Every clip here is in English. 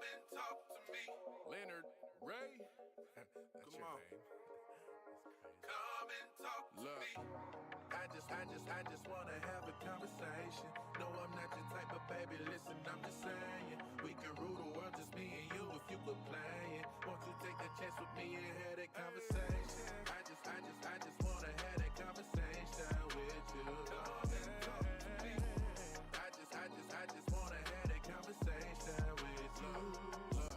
and talk to me. Leonard Ray. That's Come your on. name. Come and talk to me. I just wanna have a conversation. No, I'm not your type of baby. Listen, I'm just saying we can rule the world, just me and you. If you quit playing, won't you take a chance with me and have that conversation? I just wanna have that conversation with you. Come and talk to me. I just wanna have that conversation with you. Look,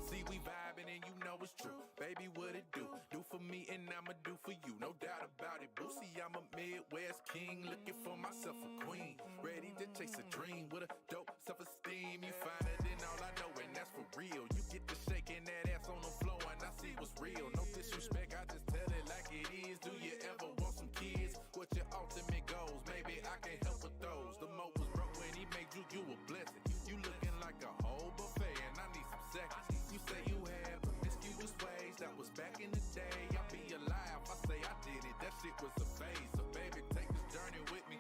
see we vibing and you know it's true. Baby, what it do? Do for me and I'ma do for you. No doubt about it. Boosie, I'm a Midwest king, looking for myself a queen. Ready to chase a dream with a dope self-esteem. You find it in all I know, and that's for real. You get to shaking that ass on the floor, and I see what's real. No disrespect, I just tell it like it is. Do you ever want some kids? What your ultimate goals? Maybe I can help with those. The mo was broke when he made you a blessing. You looking like a whole buffet, and I need some seconds. You say you had promiscuous ways, that was back in the day. I'll be alive, I say I did it. That shit was a phase. So baby, take this journey with me.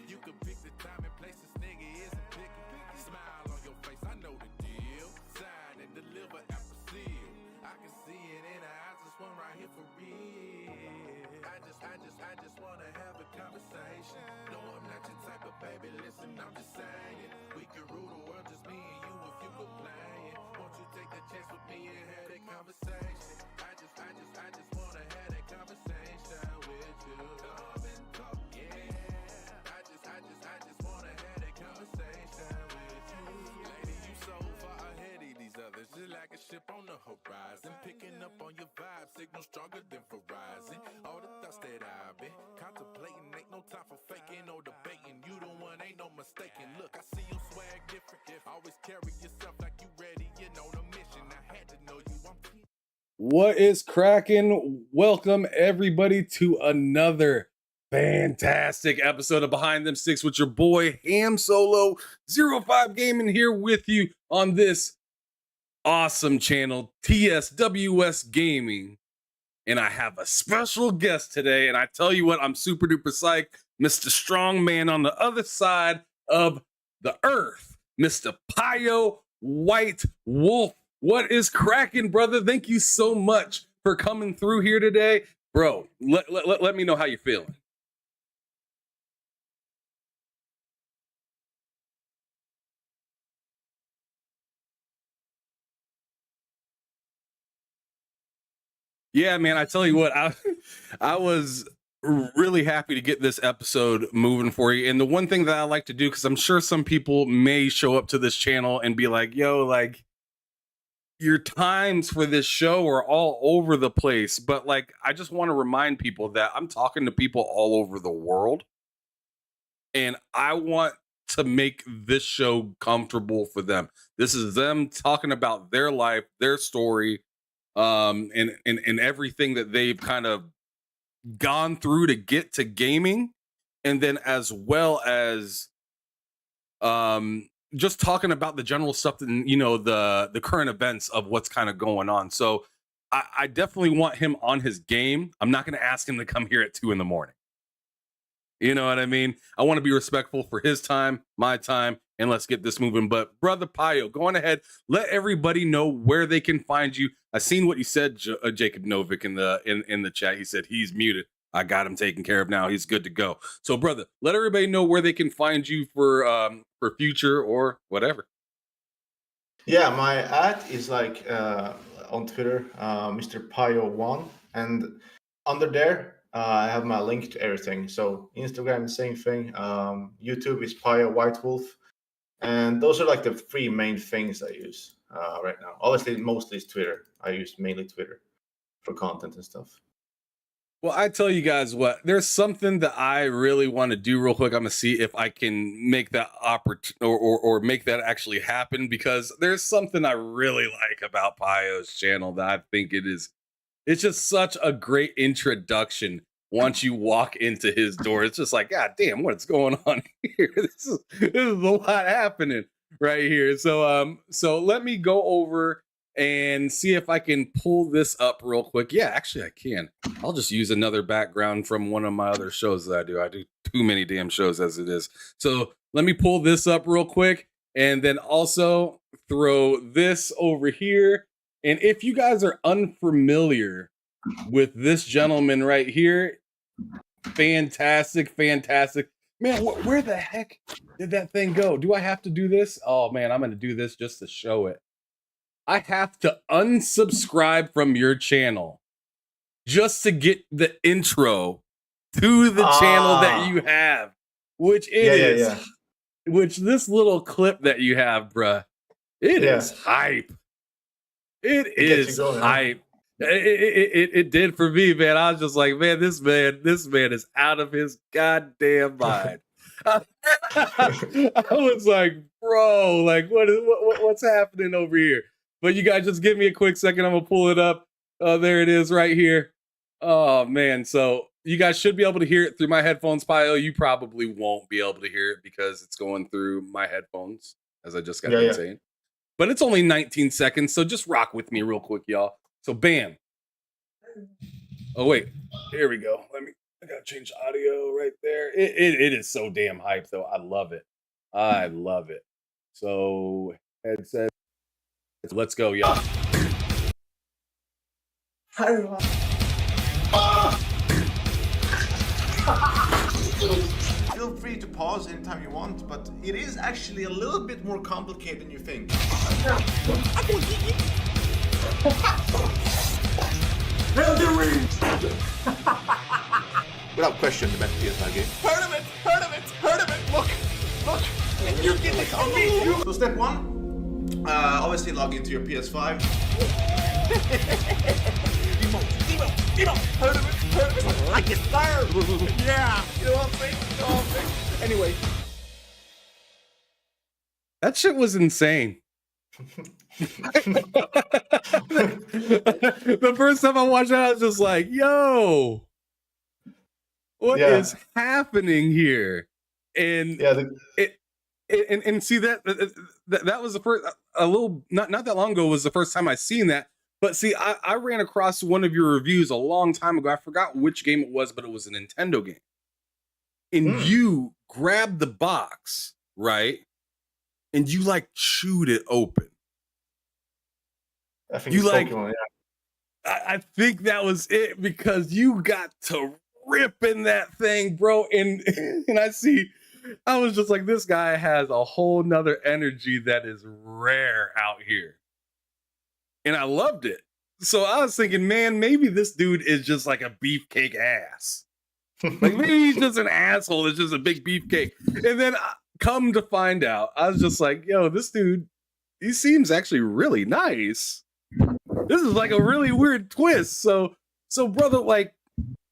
You can pick the time and place, this nigga isn't picky. Smile on your face, I know the deal. Sign and deliver after seal. I can see it in her eyes, this one right here for real. I just wanna have a conversation. No, I'm not your type of baby, listen, I'm just saying we can rule the world, just me and you. If you quit playing, won't you take the chance with me and have that conversation? I just wanna have that conversation with you. Come and talk, yeah. I just wanna have that conversation with you. Lady, you so far ahead of these others, just like a ship on the horizon. Picking up on your vibe, signal stronger than Verizon. All the thoughts that I've been contemplating, ain't no time for faking or debating. You the one, ain't no mistaking. Look, I see your swag different. Always carry yourself like you ready, you know the mission. I had to know you. What is cracking? Welcome everybody to another fantastic episode of Behind Them Sticks with your boy Ham Solo 05 Gaming here with you on this awesome channel, TSWS Gaming. And I have a special guest today, and I tell you what, I'm super duper psyched. Mr. Strongman on the other side of the earth, Mr. PYO White Wolf. What is cracking, brother? Thank you so much for coming through here today. Bro, let me know how you're feeling. Yeah, man, I tell you what, I was really happy to get this episode moving for you. And the one thing that I like to do, because I'm sure some people may show up to this channel and be like, yo, like, your times for this show are all over the place. But like, I just want to remind people that I'm talking to people all over the world. And I want to make this show comfortable for them. This is them talking about their life, their story, and everything that they've kind of gone through to get to gaming, and then as well as just talking about the general stuff and, you know, the current events of what's kind of going on. So I definitely want him on his game. I'm not going to ask him to come here at 2 a.m. You know what I mean? I want to be respectful for his time, my time, and let's get this moving. But brother PYO, go on ahead, let everybody know where they can find you. I seen what you said, Jacob Novik, in the chat. He said he's muted. I got him taken care of now. He's good to go. So, brother, let everybody know where they can find you for future or whatever. Yeah, my ad is like on Twitter, Mr. PYO1, and under there I have my link to everything. So Instagram, the same thing. YouTube is PYO White Wolf, and those are like the 3 main things I use right now. Obviously, mostly is Twitter. I use mainly Twitter for content and stuff. Well, I tell you guys what, there's something that I really want to do real quick. I'm gonna see if I can make that or make that actually happen, because there's something I really like about PYO's channel that I think it's just such a great introduction. Once you walk into his door, it's just like, God damn, what's going on here? This is a lot happening right here. So let me go over and see if I can pull this up real quick. Yeah, actually I can. I'll just use another background from one of my other shows that I do. I do too many damn shows as it is. So let me pull this up real quick, And then also throw this over here. And if you guys are unfamiliar with this gentleman right here, fantastic. Man, where the heck did that thing go? Do I have to do this? Oh man, I'm going to do this just to show it. I have to unsubscribe from your channel just to get the intro to the channel that you have, which which this little clip that you have, bruh, it is hype. It is hype. It did for me, man. I was just like, man, this man is out of his goddamn mind. I was like, bro, like what's happening over here? But you guys just give me a quick second. I'm gonna pull it up. There it is right here. Oh man, so you guys should be able to hear it through my headphones, PYO. You probably won't be able to hear it because it's going through my headphones, as I just got done saying. But it's only 19 seconds, so just rock with me real quick, y'all. So bam. Oh wait, here we go. I gotta change audio right there. It is so damn hype though. I love it. So headset. Let's go, y'all. Feel free to pause anytime you want, but it is actually a little bit more complicated than you think. Without question, the best PS5 game. Heard of it! Look! You get this on me! So step one, obviously log into your PS5. Demo! Heard of it! Like it, sir! Yeah! You know what I'm saying? Anyway. That shit was insane. The first time I watched that, I was just like, yo, what is happening here? And and see that was the first, a little, not that long ago was the first time I seen that. But see, I ran across one of your reviews a long time ago. I forgot which game it was, but it was a Nintendo game. And you grabbed the box, right? And you like chewed it open. I think you like Pokemon, I think that was it, because you got to rip in that thing, bro. And I was just like, this guy has a whole nother energy that is rare out here. And I loved it. So I was thinking, man, maybe this dude is just like a beefcake ass. Like maybe he's just an asshole. It's just a big beefcake. And then come to find out, I was just like, yo, this dude, he seems actually really nice. This is like a really weird twist. So brother, like,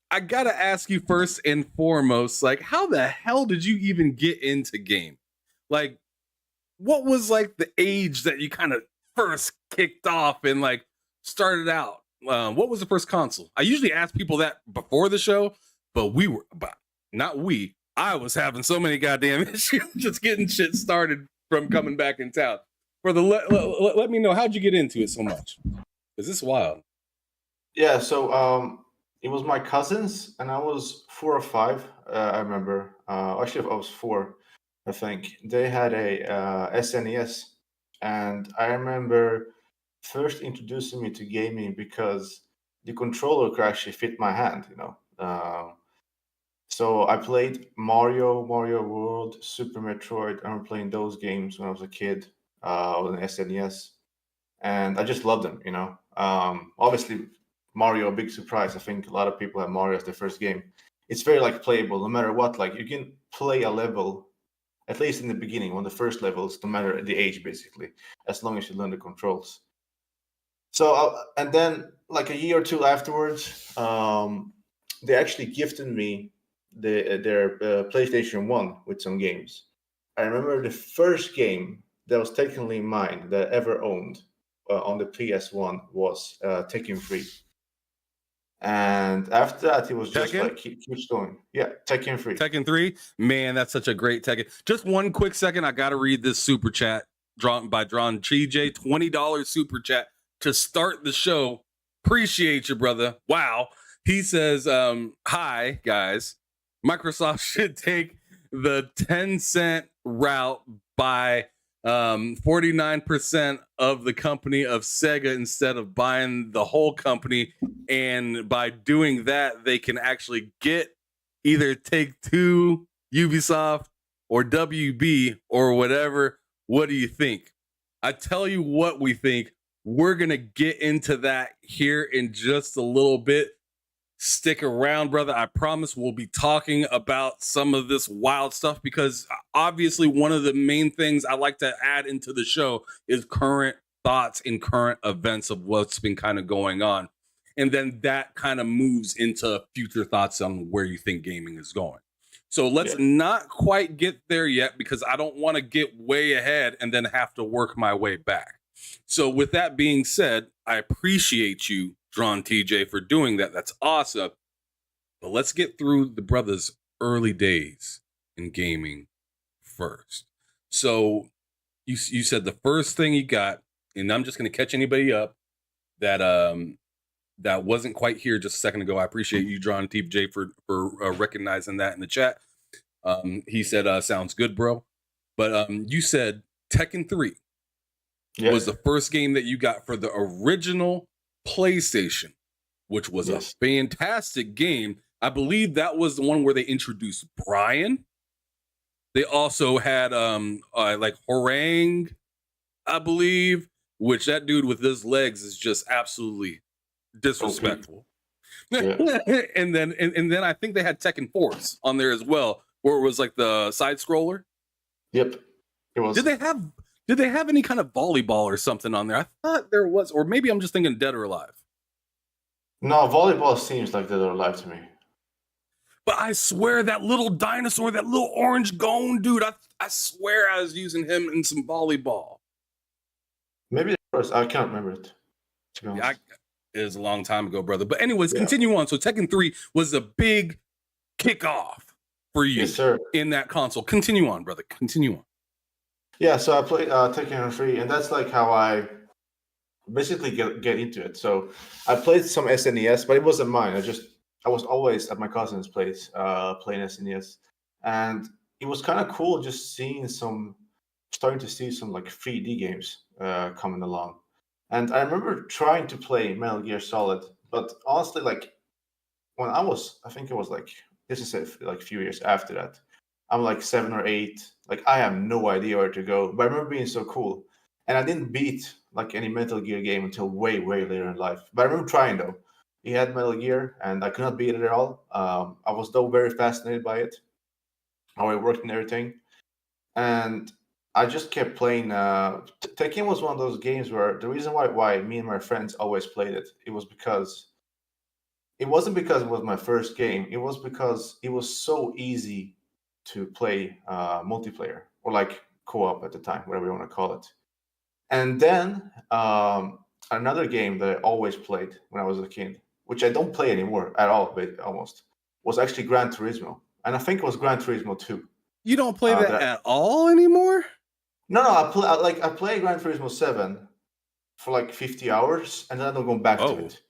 I gotta ask you first and foremost, like, how the hell did you even get into game? Like, what was like the age that you kind of first kicked off and like started out? What was the first console? I usually ask people that before the show, but I was having so many goddamn issues just getting shit started from coming back in town. Let me know, how'd you get into it so much? Because this is wild. Yeah, so it was my cousins, and I was 4 or 5. I remember. Actually, I was 4, I think. They had a SNES, and I remember first introducing me to gaming because the controller could actually fit my hand, you know. So I played Mario World, Super Metroid. I remember playing those games when I was a kid on SNES, and I just loved them, you know. Obviously, Mario, a big surprise. I think a lot of people have Mario as their first game. It's very like playable, no matter what. Like you can play a level, at least in the beginning, one of the first levels, no matter the age, basically, as long as you learn the controls. So and then like a year or two afterwards, they actually gifted me their PlayStation 1 with some games. I remember the first game that was technically mine that I ever owned on the PS1 was Tekken 3. And after that, it was just Tekken? like keeps going. Yeah, Tekken 3. Tekken 3? Man, that's such a great Tekken. Just one quick second, I got to read this super chat drawn by Drawn TJ, $20 super chat to start the show. Appreciate you, brother. Wow. He says, hi, guys. Microsoft should take the 10-cent route by 49% of the company of Sega instead of buying the whole company. And by doing that, they can actually get either Take-Two, Ubisoft, or WB or whatever. What do you think? I tell you what we think. We're going to get into that here in just a little bit. Stick around, brother. I promise we'll be talking about some of this wild stuff because obviously one of the main things I like to add into the show is current thoughts and current events of what's been kind of going on. And then that kind of moves into future thoughts on where you think gaming is going. So let's not quite get there yet because I don't want to get way ahead and then have to work my way back. So with that being said, I appreciate you, Drawn TJ, for doing that. That's awesome. But let's get through the brother's early days in gaming first. So you said the first thing you got, and I'm just going to catch anybody up that that wasn't quite here just a second ago. I appreciate you, Drawn TJ, for recognizing that in the chat. He said, "Sounds good, bro." But you said Tekken 3 was the first game that you got for the original PlayStation, which was a fantastic game. I believe that was the one where they introduced Brian. They also had like Horang, I believe, which that dude with his legs is just absolutely disrespectful. Okay. and then I think they had Tekken Force on there as well, where it was like the side scroller. Yep. It was. Did they have any kind of volleyball or something on there? I thought there was, or maybe I'm just thinking Dead or Alive. No, volleyball seems like Dead or Alive to me. But I swear that little dinosaur, that little orange gone dude, I swear I was using him in some volleyball. Maybe it was. I can't remember it. To be honest. It was a long time ago, brother. But anyways, continue on. So Tekken 3 was a big kickoff for you in that console. Continue on, brother. Continue on. Yeah, so I played Tekken 3, and that's like how I basically get into it. So I played some SNES, but it wasn't mine. I was always at my cousin's place playing SNES, and it was kind of cool just starting to see some like 3D games coming along. And I remember trying to play Metal Gear Solid, but honestly, like when I think it was like, this is like a few years after that. I'm like 7 or 8. Like I have no idea where to go. But I remember being so cool. And I didn't beat like any Metal Gear game until way, way later in life. But I remember trying though. He had Metal Gear and I could not beat it at all. I was though very fascinated by it, how it worked and everything. And I just kept playing. Tekken was one of those games where the reason why me and my friends always played it, it wasn't because it was my first game. It was because it was so easy to play multiplayer or like co-op at the time, whatever you want to call it. And then another game that I always played when I was a kid, which I don't play anymore at all, but almost, was actually Gran Turismo. And I think it was Gran Turismo 2. You don't play that at all anymore? No, I play Gran Turismo 7 for like 50 hours, and then I don't go back to it.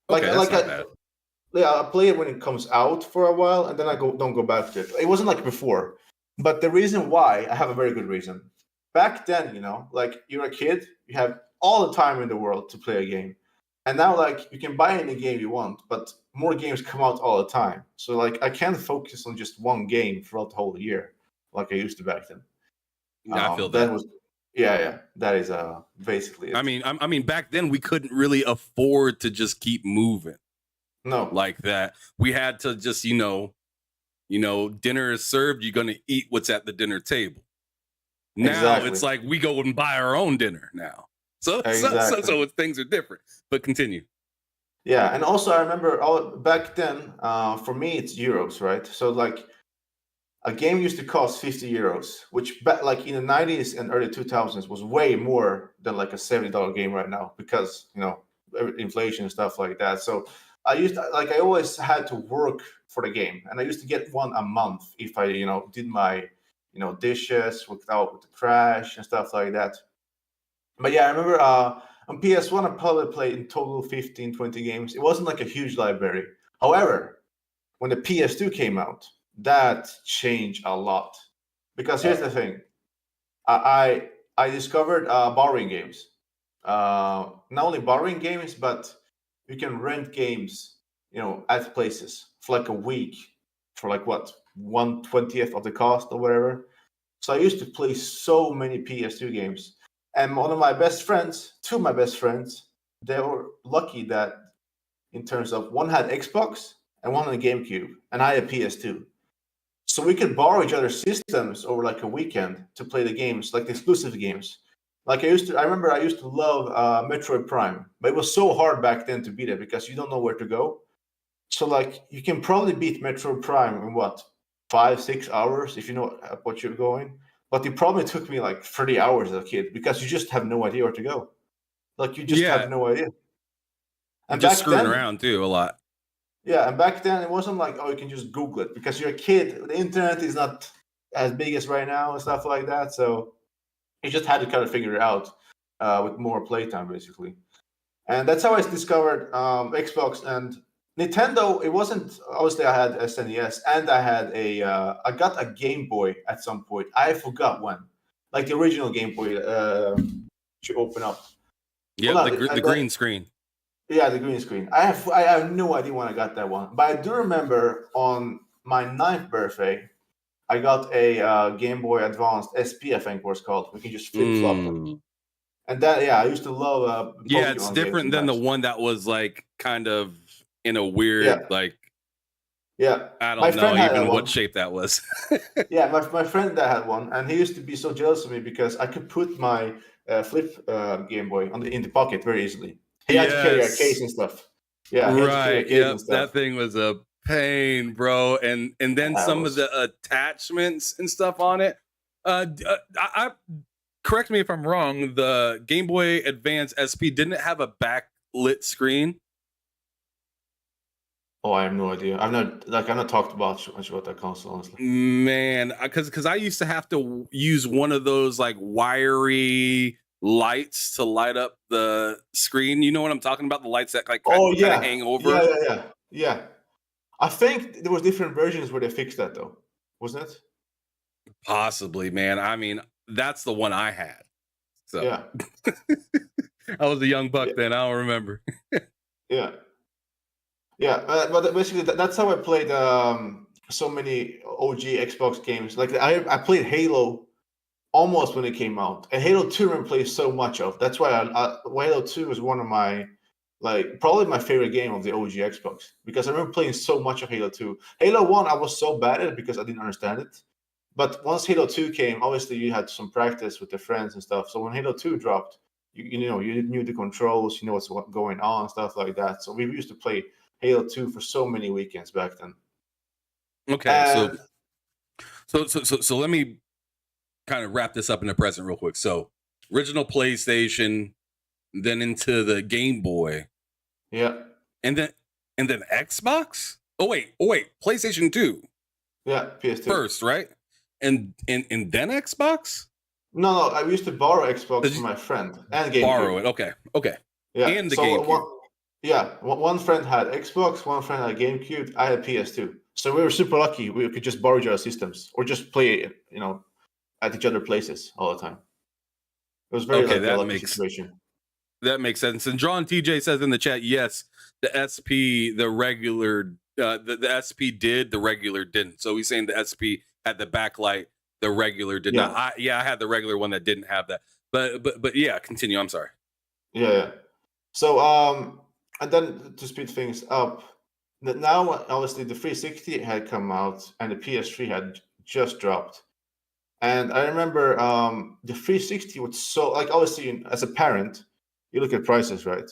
I play it when it comes out for a while, and then I don't go back to it. It wasn't like before. But the reason why, I have a very good reason. Back then, like you're a kid, you have all the time in the world to play a game. And now, like, you can buy any game you want, but more games come out all the time. So, like, I can't focus on just one game throughout the whole year like I used to back then. I feel that. That is basically it. I mean, back then we couldn't really afford to just keep moving. No, like that. We had to just, dinner is served. You're gonna eat what's at the dinner table. Now It's like we go and buy our own dinner now. So things are different. But continue. Yeah, and also I remember back then. For me, it's euros, right? So like, a game used to cost 50 euros, which like in the 90s and early 2000s was way more than like a $70 game right now because inflation and stuff like that. So I always had to work for the game, and I used to get one a month if I did my dishes without the trash and stuff like that. But yeah, I remember on PS1 I probably played in total 15, 20 games. It wasn't like a huge library. However, when the PS2 came out, that changed a lot. Because here's the thing. I I discovered borrowing games. Not only borrowing games, but you can rent games, at places for like a week for like what 1/20th of the cost or whatever. So I used to play so many PS2 games, and one of my best friends, two of my best friends, they were lucky that in terms of one had Xbox and one had a GameCube, and I had PS2. So we could borrow each other's systems over like a weekend to play the games, like the exclusive games. Like I remember I used to love Metroid Prime, but it was so hard back then to beat it because you don't know where to go. So like you can probably beat Metroid Prime in what 5-6 hours if you know what you're going. But it probably took me like 30 hours as a kid because you just have no idea where to go. Like you just have no idea. And just back screwing then, around too a lot. yeah, and back then it wasn't like, oh, you can just Google it because you're a kid. The internet is not as big as right now and stuff like that. So you just had to kind of figure it out with more playtime, basically. And that's how I discovered Xbox and Nintendo. It wasn't obviously I had SNES and I got a Game Boy at some point. I forgot when, like the original Game Boy. To open up. Yeah, Well, the green screen. Yeah, the green screen. I have no idea when I got that one, but I do remember on my 9th birthday, I got a Game Boy Advanced SP, I think it was called. We can just flip flop them, and that I used to love. Yeah, it's Pokemon different games than the sometimes. one that was like kind of in a weird Yeah, like yeah. I My don't know friend had that even what one. shape that was. Yeah, my friend that had one, and he used to be so jealous of me because I could put my flip Game Boy in the pocket very easily. He had to carry a case Yes. and stuff. Yeah, he had to carry a Right. case Yep. and That stuff. thing was a pain, bro. And then That some of was. the attachments and stuff on it. I correct me if I'm wrong. The Game Boy Advance SP didn't have a backlit screen. Oh, I have no idea. I'm not talked about much about that console, honestly. Man, because I used to have to use one of those like wiry lights to light up the screen. You know what I'm talking about? The lights that like Oh kind of yeah, hang over. yeah. I think there was different versions where they fixed that though, wasn't it? Possibly, man. I mean, that's the one I had. So Yeah, I was a young buck yeah, then. I don't remember. yeah, yeah. But basically, that's how I played so many OG Xbox games. Like I played Halo almost when it came out, and Halo 2 I played so much of. That's why Halo 2 was one of my probably my favorite game of the OG Xbox because I remember playing so much of Halo 2. Halo 1 I was so bad at it because I didn't understand it. But once Halo 2 came, obviously you had some practice with the friends and stuff. So when Halo 2 dropped, you knew the controls, you know what's going on, stuff like that. So we used to play Halo 2 for so many weekends back then. Okay, And so let me kind of wrap this up in the present real quick. So original PlayStation, then into the Game Boy, yeah, and then Xbox. Oh wait, PlayStation 2 yeah, PS2 first, right? And then Xbox. No, I used to borrow Xbox from my friend and GameCube. Borrow it. Okay. Yeah, And the so GameCube. one friend had Xbox, one friend had GameCube. I had PS2. So we were super lucky. We could just borrow each other's systems or just play, at each other places all the time. It was very Okay, like a lucky situation. That makes sense. And John TJ says in the chat, yes, the SP, the regular, the SP did, the regular didn't. So he's saying the SP had the backlight, the regular did not. I had the regular one that didn't have that. But yeah, continue. I'm sorry. Yeah. So and then to speed things up, that now obviously the 360 had come out and the PS3 had just dropped. And I remember the 360 was so like obviously as a parent, you look at prices, right?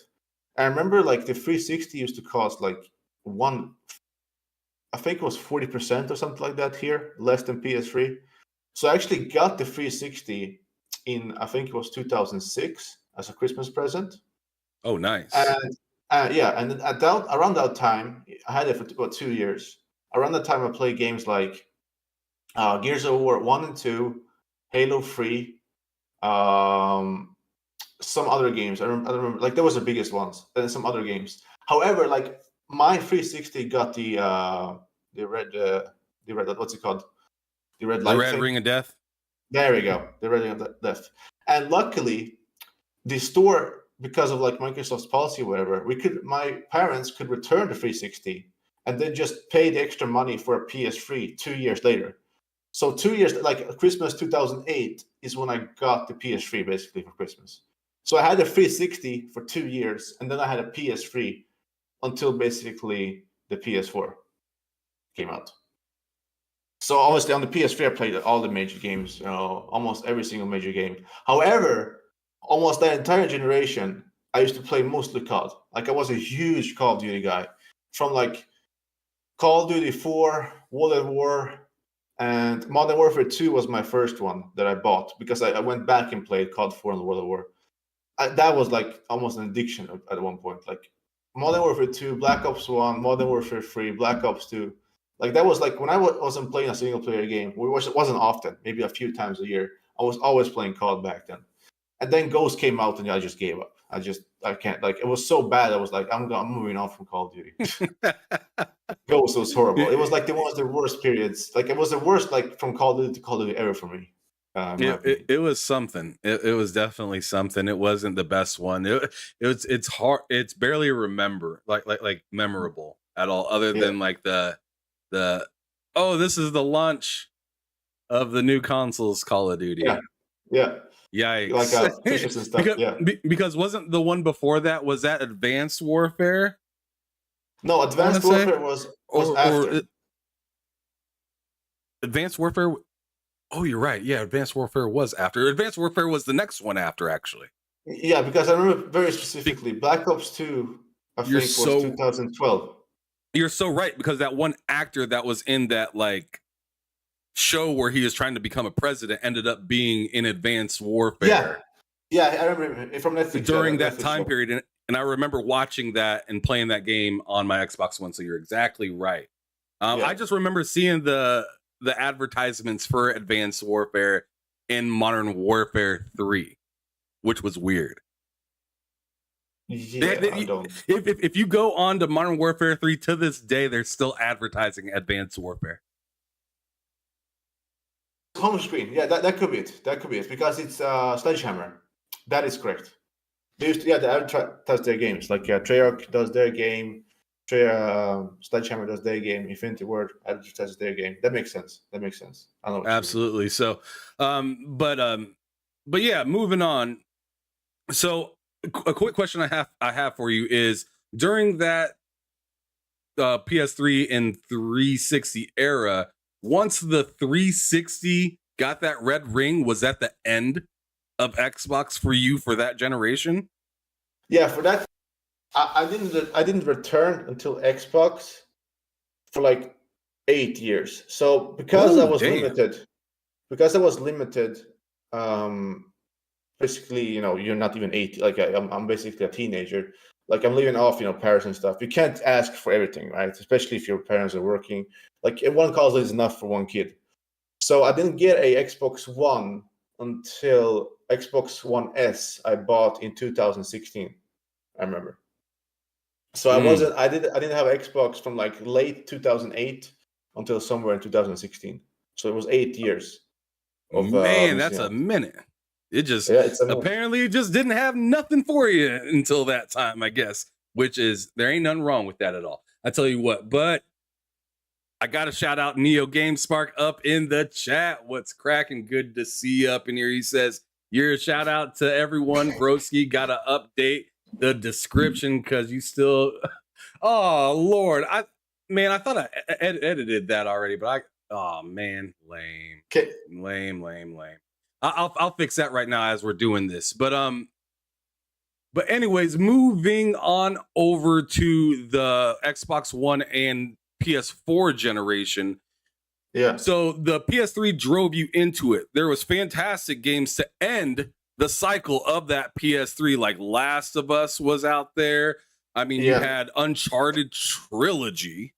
I remember like the 360 used to cost like I think it was 40% or something like that here, less than PS3. So I actually got the 360 in I think it was 2006 as a Christmas present. Oh, nice. And and then around that time, I had it for about 2 years. Around that time, I played games like Gears of War 1 and 2, Halo 3, some other games. I remember, like, there was the biggest ones, and some other games. However, like, my 360 got the red, what's it called? The red light Red thing. Ring of Death? There we go. The Resident Evil Death. And luckily, the store, because of like Microsoft's policy or whatever, my parents could return the 360 and then just pay the extra money for a PS3 2 years later. So 2 years, like Christmas 2008, is when I got the PS3 basically for Christmas. So I had a 360 for 2 years, and then I had a PS3 until basically the PS4 came out. So obviously on the PS3, I played all the major games, almost every single major game. However, almost that entire generation, I used to play mostly COD. Like I was a huge Call of Duty guy, from like Call of Duty 4, World at War, and Modern Warfare 2 was my first one that I bought because I went back and played COD 4 and World at War. That was like almost an addiction at one point. Like Modern Warfare 2, Black Ops 1, Modern Warfare 3, Black Ops 2. Like that was like when I wasn't playing a single player game, which wasn't often, maybe a few times a year. I was always playing COD back then. And then Ghost came out and I just gave up. I can't, like, it was so bad. I was like, I'm moving on from Call of Duty. Ghost was horrible. It was like one of the worst periods. Like it was the worst, like from Call of Duty to Call of Duty ever for me. It was something. It was definitely something. It wasn't the best one. It's hard. It's barely like memorable at all, other than like the this is the launch of the new consoles Call of Duty. Yeah. Yikes. Like fishes and stuff. Because wasn't the one before that, was that Advanced Warfare? No, Advanced Warfare was after. Advanced Warfare. Oh, you're right. Yeah, Advanced Warfare was after. Advanced Warfare was the next one after, actually. Yeah, because I remember very specifically Black Ops 2, I think, was 2012. You're so right, because that one actor that was in that like show where he was trying to become a president ended up being in Advanced Warfare. Yeah, I remember from Netflix during that time period, and I remember watching that and playing that game on my Xbox One. So you're exactly right. I just remember seeing the advertisements for Advanced Warfare in Modern Warfare 3, which was weird. Yeah, if you go on to Modern Warfare 3 to this day, they're still advertising Advanced Warfare. Home screen, yeah, that could be it. That could be it because it's Sledgehammer. That is correct. They used to, they advertise their games. Like Treyarch does their game, Sledgehammer does their game, Infinity Ward advertises their game. That makes sense. I know. Absolutely. So, but yeah, moving on. So, a quick question I have for you is, during that PS3 and 360 era, once the 360 got that red ring, was that the end of Xbox for you for that generation? Yeah, for that, I didn't return until Xbox for like 8 years. So because I was limited, basically, you're not even 8. Like I'm basically a teenager. Like I'm living off, parents and stuff. You can't ask for everything, right? Especially if your parents are working. Like one console is enough for one kid. So I didn't get a Xbox One until Xbox One S I bought in 2016. I remember. So I didn't have Xbox from like late 2008 until somewhere in 2016. So it was 8 years. That's a minute. It just apparently it just didn't have nothing for you until that time, I guess. Which is, there ain't nothing wrong with that at all. I tell you what, but I got to shout out Neo GameSpark up in the chat. What's cracking? Good to see you up in here. He says, your shout out to everyone. Broski, got to update the description because you still. Oh, Lord. I thought I edited that already, but lame. Okay. Lame. I'll fix that right now as we're doing this. But anyways, moving on over to the Xbox One and PS4 generation. Yeah. So the PS3 drove you into it. There was fantastic games to end the cycle of that PS3, like Last of Us was out there. I mean, you had Uncharted trilogy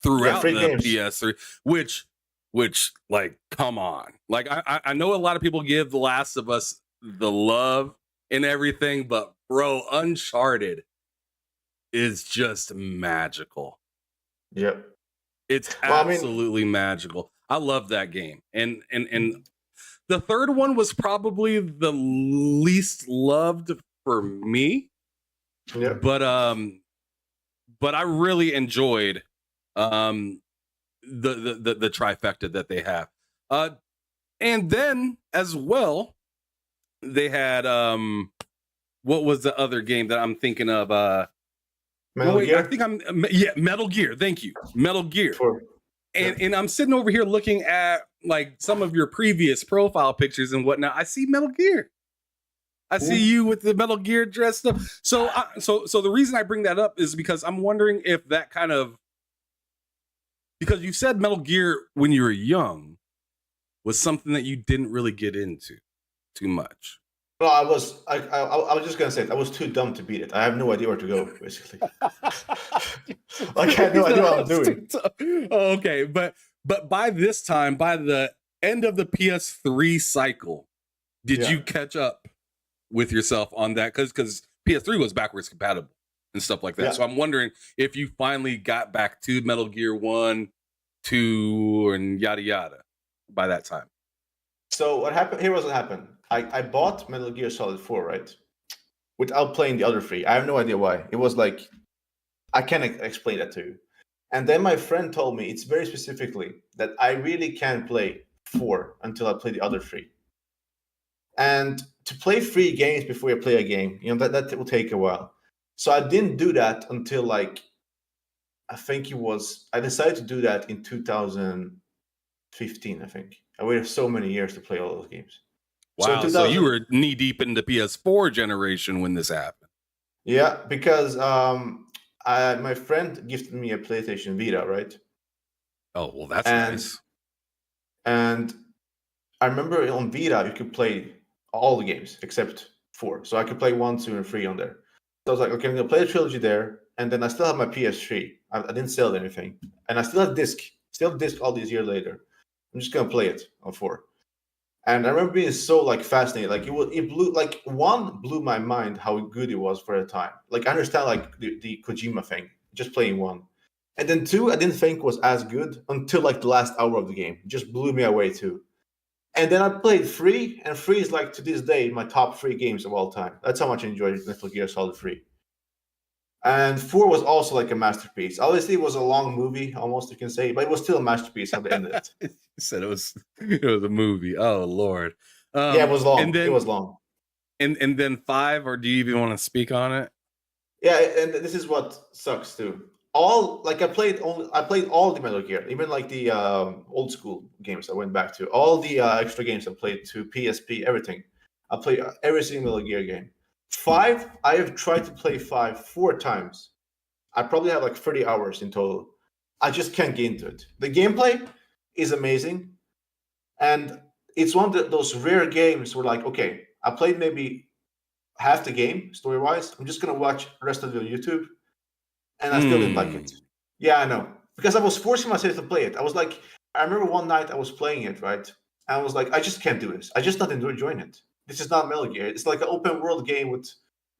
throughout the games. PS3, which like, come on. Like, I know a lot of people give The Last of Us the love and everything, but bro, Uncharted is just magical. Yep. It's absolutely magical. I love that game. And The third one was probably the least loved for me, Yeah. but I really enjoyed the trifecta that they have. And then as well, they had what was the other game that I'm thinking of? Metal Gear? I think Metal Gear. Thank you, Metal Gear. Yeah. And I'm sitting over here looking at like some of your previous profile pictures and whatnot. I see Metal Gear. I see you with the Metal Gear dressed up. So so the reason I bring that up is because I'm wondering if that kind of, because you said Metal Gear when you were young was something that you didn't really get into too much. Well, I was just gonna say it. I was too dumb to beat it. I have no idea where to go, basically. Like, I had no idea what I'm doing. Okay, but by this time, by the end of the PS3 cycle, did you catch up with yourself on that? Because PS3 was backwards compatible and stuff like that. Yeah. So I'm wondering if you finally got back to Metal Gear 1, 2, and yada yada by that time. So what happened? Here was what happened. I bought Metal Gear Solid 4, right? Without playing the other three. I have no idea why. It was like, I can't explain that to you. And then my friend told me, it's very specifically, that I really can't play 4 until I play the other 3. And to play 3 games before you play a game, that will take a while. So I didn't do that until like, I decided to do that in 2015, I think. I waited so many years to play all those games. Wow, so you were knee deep in the PS4 generation when this happened. Yeah, because my friend gifted me a PlayStation Vita, right? Oh, well, that's nice. And I remember on Vita, you could play all the games except 4. So I could play 1, 2, and 3 on there. So I was like, okay, I'm going to play the trilogy there. And then I still have my PS3. I didn't sell anything. And I still have disc all these years later. I'm just going to play it on 4. And I remember being so like fascinated. Like it blew, like 1 blew my mind how good it was for the time. Like I understand like the Kojima thing, just playing 1. And then 2, I didn't think was as good until like the last hour of the game. It just blew me away too. And then I played 3, and 3 is like to this day my top 3 games of all time. That's how much I enjoyed Metal Gear Solid 3. And 4 was also like a masterpiece. Obviously, it was a long movie, almost you can say, but it was still a masterpiece how they ended it. You said it was a movie. Oh Lord. Yeah, it was long. And then, it was long. And then 5, or do you even want to speak on it? Yeah, and this is what sucks too. I played all the Metal Gear, even like the old school games I went back to. All the extra games I played to PSP, everything. I played every single Metal Gear game. 5, I have tried to play 5 4 times. I probably have like 30 hours in total. I just can't get into it. The gameplay is amazing. And it's one of those rare games where like, okay, I played maybe half the game story-wise. I'm just going to watch the rest of it on YouTube. And I still didn't like it. Yeah, I know. Because I was forcing myself to play it. I was like, I remember one night I was playing it, right? And I was like, I just can't do this. I just not enjoying it. This is not Metal Gear. It's like an open world game with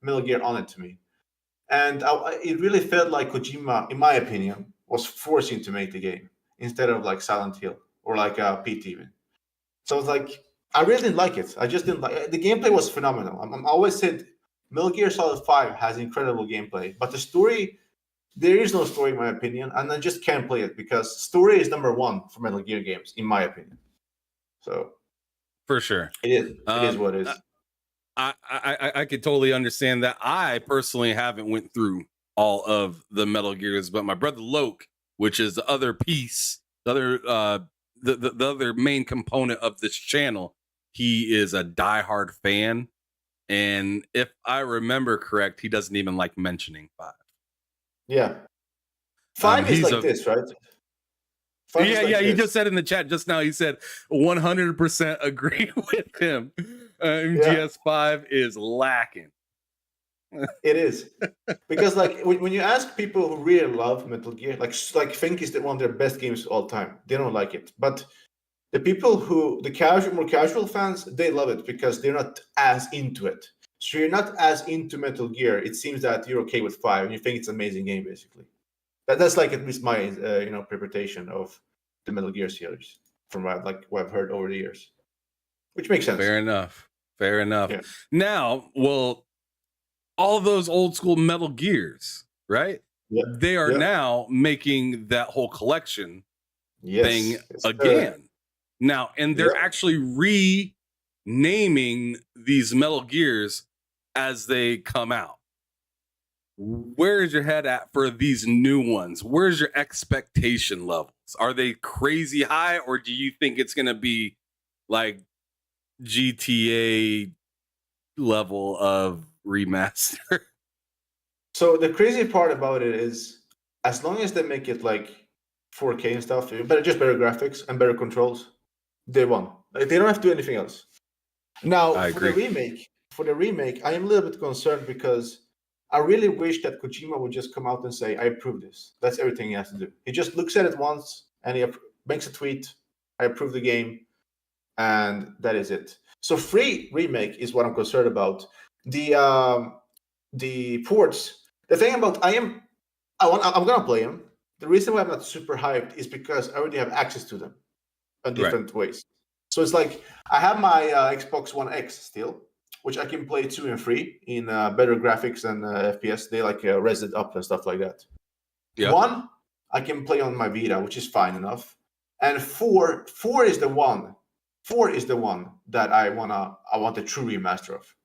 Metal Gear on it to me. And it really felt like Kojima, in my opinion, was forcing to make the game instead of like Silent Hill or like Pete even. So I was like, I really didn't like it. I just didn't like it. The gameplay was phenomenal. I always said Metal Gear Solid 5 has incredible gameplay, but the story, there is no story in my opinion, and I just can't play it because story is number 1 for Metal Gear games, in my opinion. So for sure, it is what it is. I could totally understand that. I personally haven't went through all of the Metal Gears, but my brother Loke, which is the other piece, the other main component of this channel, he is a diehard fan, and if I remember correct, he doesn't even like mentioning 5. Yeah, 5 is like this, right? Yeah. He just said in the chat just now. He said 100% agree with him. MGS5 is lacking. It is because like when you ask people who really love Metal Gear, like think is one of their best games of all time, they don't like it. But the people more casual fans, they love it because they're not as into it. So you're not as into Metal Gear. It seems that you're okay with 5 and you think it's an amazing game, basically. That's like at least my interpretation of the Metal Gear series from what I've heard over the years. which makes sense. Fair enough. Fair enough. Yeah. Now, well, all those old school Metal Gears, right? Yeah. They are now making that whole collection thing again. Now, and they're actually renaming these Metal Gears as they come out. Where is your head at for these new ones? Where's your expectation levels? Are they crazy high, or do you think it's going to be like GTA level of remaster? So the crazy part about it is, as long as they make it like 4K and stuff, but just better graphics and better controls, they won. Like, they don't have to do anything else. Now, for the remake, I am a little bit concerned because I really wish that Kojima would just come out and say, "I approve this." That's everything he has to do. He just looks at it once and he makes a tweet, "I approve the game," and that is it. So free remake is what I'm concerned about. The ports. The thing about I'm gonna play them. The reason why I'm not super hyped is because I already have access to them in different ways. So it's like I have my Xbox One X still, which I can play 2 and 3 in better graphics and FPS. They like reset up and stuff like that. Yeah. 1 I can play on my Vita, which is fine enough. And 4 is the one. 4 is the one that I want a true remaster of.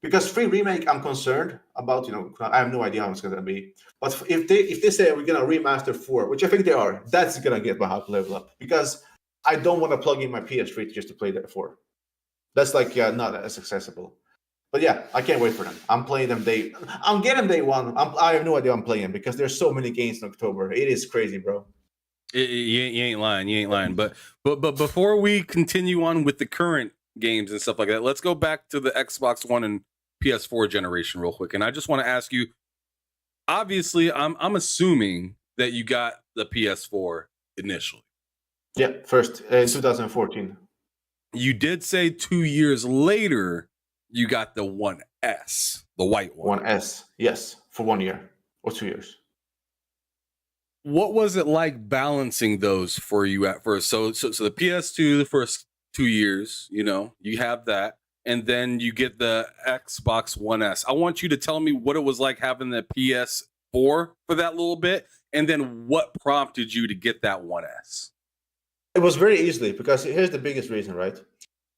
Because free remake, I'm concerned about. I have no idea how it's going to be. But if they say we're going to remaster 4, which I think they are, that's going to get my hype level up. Because I don't want to plug in my PS3 just to play that 4. That's like not as accessible. But yeah, I can't wait for them. I'm playing them I'm getting day one. I have no idea I'm playing because there's so many games in October. It is crazy, bro. You ain't lying. But before we continue on with the current games and stuff like that, let's go back to the Xbox One and PS4 generation real quick. And I just want to ask you, obviously, I'm assuming that you got the PS4 initially. Yeah, first in 2014. You did say 2 years later you got the 1S, the white one. 1S, yes, for 1 year or 2 years. What was it like balancing those for you at first? So the PS2, the first 2 years, you have that, and then you get the Xbox One S. I want you to tell me what it was like having the PS4 for that little bit, and then what prompted you to get that 1S. It was very easily, because here's the biggest reason, right?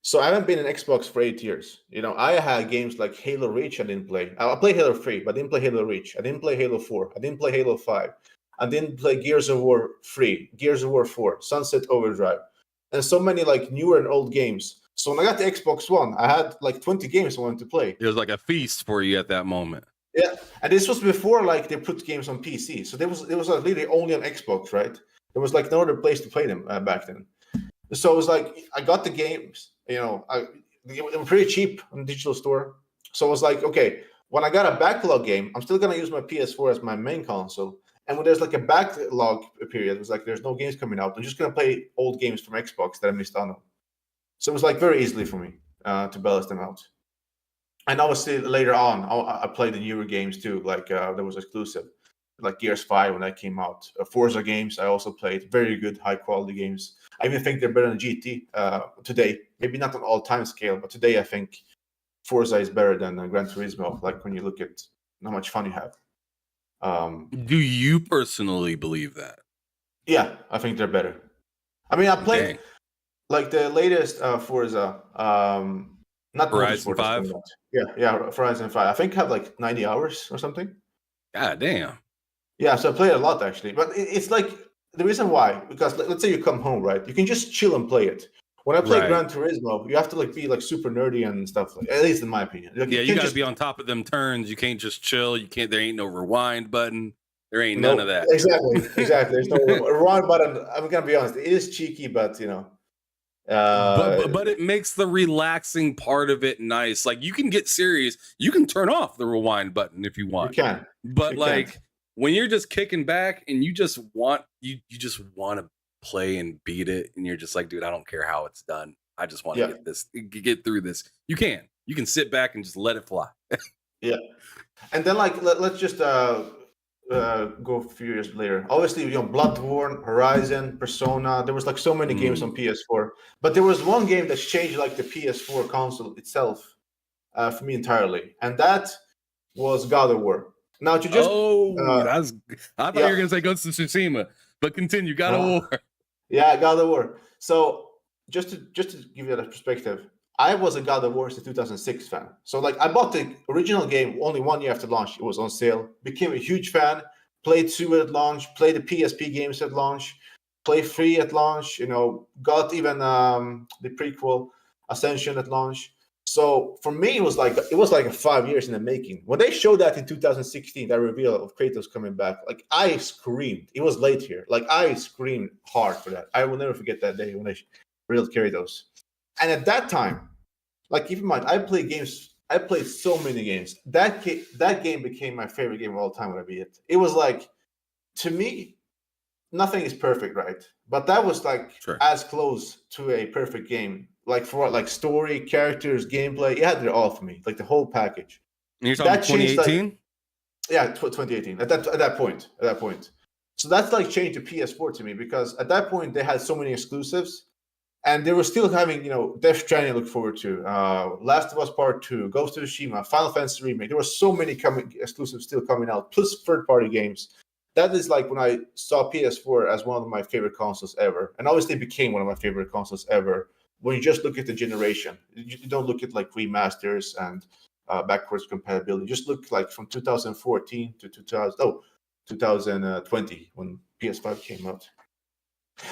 So I haven't been in Xbox for 8 years. I had games like Halo Reach I didn't play. I played Halo 3, but I didn't play Halo Reach. I didn't play Halo 4. I didn't play Halo 5. I didn't play Gears of War 3, Gears of War 4, Sunset Overdrive, and so many like newer and old games. So when I got the Xbox One, I had like 20 games I wanted to play. It was like a feast for you at that moment. Yeah, and this was before like they put games on PC. So it was literally only on Xbox, right? There was like no other place to play them back then. So it was like I got the games, they were pretty cheap on the digital store. So I was like, okay, when I got a backlog game, I'm still gonna use my PS4 as my main console. And when there's like a backlog period, it was like there's no games coming out. I'm just gonna play old games from Xbox that I missed out on. So it was like very easily for me to balance them out. And obviously later on, I played the newer games too. Like there was exclusive, like Gears 5 when that came out. Forza games I also played. Very good, high quality games. I even think they're better than GT today. Maybe not on all time scale, but today I think Forza is better than Gran Turismo. Like when you look at how much fun you have. Do you personally believe that? Yeah, I think they're better. I mean, I played like the latest Forza, not Horizon 5. Yeah, Horizon 5. I think had like 90 hours or something. God damn. Yeah, so I played a lot actually, but it's like the reason why, because let's say you come home, right? You can just chill and play it. When I play Gran Turismo, you have to like be like super nerdy and stuff. At least in my opinion. Like, you got to be on top of them turns. You can't just chill. You can't. There ain't no rewind button. There ain't none of that. Exactly. There's no rewind button. I'm gonna be honest. It is cheeky, but but it makes the relaxing part of it nice. Like you can get serious. You can turn off the rewind button if you want. You can. But when you're just kicking back and you just want to play and beat it, and you're just like, dude, I don't care how it's done. I just want to get through this. You can sit back and just let it fly. Yeah. And then like let's just go a few years later. Obviously, Bloodborne, Horizon, Persona. There was like so many games on PS4, but there was one game that changed like the PS4 console itself for me entirely, and that was God of War. Now to just I thought you were gonna say Ghost of Tsushima, but continue. God of War. Yeah, God of War. So just to give you that perspective, I was a God of War since 2006 fan. So like I bought the original game only 1 year after launch. It was on sale. Became a huge fan. Played 2 at launch. Played the PSP games at launch. Played 3 at launch. Got even the prequel Ascension at launch. So for me, it was like 5 years in the making. When they showed that in 2016, that reveal of Kratos coming back, like I screamed. It was late here. Like I screamed hard for that. I will never forget that day when they revealed Kratos. And at that time, like keep in mind, I played games. I played so many games. That game became my favorite game of all time when I beat it. It was like, to me, nothing is perfect, right? But that was like as close to a perfect game. Like for what, like story, characters, gameplay, it had it all for me, like the whole package. And you're talking 2018? Yeah, 2018. At that point. So that's like changed the PS4 to me because at that point they had so many exclusives, and they were still having Death Stranding to look forward to, Last of Us Part 2, Ghost of Tsushima, Final Fantasy Remake. There were so many exclusives still coming out, plus third-party games. That is like when I saw PS4 as one of my favorite consoles ever, and obviously it became one of my favorite consoles ever. When you just look at the generation, you don't look at like remasters and backwards compatibility. Just look like from 2014 to 2020 when PS5 came out.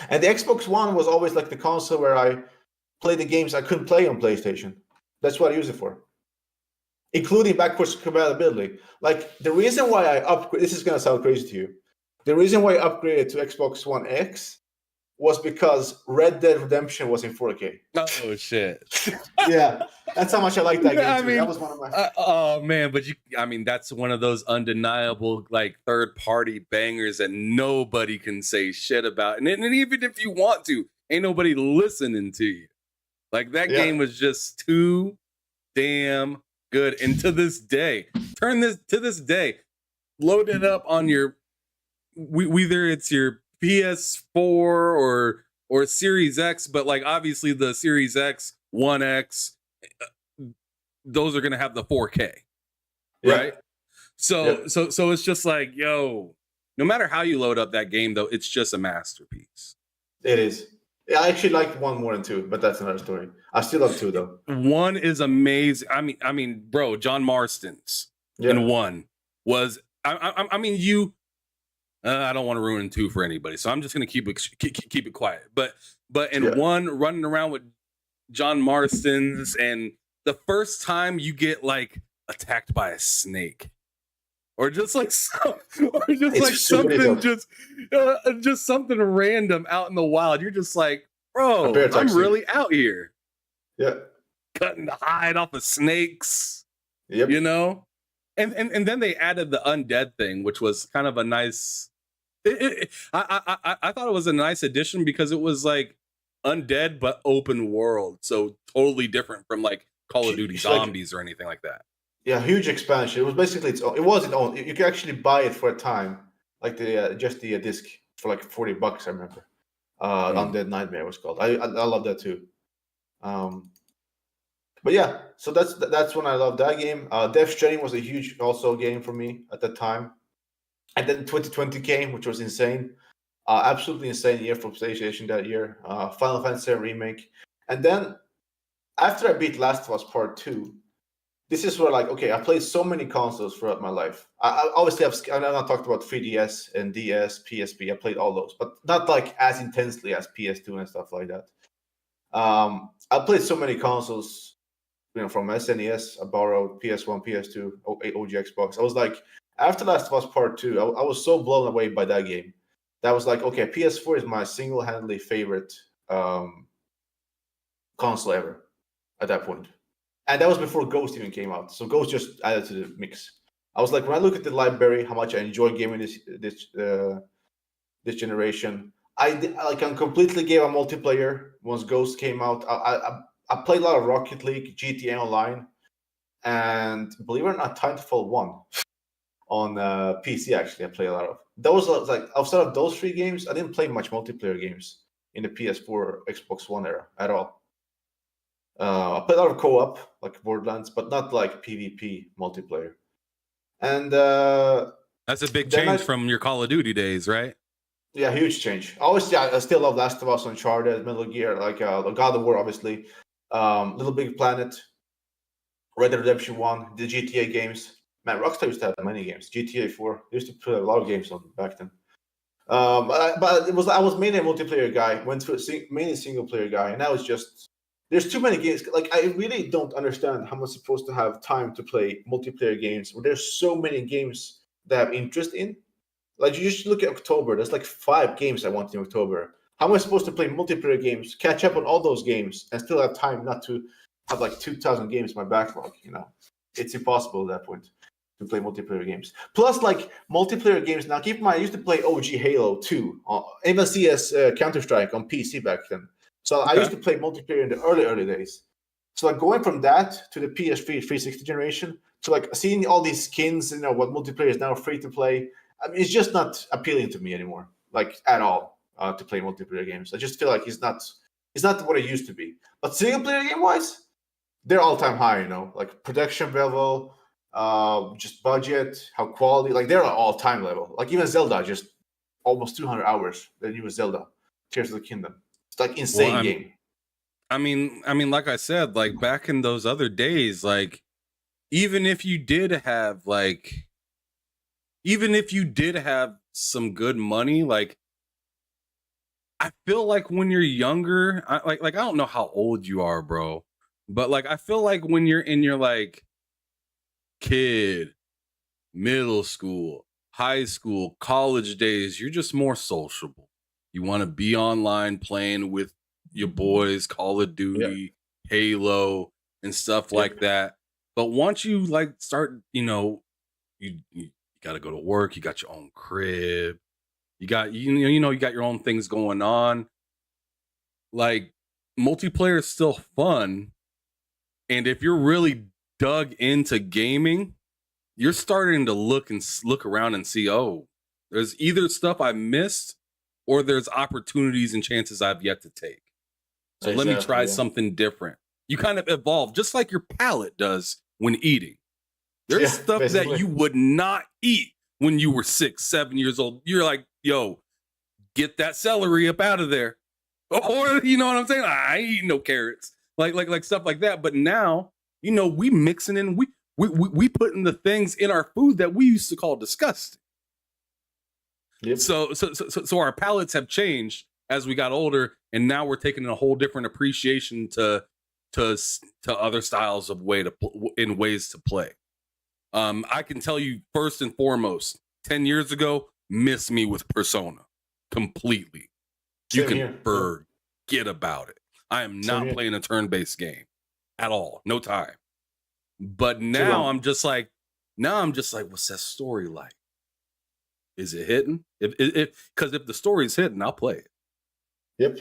And the Xbox One was always like the console where I played the games I couldn't play on PlayStation. That's what I use it for, including backwards compatibility. Like the reason why I upgrade, this is going to sound crazy to you. The reason why I upgraded to Xbox One X was because Red Dead Redemption was in 4K. Oh shit! Yeah, that's how much I like that game. I mean, that was one of my. Oh man, but that's one of those undeniable like third-party bangers that nobody can say shit about, and even if you want to, ain't nobody listening to you. Like that game was just too damn good, and to this day, load it up on your, whether it's your PS4 or Series X, but like obviously the Series X, One X, those are gonna have the 4K, right? So it's just like, yo, no matter how you load up that game, though, it's just a masterpiece. It is. Yeah, I actually liked 1 more than 2, but that's another story. I still love 2 though. 1 is amazing. I mean, bro, John Marston's in 1 was. I don't want to ruin 2 for anybody, so I'm just gonna keep it quiet. But in 1, running around with John Marston's, and the first time you get like attacked by a snake, or just like something random out in the wild, you're just like, bro, I'm really out here. Yeah, cutting the hide off of snakes. Yep. And then they added the undead thing, which was kind of a nice. I thought it was a nice addition because it was like undead but open world, so totally different from like Call of Duty Zombies or anything like that. Yeah, huge expansion. It was basically its own. You could actually buy it for a time, like the disc for like $40. I remember. Undead Nightmare was called. I love that too. But yeah, so that's when I loved that game. Death Stranding was a huge also game for me at that time. And then 2020 came, which was insane. Absolutely insane year for PlayStation that year. Final Fantasy Remake. And then after I beat Last of Us Part 2, this is where like, okay, I played so many consoles throughout my life. I obviously I talked about 3DS and DS, PSP. I played all those, but not like as intensely as PS2 and stuff like that. I played so many consoles, from SNES. I borrowed PS1, PS2, OG Xbox. I was like, after Last of Us Part 2, I was so blown away by that game. That was like, okay, PS4 is my single-handedly favorite console ever at that point. And that was before Ghost even came out. So Ghost just added to the mix. I was like, when I look at the library, how much I enjoy gaming this generation, I completely gave a multiplayer once Ghost came out. I played a lot of Rocket League, GTA Online, and believe it or not, Titanfall 1 on PC. Actually, I play a lot of those. Like outside of those 3 games, I didn't play much multiplayer games in the PS4 or Xbox One era at all. I played a lot of co-op, like Borderlands, but not like PvP multiplayer. And That's a big then change from your Call of Duty days, right? yeah, huge change. I still love Last of Us, Uncharted, Metal Gear, like God of War, obviously, Little Big Planet, Red Dead Redemption 1, the GTA games. Man, Rockstar used to have many games. GTA 4, they used to put a lot of games on back then. But I was mainly a multiplayer guy. Went through mainly single player guy, and now it's just there's too many games. Like I really don't understand how I'm supposed to have time to play multiplayer games where there's so many games that I have interest in. Like you just look at October, there's like 5 games I want in October. How am I supposed to play multiplayer games, catch up on all those games, and still have time not to have like 2,000 games in my backlog? It's impossible at that point to play multiplayer games. Plus, like multiplayer games now. Keep in mind, I used to play OG Halo 2, even CS Counter-Strike on PC back then. So I used to play multiplayer in the early days. So like going from that to the PS3 360 generation to like seeing all these skins, what multiplayer is now free to play. I mean, it's just not appealing to me anymore, like at all, to play multiplayer games. I just feel like it's not what it used to be. But single player game wise, they're all time high. Like production level, just budget, how quality, like they're all time level. Like even Zelda, just almost 200 hours. The newest Zelda, Tears of the Kingdom. It's like insane game. I mean, like I said, like back in those other days, like even if you did have some good money, like I feel like when you're younger, I don't know how old you are, bro, but like I feel like when you're in your like kid, middle school, high school, college days, you're just more sociable. You want to be online playing with your boys, Call of Duty, Halo, and stuff like that. But once you like start, you got to go to work. You got your own crib. You got you got your own things going on. Like multiplayer is still fun, and if you're really dug into gaming, you're starting to look around and see, oh, there's either stuff I missed or there's opportunities and chances I've yet to take. So let me try something different. You kind of evolve, just like your palate does when eating. There's stuff that you would not eat when you were 6, 7 years old. You're like, yo, get that celery up out of there. Or, you know what I'm saying? I ain't eating no carrots. Like stuff like that. But now, we mixing in, we putting the things in our food that we used to call disgusting. Yep. So our palates have changed as we got older, and now we're taking a whole different appreciation to other styles of ways to play. I can tell you first and foremost, 10 years ago, miss me with Persona completely. You can forget about it. I am not playing a turn-based game at all. No time. But now I'm just like, what's that story like? Is it hitting? Because if the story's hitting, I'll play it. Yep.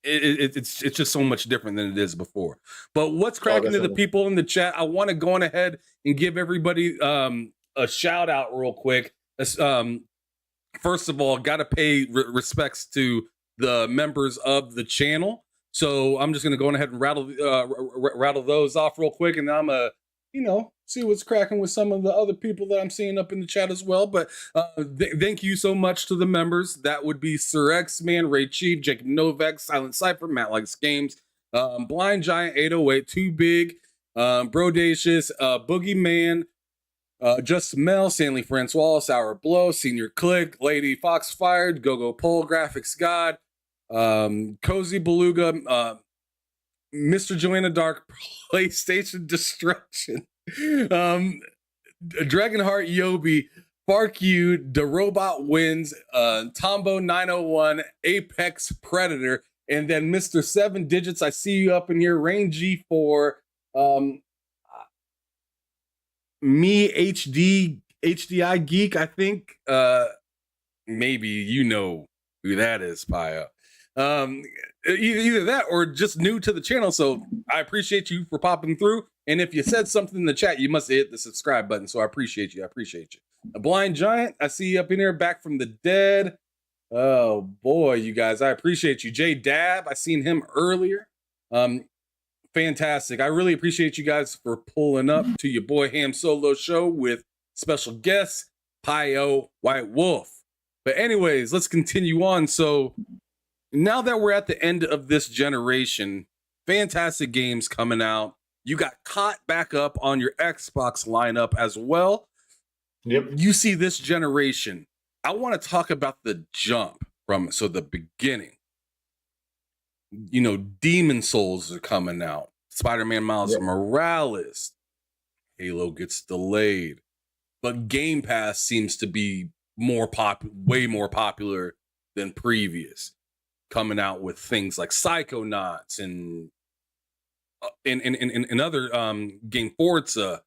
It's just so much different than it is before. But what's cracking to the people in the chat? I want to go on ahead and give everybody a shout out real quick. First of all, got to pay respects to the members of the channel. So I'm just going to go on ahead and rattle those off real quick, and then I'm see what's cracking with some of the other people that I'm seeing up in the chat as well. But thank you so much to the members. That would be Sir X-Man, Ray Chief, Jake Novak, Silent Cypher, Matt Likes Games, Blind Giant 808, Too Big, Brodacious, Boogeyman, Just Mel, Stanley Francois, Sour Blow, Senior Click, Lady Foxfired, Go Pole, Graphics God, Cozy Beluga, Mr. Joanna Dark, PlayStation Destruction, Dragonheart Yobi, Fark You, The Robot Wins, Tombo 901, Apex Predator, and then Mr. 7 Digits. I see you up in here, Rain G4, me HDI Geek, I think. Maybe you know who that is, PYO. Either that or just new to the channel. So I appreciate you for popping through. And if you said something in the chat, you must have hit the subscribe button. So I appreciate you. A Blind Giant, I see you up in here, back from the dead. Oh boy, you guys, I appreciate you. J Dab, I seen him earlier. Fantastic. I really appreciate you guys for pulling up to your boy Ham Solo show with special guest PYO White Wolf. But anyways, let's continue on. So now that we're at the end of this generation, fantastic games coming out. You got caught back up on your Xbox lineup as well. Yep. You see this generation. I want to talk about the jump from the beginning. You know, Demon Souls are coming out. Spider-Man Miles Morales. Halo gets delayed. But Game Pass seems to be way more popular than previous. Coming out with things like Psychonauts and other game Forza.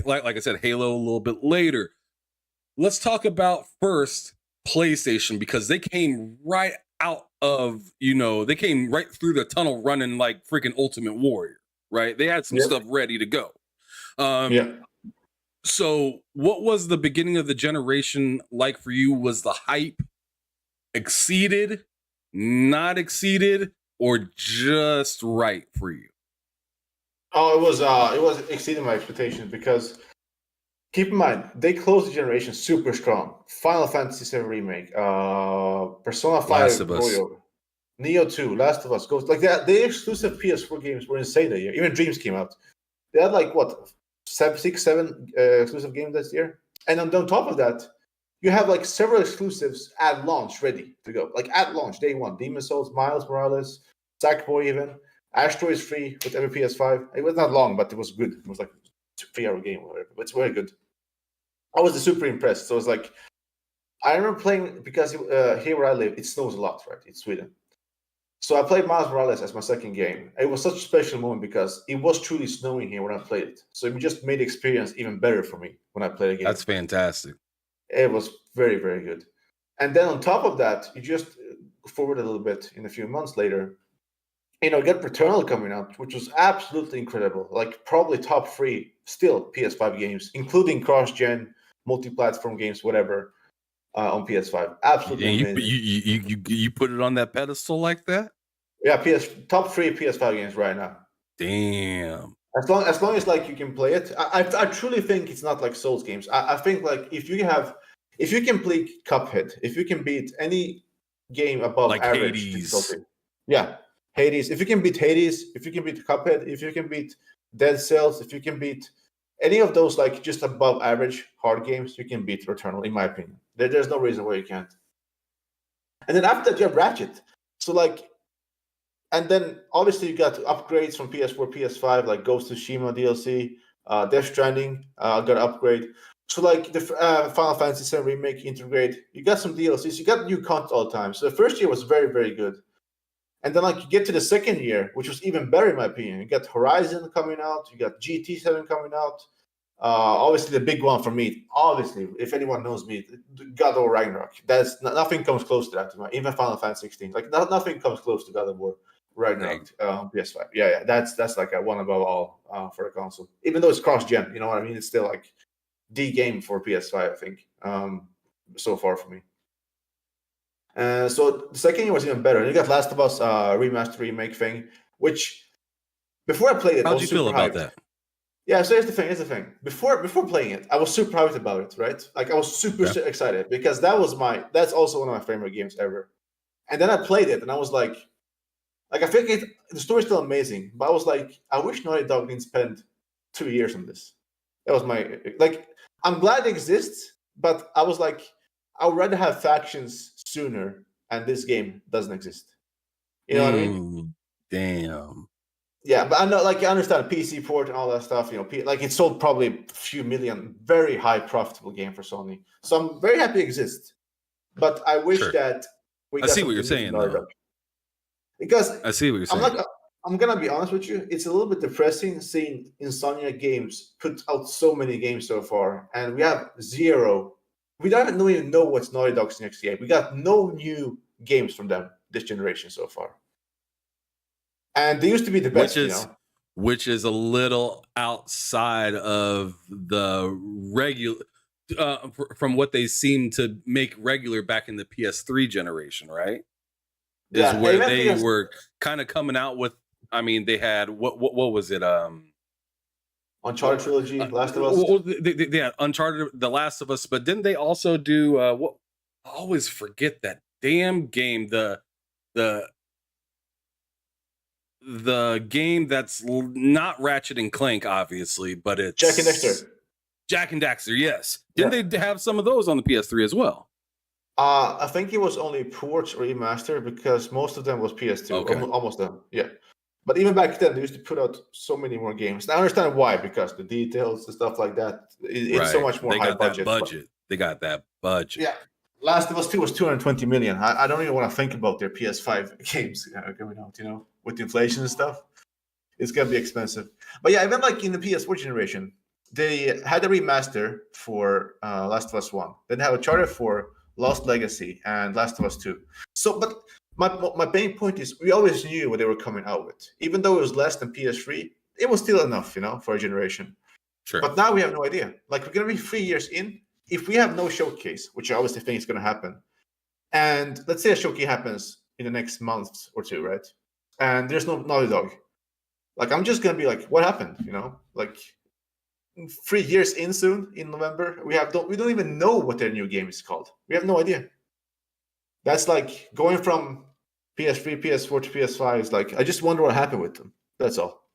Like I said, Halo a little bit later. Let's talk about first PlayStation, because they came right out of, they came right through the tunnel running like freaking Ultimate Warrior, right? They had some stuff ready to go. So what was the beginning of the generation like for you? Was the hype exceeded, not exceeded, or just right for you? Oh, it was exceeding my expectations, because keep in mind, they closed the generation super strong. Final Fantasy VII Remake, Persona 5 Last of Us. Royal, Neo 2, Last of Us, Ghost. Like that, the exclusive PS4 games were insane that year. Even Dreams came out. They had like what, 7 exclusive games this year. And on top of that, you have like several exclusives at launch ready to go. Like at launch, day one, Demon Souls, Miles Morales, Sackboy even. Astro is free with every PS5. It was not long, but it was good. It was like a 3-hour game or whatever. But it's very good. I was super impressed. So it was like, I remember playing, because here where I live, it snows a lot, right? It's Sweden. So I played Miles Morales as my second game. It was such a special moment because it was truly snowing here when I played it. So it just made the experience even better for me when I played a game. That's fantastic. It was very, very good. And then on top of that, you just forward a little bit in a few months later, you get Returnal coming out, which was absolutely incredible. Like probably top 3 still PS5 games, including cross-gen, multi-platform games, whatever, on PS5. Absolutely amazing. You put it on that pedestal like that? Yeah, top 3 PS5 games right now. Damn. As long as like you can play it, I truly think it's not like Souls games. I think like if you can play Cuphead, if you can beat any game above like average, Hades. Yeah, Hades. If you can beat Hades, if you can beat Cuphead, if you can beat Dead Cells, if you can beat any of those like just above average hard games, you can beat Returnal, in my opinion. There's no reason why you can't. And then after that, you have Ratchet. So like, and then obviously you got upgrades from PS4, PS5, like Ghost of Tsushima DLC, Death Stranding, got an upgrade. So like the Final Fantasy VII Remake integrate, you got some DLCs, you got new content all the time. So the first year was very, very good. And then like you get to the second year, which was even better in my opinion. You got Horizon coming out, you got GT7 coming out. Obviously the big one for me, obviously, if anyone knows me, God of War Ragnarok. That's nothing comes close to that. Even Final Fantasy 16, like nothing comes close to God of War Ragnarok on PS5. Yeah, that's like a one above all for the console. Even though it's cross-gen, you know what I mean? It's still like the game for PS5, I think, so far for me. So the second year was even better. And you got Last of Us remaster remake thing, which before I played it, how'd you feel about that? Yeah, so here's the thing. Before playing it, I was super hyped about it, right? Like I was super excited because that's also one of my favorite games ever. And then I played it and I was like I think the story's still amazing, but I was like, I wish Naughty Dog didn't spend 2 years on this. That was my I'm glad it exists, but I was like, I would rather have factions sooner, and this game doesn't exist. You know what I mean? Damn. Yeah, but I know, like, I understand PC port and all that stuff. Like it sold probably a few million, very high profitable game for Sony. So I'm very happy it exists, but I wish that we. I see what you're saying, though. Because I see what you're saying. I'm gonna be honest with you. It's a little bit depressing seeing Insomnia Games put out so many games so far, and we have zero. We don't even know what's Naughty Dog's next game. We got no new games from them this generation so far. And they used to be the best, which is a little outside of the regular from what they seem to make regular back in the PS3 generation, right? Is Yeah, where even they PS were kind of coming out with. I mean, they had what was it? Uncharted trilogy, Last of Us. Yeah, Uncharted, The Last of Us, but didn't they also do what? I always forget that damn game. The the game that's not Ratchet and Clank, obviously, but it's Jack and Dexter. Jack and Daxter, yes. Yeah. Didn't they have some of those on the PS3 as well? I think it was only ports or remaster because most of them was PS2. Okay. Almost them. Yeah. But even back then, they used to put out so many more games. And I understand why, because the details and stuff like that, it's so much more They high got budget. that budget. They got that budget. Yeah. Last of Us 2 was 220 million. I don't even want to think about their PS5 games coming out, with inflation and stuff. It's going to be expensive. But yeah, even like in the PS4 generation, they had a remaster for Last of Us 1. Then they have a charter for Lost Legacy and Last of Us 2. So, but my main point is we always knew what they were coming out with. Even though it was less than PS3, it was still enough, for a generation. Sure. But now we have no idea. Like, we're going to be 3 years in. If we have no showcase, which I obviously think is going to happen, and let's say a showcase happens in the next month or two, right? And there's no Naughty Dog. Like, I'm just going to be like, what happened? Like 3 years in soon in November, we don't even know what their new game is called. We have no idea. That's like going from PS3, PS4 to PS5 is like, I just wonder what happened with them. That's all.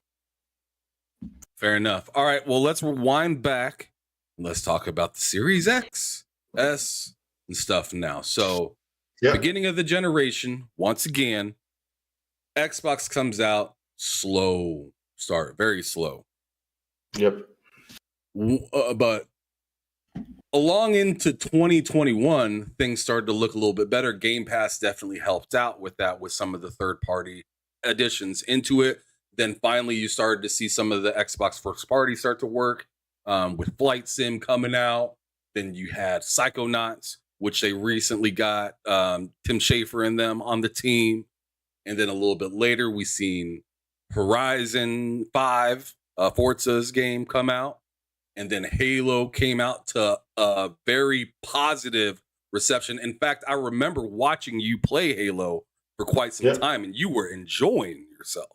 Fair enough. All right, well, let's rewind back. Let's talk about the Series X, S, and stuff now. So, Beginning of the generation, once again, Xbox comes out, slow start, very slow. Yep. But along into 2021, things started to look a little bit better. Game Pass definitely helped out with that, with some of the third-party additions into it. Then finally, you started to see some of the Xbox first party start to work with Flight Sim coming out. Then you had Psychonauts, which they recently got Tim Schafer and them on the team. And then a little bit later, we seen Horizon 5, Forza's game, come out. And then Halo came out to a very positive reception. In fact, I remember watching you play Halo for quite some time, and you were enjoying yourself.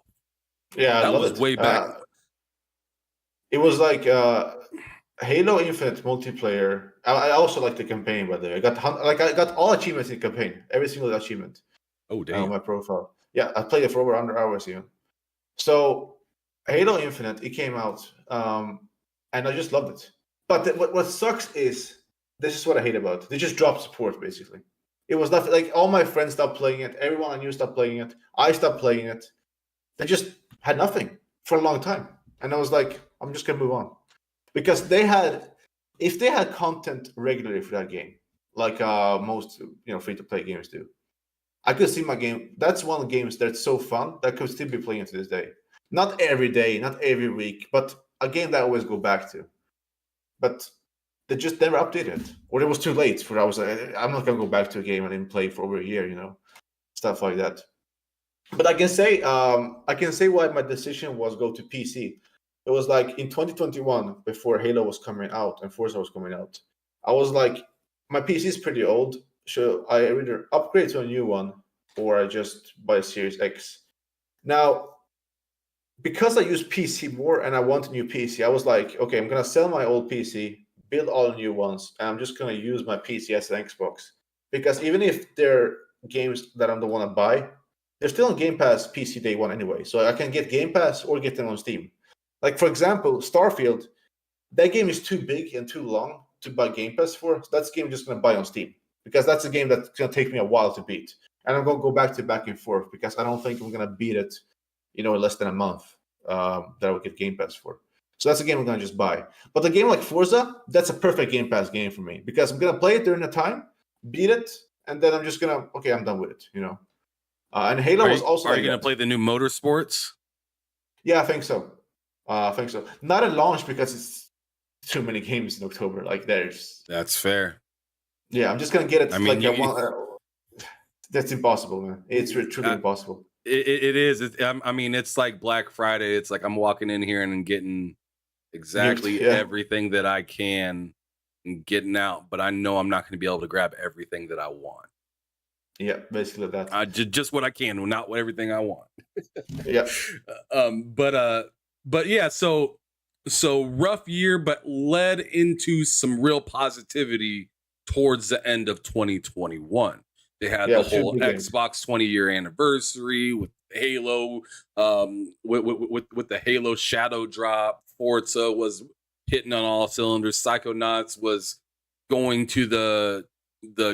Yeah, that was way back. It was like Halo Infinite multiplayer. I also like the campaign, by the way. I got all achievements in the campaign, every single achievement. Oh, damn. On my profile. Yeah, I played it for over 100 hours even. So Halo Infinite, it came out, and I just loved it. But what sucks is, this is what I hate about it. They just dropped support, basically. It was nothing. Like, all my friends stopped playing it. Everyone I knew stopped playing it. I stopped playing it. They just had nothing for a long time. And I was like, I'm just going to move on. Because if they had content regularly for that game, like most free-to-play games do, I could see my game. That's one of the games that's so fun that I could still be playing to this day. Not every day, not every week, but a game that I always go back to. But they just never updated, or it was too late. For I was like, I'm not gonna go back to a game I didn't play for over a year, stuff like that. But I can say why my decision was go to PC. It was like in 2021, before Halo was coming out and Forza was coming out, I was like, my PC is pretty old. So I either upgrade to a new one or I just buy a Series X. Now, because I use PC more and I want a new PC, I was like, okay, I'm going to sell my old PC, build all new ones, and I'm just going to use my PC as an Xbox. Because even if they're games that I don't want to buy, they're still on Game Pass PC day one anyway. So I can get Game Pass or get them on Steam. Like, for example, Starfield, that game is too big and too long to buy Game Pass for. So that's a game I'm just going to buy on Steam. Because that's a game that's going to take me a while to beat. And I'm going to go back and forth because I don't think I'm going to beat it, in less than a month that I would get Game Pass for. So that's a game I'm going to just buy. But the game like Forza, that's a perfect Game Pass game for me because I'm going to play it during the time, beat it, and then I'm just going to, okay, I'm done with it, And Halo was also Are you going to play the new Motorsports? Yeah, I think so. Not at launch because it's too many games in October. Like, That's fair. Yeah, I'm just gonna get it. I mean, that's impossible, man. It's truly impossible. It is. I mean, it's like Black Friday. It's like I'm walking in here and getting exactly everything that I can and getting out, but I know I'm not going to be able to grab everything that I want. Yeah, basically that. Just what I can, not what everything I want. Yeah. But yeah, so rough year, but led into some real positivity towards the end of 2021. They had the whole Xbox 20-year anniversary with Halo, with the Halo Shadow drop. Forza was hitting on all cylinders. Psychonauts was going to the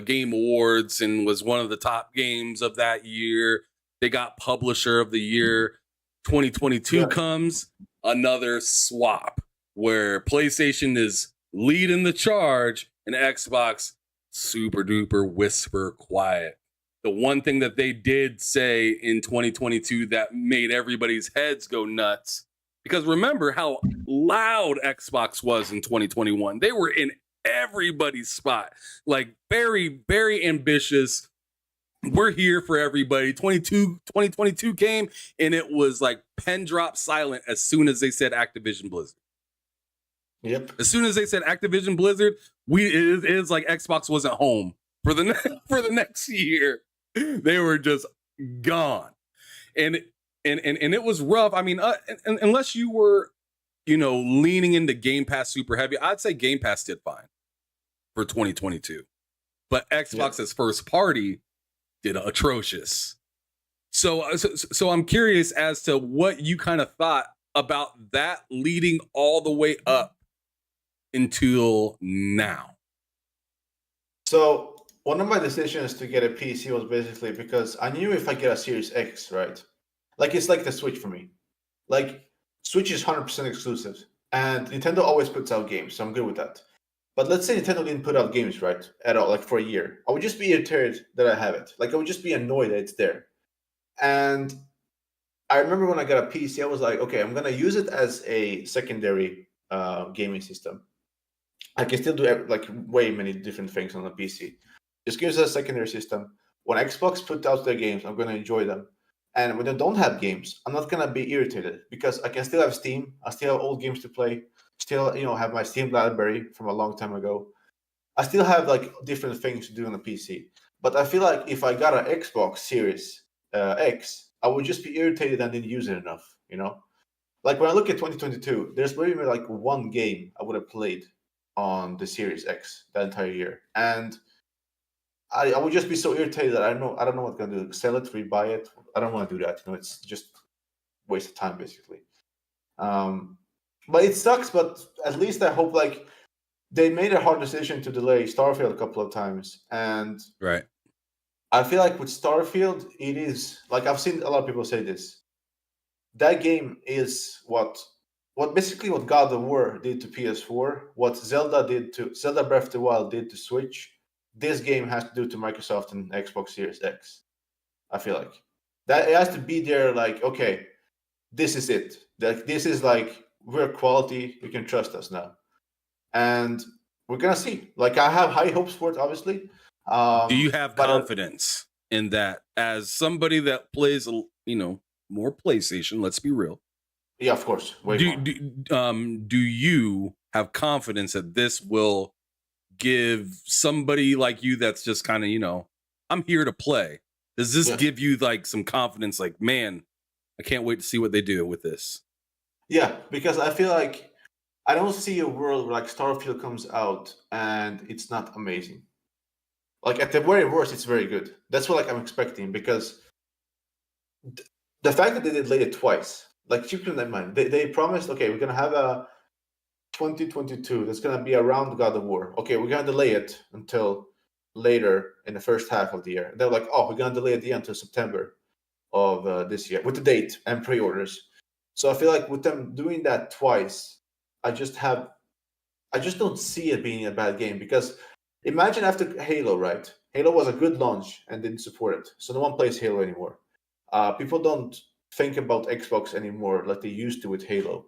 Game Awards and was one of the top games of that year. They got Publisher of the Year. 2022 comes, another swap where PlayStation is leading the charge and Xbox super duper whisper quiet. The one thing that they did say in 2022 that made everybody's heads go nuts, because remember how loud Xbox was in 2021. They were in everybody's spot, like very, very ambitious. We're here for everybody. 2022 came and it was like pen drop silent as soon as they said Activision Blizzard. Yep. As soon as they said Activision Blizzard, it is like Xbox wasn't home for the next year. They were just gone, and it was rough. I mean, unless you were, leaning into Game Pass super heavy, I'd say Game Pass did fine for 2022, but Xbox as first party did atrocious. So I'm curious as to what you kind of thought about that leading all the way up until now. So one of my decisions to get a PC was basically because I knew if I get a Series X, right? Like it's like the Switch for me. Like Switch is 100% exclusive, and Nintendo always puts out games, so I'm good with that. But let's say Nintendo didn't put out games, right, at all, like for a year. I would just be irritated that I have it. Like I would just be annoyed that it's there. And I remember when I got a PC, I was like, okay, I'm gonna use it as a secondary gaming system. I can still do like way many different things on the PC. Just gives us a secondary system. When Xbox put out their games, I'm gonna enjoy them. And when they don't have games, I'm not gonna be irritated because I can still have Steam. I still have old games to play. Still, have my Steam library from a long time ago. I still have like different things to do on the PC. But I feel like if I got an Xbox Series X, I would just be irritated and didn't use it enough. Like when I look at 2022, there's maybe like one game I would have played on the Series X that entire year, and I would just be so irritated that I don't know what I'm gonna do. Sell it, rebuy it. I don't want to do that. It's just waste of time basically. But it sucks. But at least I hope like they made a hard decision to delay Starfield a couple of times, and right. I feel like with Starfield, it is like I've seen a lot of people say this. That game is what basically what God of War did to PS4, what Zelda Breath of the Wild did to Switch. This game has to do to Microsoft and Xbox Series X. I feel like that it has to be there. Like, okay, this is it. Like, this is like we're quality. You can trust us now, and we're gonna see. Like, I have high hopes for it. Obviously, do you have confidence in that as somebody that plays, more PlayStation? Let's be real. Yeah, of course. Do you have confidence that this will give somebody like you that's just kind of, I'm here to play? Does this give you like some confidence? Like, man, I can't wait to see what they do with this. Yeah, because I feel like I don't see a world where like Starfield comes out and it's not amazing. Like at the very worst, it's very good. That's what like I'm expecting, because the fact that they delayed it twice, like keep in mind, they promised, okay, we're gonna have a 2022 that's gonna be around God of War. Okay, we're gonna delay it until later in the first half of the year. They're like, oh, we're gonna delay it until September of this year with the date and pre-orders. So I feel like with them doing that twice, I just don't see it being a bad game, because imagine after Halo, right? Halo was a good launch and didn't support it, so no one plays Halo anymore. People don't think about Xbox anymore like they used to with Halo.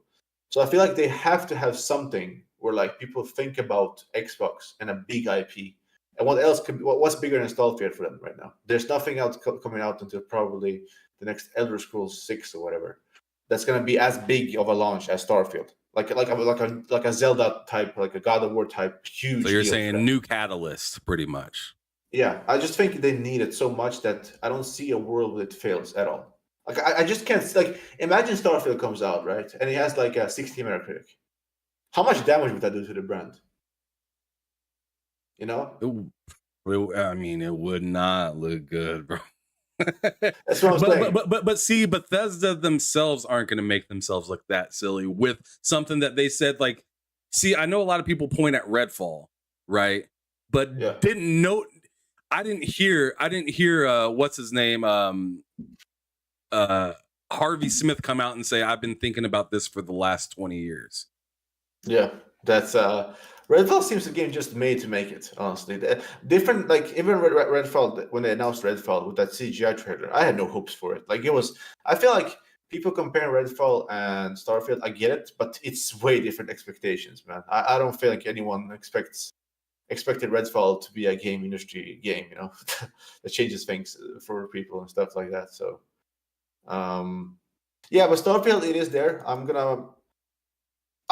So I feel like they have to have something where like people think about Xbox and a big IP. And what's bigger than Starfield for them right now? There's nothing else coming out until probably the next Elder Scrolls 6 or whatever, that's gonna be as big of a launch as Starfield, like a Zelda type, like a God of War type, huge. So you're deal for saying them. new catalyst, pretty much. Yeah, I just think they need it so much that I don't see a world where it fails at all. Like I just can't like imagine Starfield comes out, right, and it has like a 60 Metacritic. How much damage would that do to the brand? You know, I mean, it would not look good, bro. That's what I'm saying. But see, Bethesda themselves aren't going to make themselves look that silly with something that they said. Like, see, I know a lot of people point at Redfall, right? But Yeah. didn't know. I didn't hear. What's his name? Harvey Smith come out and say, "I've been thinking about this for the last 20 years." Yeah, that's Redfall seems the game just made to make it. Honestly, different like even Redfall when they announced Redfall with that CGI trailer, I had no hopes for it. Like it was, I feel like people comparing Redfall and Starfield, I get it, but it's way different expectations, man. I don't feel like anyone expected Redfall to be a game industry game, you know, that changes things for people and stuff like that. So, yeah, but Starfield, it is there. I'm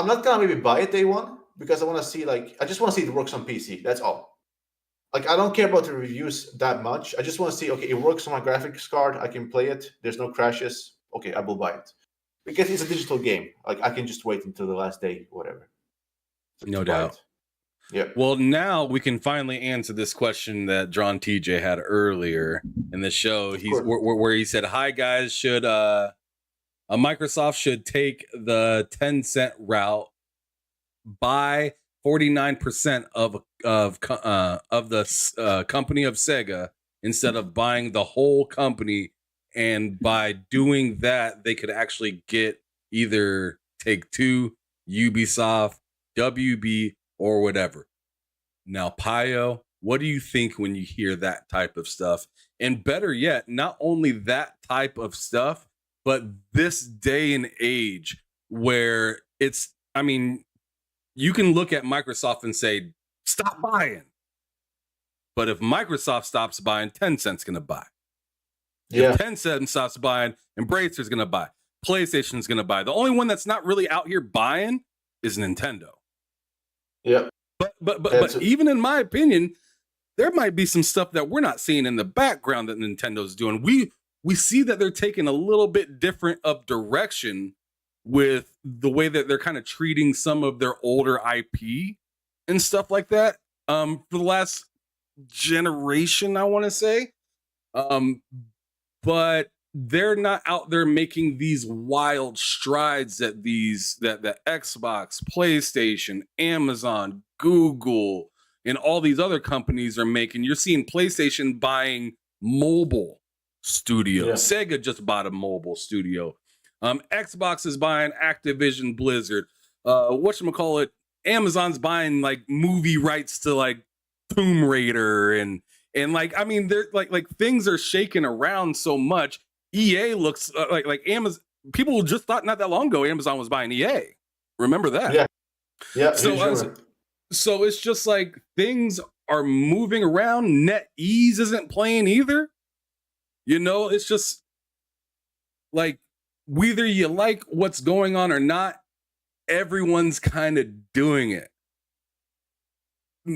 not gonna maybe buy it day one because I want to see I just want to see it works on PC. That's all. Like I don't care about the reviews that much. I just want to see, okay, it works on my graphics card. I can play it. There's no crashes. Okay, I will buy it because it's a digital game. Like I can just wait until the last day, whatever. No doubt. Yeah. Well, now we can finally answer this question that John TJ had earlier in the show. Where he said, "Hi guys, should Microsoft should take the 10-cent route, buy 49% of the company of Sega instead of buying the whole company, and by doing that, they could actually get either Take-Two, Ubisoft, WB, or whatever." Now, PYO, what do you think when you hear that type of stuff? And better yet, not only that type of stuff, but this day and age where it's, I mean, you can look at Microsoft and say, stop buying. But if Microsoft stops buying, Tencent's going to buy. Yeah. If Tencent stops buying, Embracer's going to buy. PlayStation's going to buy. The only one that's not really out here buying is Nintendo. Yeah. But even in my opinion, there might be some stuff that we're not seeing in the background that Nintendo's doing. We see that they're taking a little bit different of direction with the way that they're kind of treating some of their older IP and stuff like that. For the last generation, I want to say. But they're not out there making these wild strides that the Xbox, PlayStation, Amazon, Google, and all these other companies are making. You're seeing PlayStation buying mobile studios. Yeah. Sega just bought a mobile studio. Xbox is buying Activision Blizzard. Whatchamacallit, Amazon's buying like movie rights to like Tomb Raider and like, I mean, they're like things are shaking around so much. EA looks like Amazon. People just thought not that long ago Amazon was buying EA. Remember that? Yeah. Yeah. So it's just like things are moving around. NetEase isn't playing either. You know, it's just like whether you like what's going on or not, everyone's kind of doing it.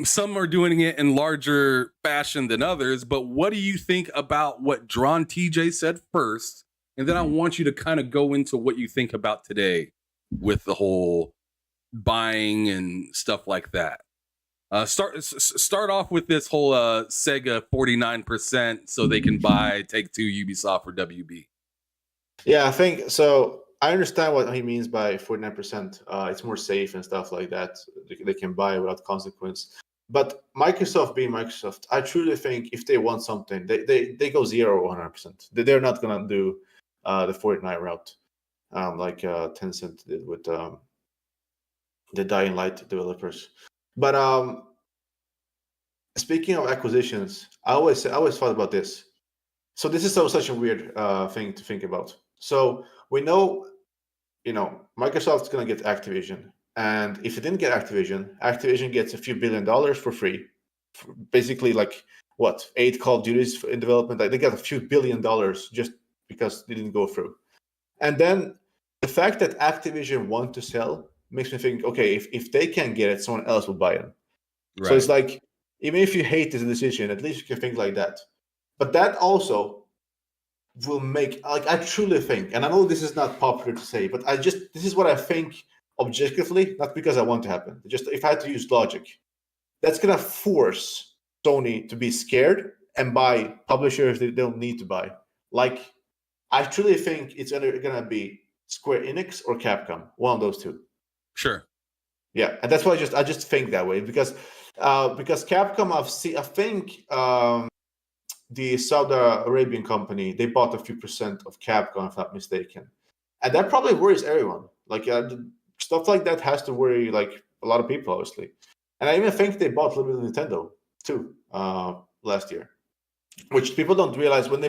Some are doing it in larger fashion than others, but what do you think about what Drawn TJ said first? And then I want you to kind of go into what you think about today with the whole buying and stuff like that. Start off with this whole Sega 49% so they can buy Take-Two, Ubisoft, or WB. Yeah, I think so. I understand what he means by 49%. It's more safe and stuff like that. They can buy without consequence. But Microsoft being Microsoft, I truly think if they want something, they go 0 or 100%. They're not going to do the 49 route like Tencent did with the Dying Light developers. But speaking of acquisitions, I always thought about this. So this is such a weird thing to think about. So we know, Microsoft's going to get Activision. And if it didn't get Activision gets a few $1 billion for free. Basically, like, 8 Call of Duties in development. They got a few $1 billion just because they didn't go through. And then the fact that Activision want to sell makes me think, okay, if they can get it, someone else will buy it. Right. So it's like, even if you hate this decision, at least you can think like that. But that also will make, like, I truly think, and I know this is not popular to say, but this is what I think objectively, not because I want to happen. Just if I had to use logic, that's gonna force Sony to be scared and buy publishers they don't need to buy. Like, I truly think it's either gonna be Square Enix or Capcom, one of those two. Sure. Yeah, and that's why I just think that way because Capcom, I think the Saudi Arabian company, they bought a few percent of Capcom, if I'm not mistaken, and that probably worries everyone. Like stuff like that has to worry like a lot of people, obviously. And I even think they bought a little bit of Nintendo too last year, which people don't realize when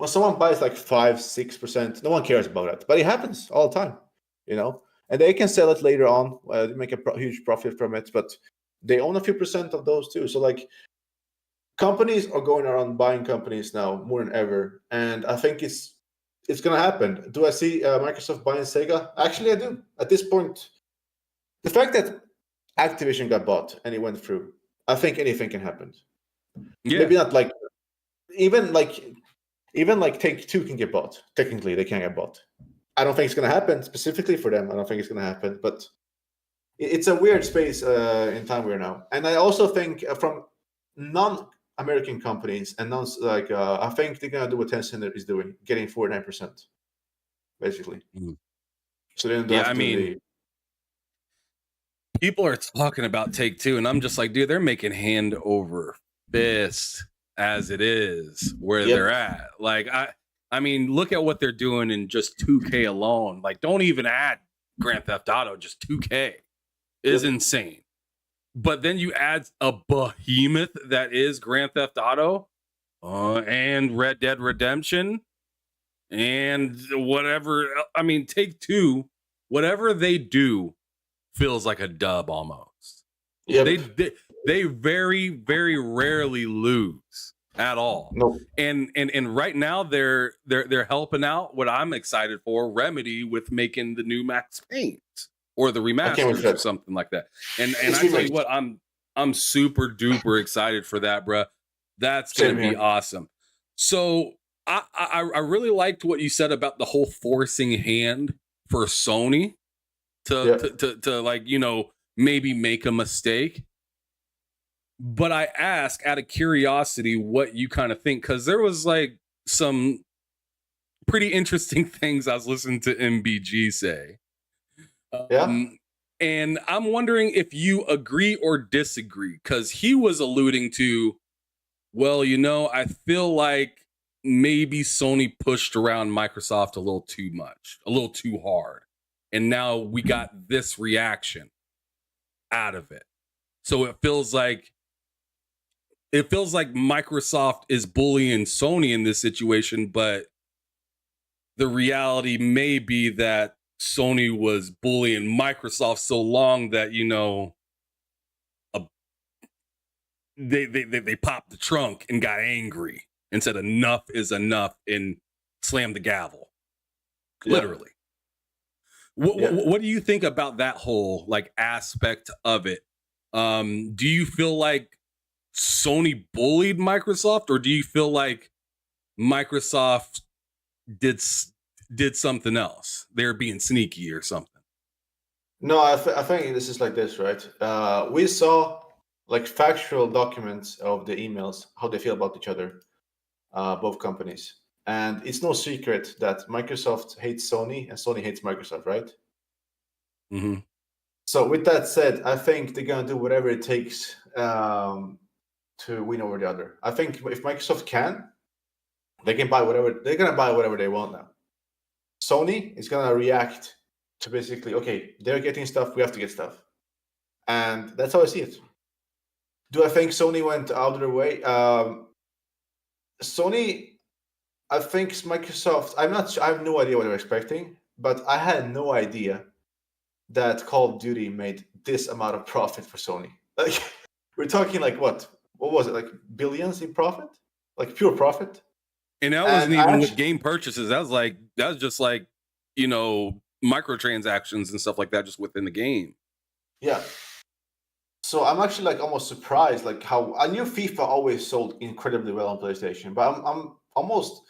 someone buys like 5-6%, no one cares about it, but it happens all the time, you know. And they can sell it later on, they make a huge profit from it, but they own a few percent of those too. So like, companies are going around buying companies now more than ever, and I think it's going to happen. Do I see Microsoft buying Sega? Actually, I do. At this point, the fact that Activision got bought and it went through, I think anything can happen. Yeah. Maybe not like even like Take-Two can get bought. Technically, they can get bought. I don't think it's going to happen specifically for them. I don't think it's going to happen, but it's a weird space in time we're now. And I also think from non-American companies and I think they're going to do what Tencent is doing, getting 49%, basically. Mm-hmm. So then, yeah, I mean, people are talking about Take-Two, and I'm just like, dude, they're making hand over fist as it is where they're at. Like, I mean, look at what they're doing in just 2K alone. Like, don't even add Grand Theft Auto, just 2K is insane. But then you add a behemoth that is Grand Theft Auto and Red Dead Redemption and whatever. I mean, Take-Two, whatever they do feels like a dub almost. Yeah, they very, very rarely lose at all. No. And right now they're helping out what I'm excited for, Remedy, with making the new Max Payne or the remasters or something like that. And I tell you what, I'm super duper excited for that, bruh. That's gonna be awesome. So I really liked what you said about the whole forcing hand for Sony to like, you know, maybe make a mistake. But I ask out of curiosity what you kind of think, because there was like some pretty interesting things I was listening to MBG say. And I'm wondering if you agree or disagree, because he was alluding to, well, you know, I feel like maybe Sony pushed around Microsoft a little too much, a little too hard. And now we got this reaction out of it. So it feels like Microsoft is bullying Sony in this situation, but the reality may be that Sony was bullying Microsoft so long that, you know, they popped the trunk and got angry and said enough is enough and slammed the gavel. Literally. What do you think about that whole like aspect of it? Do you feel like Sony bullied Microsoft, or do you feel like Microsoft did something else? They're being sneaky or something? No, I think this is like this, right? We saw like factual documents of the emails, how they feel about each other, both companies. And it's no secret that Microsoft hates Sony and Sony hates Microsoft, right? Mm-hmm. So with that said, I think they're going to do whatever it takes to win over the other. I think if Microsoft can, they can buy whatever. They're going to buy whatever they want now. Sony is going to react to basically, okay, they're getting stuff, we have to get stuff. And that's how I see it. Do I think Sony went out of their way? Sony, I think Microsoft, I have no idea what they're expecting, but I had no idea that Call of Duty made this amount of profit for Sony. Like, we're talking like what was it, like billions in profit? Like pure profit? And that wasn't even with game purchases. That was just like, you know, microtransactions and stuff like that just within the game. Yeah. So I'm actually like almost surprised, like how I knew FIFA always sold incredibly well on PlayStation, but I'm almost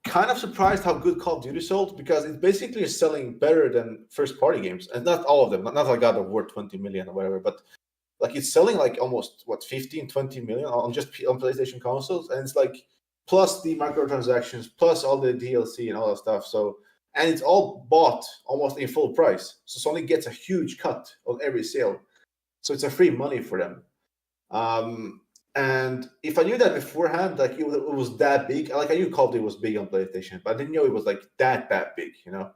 kind of surprised how good Call of Duty sold, because it basically is selling better than first party games, and not all of them, not like God of War 20 million or whatever, but like it's selling like almost 15, 20 million on PlayStation consoles, and it's like plus the microtransactions, plus all the DLC and all that stuff. So, and it's all bought almost in full price. So Sony gets a huge cut on every sale. So it's a free money for them. And if I knew that beforehand, like it was that big, like I knew Call of Duty was big on PlayStation, but I didn't know it was like that big, you know,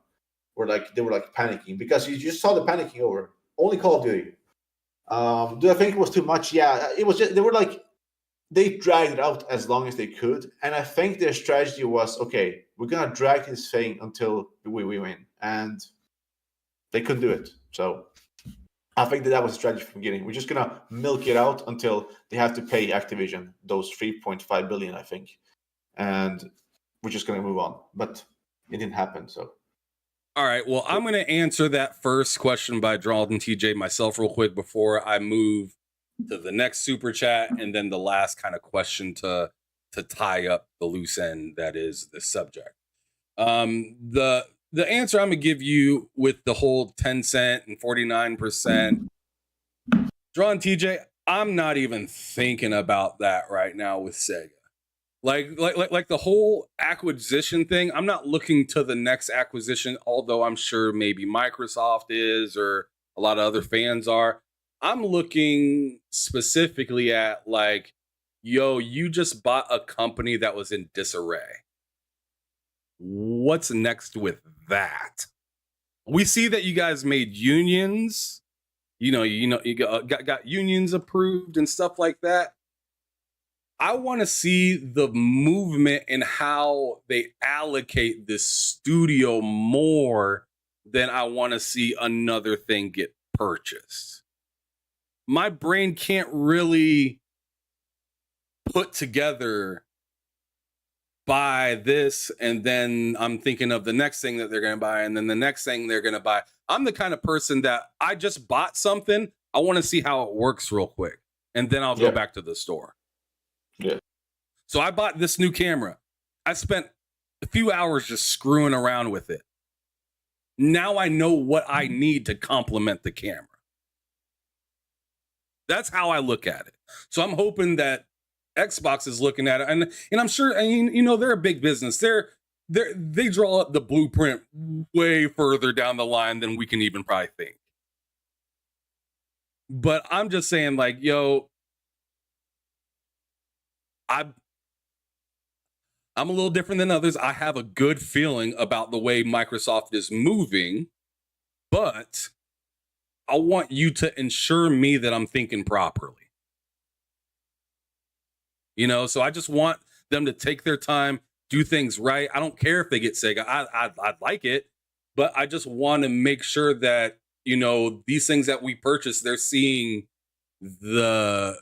where like they were like panicking, because you just saw the panicking over only Call of Duty. Do I think it was too much? Yeah, it was just, they dragged it out as long as they could. And I think their strategy was, okay, we're going to drag this thing until we win. And they couldn't do it. So I think that was a strategy from the beginning. We're just going to milk it out until they have to pay Activision those 3.5 billion, I think. And we're just going to move on. But it didn't happen, so. All right. Well, I'm going to answer that first question by Jonathan TJ myself real quick before I move to the next super chat, and then the last kind of question to tie up the loose end that is the subject. The answer I'm gonna give you with the whole 10% and 49%, John TJ, I'm not even thinking about that right now with Sega. Like the whole acquisition thing, I'm not looking to the next acquisition, although I'm sure maybe Microsoft is, or a lot of other fans are. I'm looking specifically at like, yo, you just bought a company that was in disarray. What's next with that? We see that you guys made unions, you got unions approved and stuff like that. I want to see the movement in how they allocate this studio more than I want to see another thing get purchased. My brain can't really put together buy this, and then I'm thinking of the next thing that they're going to buy, and then the next thing they're going to buy. I'm the kind of person that I just bought something. I want to see how it works real quick, and then I'll go back to the store. Yeah. So I bought this new camera. I spent a few hours just screwing around with it. Now I know what I need to complement the camera. That's how I look at it. So I'm hoping that Xbox is looking at it, and I'm sure, they're a big business. They draw up the blueprint way further down the line than we can even probably think. But I'm just saying, like, yo, I'm a little different than others. I have a good feeling about the way Microsoft is moving, but I want you to ensure me that I'm thinking properly. So I just want them to take their time, do things right. I don't care if they get Sega. I'd like it, but I just want to make sure that, these things that we purchase, they're seeing the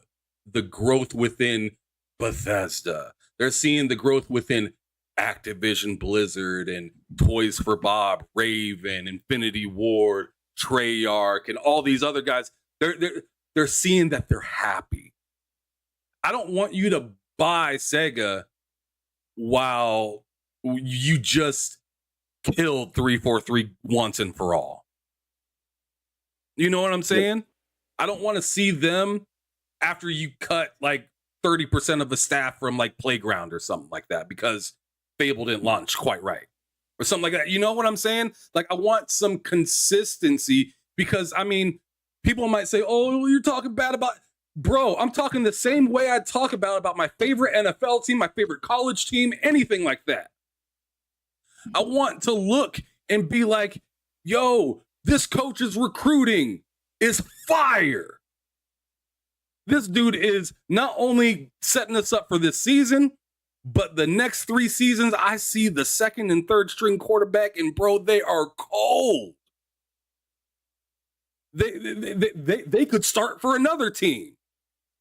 growth within Bethesda. They're seeing the growth within Activision Blizzard and Toys for Bob, Raven, Infinity Ward, Treyarch, and all these other guys. They're seeing that they're happy. I don't want you to buy Sega while you just killed 343 once and for all. You know what I'm saying? Yeah. I don't want to see them after you cut like 30% of the staff from like Playground or something like that because Fable didn't launch quite right or something like that. You know what I'm saying? Like, I want some consistency because, people might say, oh, you're talking bad about... Bro, I'm talking the same way I talk about my favorite NFL team, my favorite college team, anything like that. I want to look and be like, yo, this coach's recruiting is fire. This dude is not only setting us up for this season, but the next 3 seasons, I see the second and third string quarterback, and bro, they are cold. They could start for another team,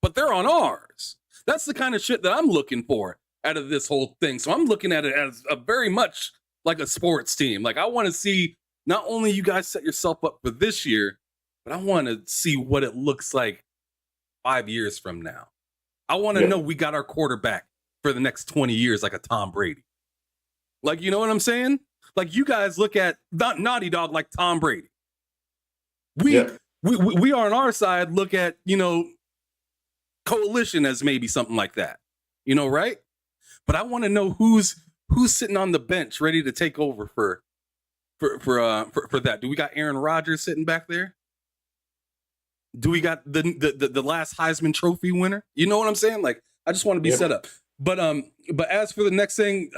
but they're on ours. That's the kind of shit that I'm looking for out of this whole thing. So I'm looking at it as a very much like a sports team. Like I want to see not only you guys set yourself up for this year, but I want to see what it looks like 5 years from now. I want to know we got our quarterback for the next 20 years like a Tom Brady. Like, you know what I'm saying? Like you guys look at Naughty Dog like Tom Brady. We on our side look at, Coalition as maybe something like that. Right? But I want to know who's sitting on the bench ready to take over for that. Do we got Aaron Rodgers sitting back there? Do we got the last Heisman Trophy winner? You know what I'm saying? Like, I just want to be set up. But as for the next thing,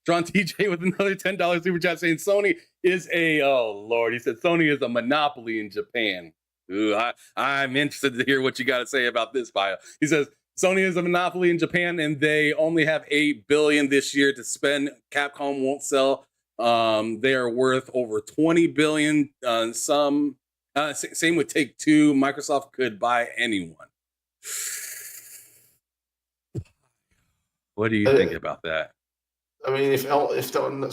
John TJ with another $10 super chat saying Sony is he said Sony is a monopoly in Japan. Ooh, I'm interested to hear what you got to say about this, PYO. He says Sony is a monopoly in Japan and they only have $8 billion this year to spend. Capcom won't sell. They are worth over $20 billion. Same with Take-Two. Microsoft could buy anyone. What do you think about that? I mean, if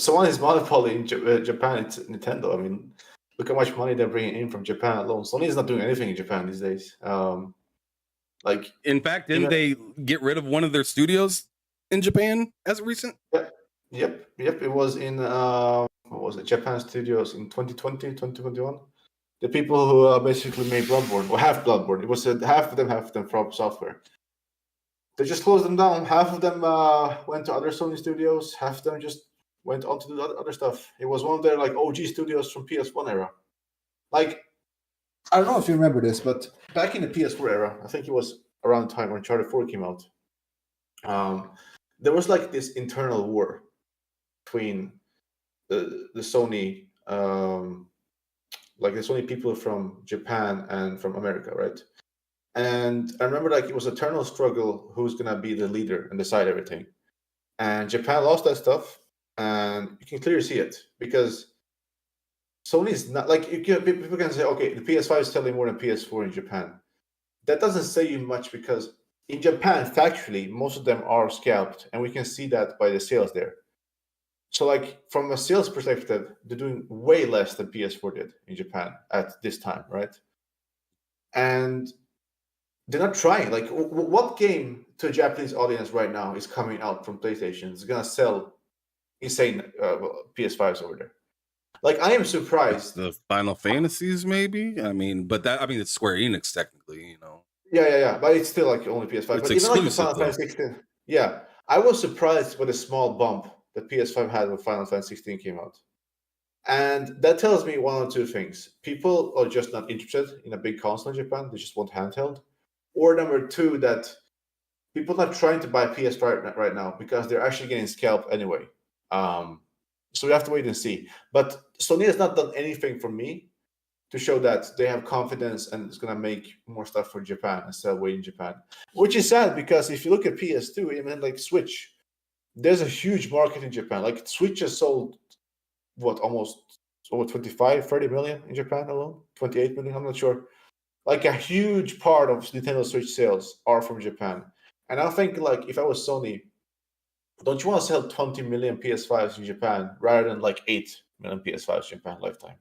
someone is monopoly in Japan, it's Nintendo. I mean, look how much money they're bringing in from Japan alone. Sony is not doing anything in Japan these days. In fact, didn't they get rid of one of their studios in Japan as recent? Yep. It was in what was it? Japan Studios in 2020, 2021. The people who basically made Bloodborne, or half Bloodborne. It was half of them from software. They just closed them down. Half of them went to other Sony studios. Half of them just went on to do other stuff. It was one of their OG studios from PS1 era. I don't know if you remember this, but back in the PS4 era, I think it was around the time when Uncharted 4 came out. There was this internal war between the Sony, the Sony people from Japan and from America, right? And I remember it was an eternal struggle who's gonna be the leader and decide everything. And Japan lost that stuff, and you can clearly see it because Sony is not people can say, okay, the PS5 is selling more than PS4 in Japan. That doesn't say you much because in Japan, factually, most of them are scalped, and we can see that by the sales there. So, from a sales perspective, they're doing way less than PS4 did in Japan at this time, right? And they're not trying. What game to a Japanese audience right now is coming out from PlayStation is gonna sell insane PS5s over there? I am surprised. The Final Fantasies, maybe. It's Square Enix technically, Yeah. But it's still only PS5. It's but exclusive, even the Final Fantasy 16. Yeah, I was surprised by the small bump that PS5 had when Final Fantasy 16 came out. And that tells me one or two things. People are just not interested in a big console in Japan. They just want handheld. Or number two, that people are not trying to buy PS5 right now because they're actually getting scalped anyway. So we have to wait and see. But Sony has not done anything for me to show that they have confidence and is going to make more stuff for Japan and sell way in Japan. Which is sad because if you look at PS2, even Switch, there's a huge market in Japan. Switch has sold, almost over 25, 30 million in Japan alone? 28 million, I'm not sure. A huge part of Nintendo Switch sales are from Japan. And I think, if I was Sony, don't you want to sell 20 million PS5s in Japan rather than 8 million PS5s in Japan lifetime?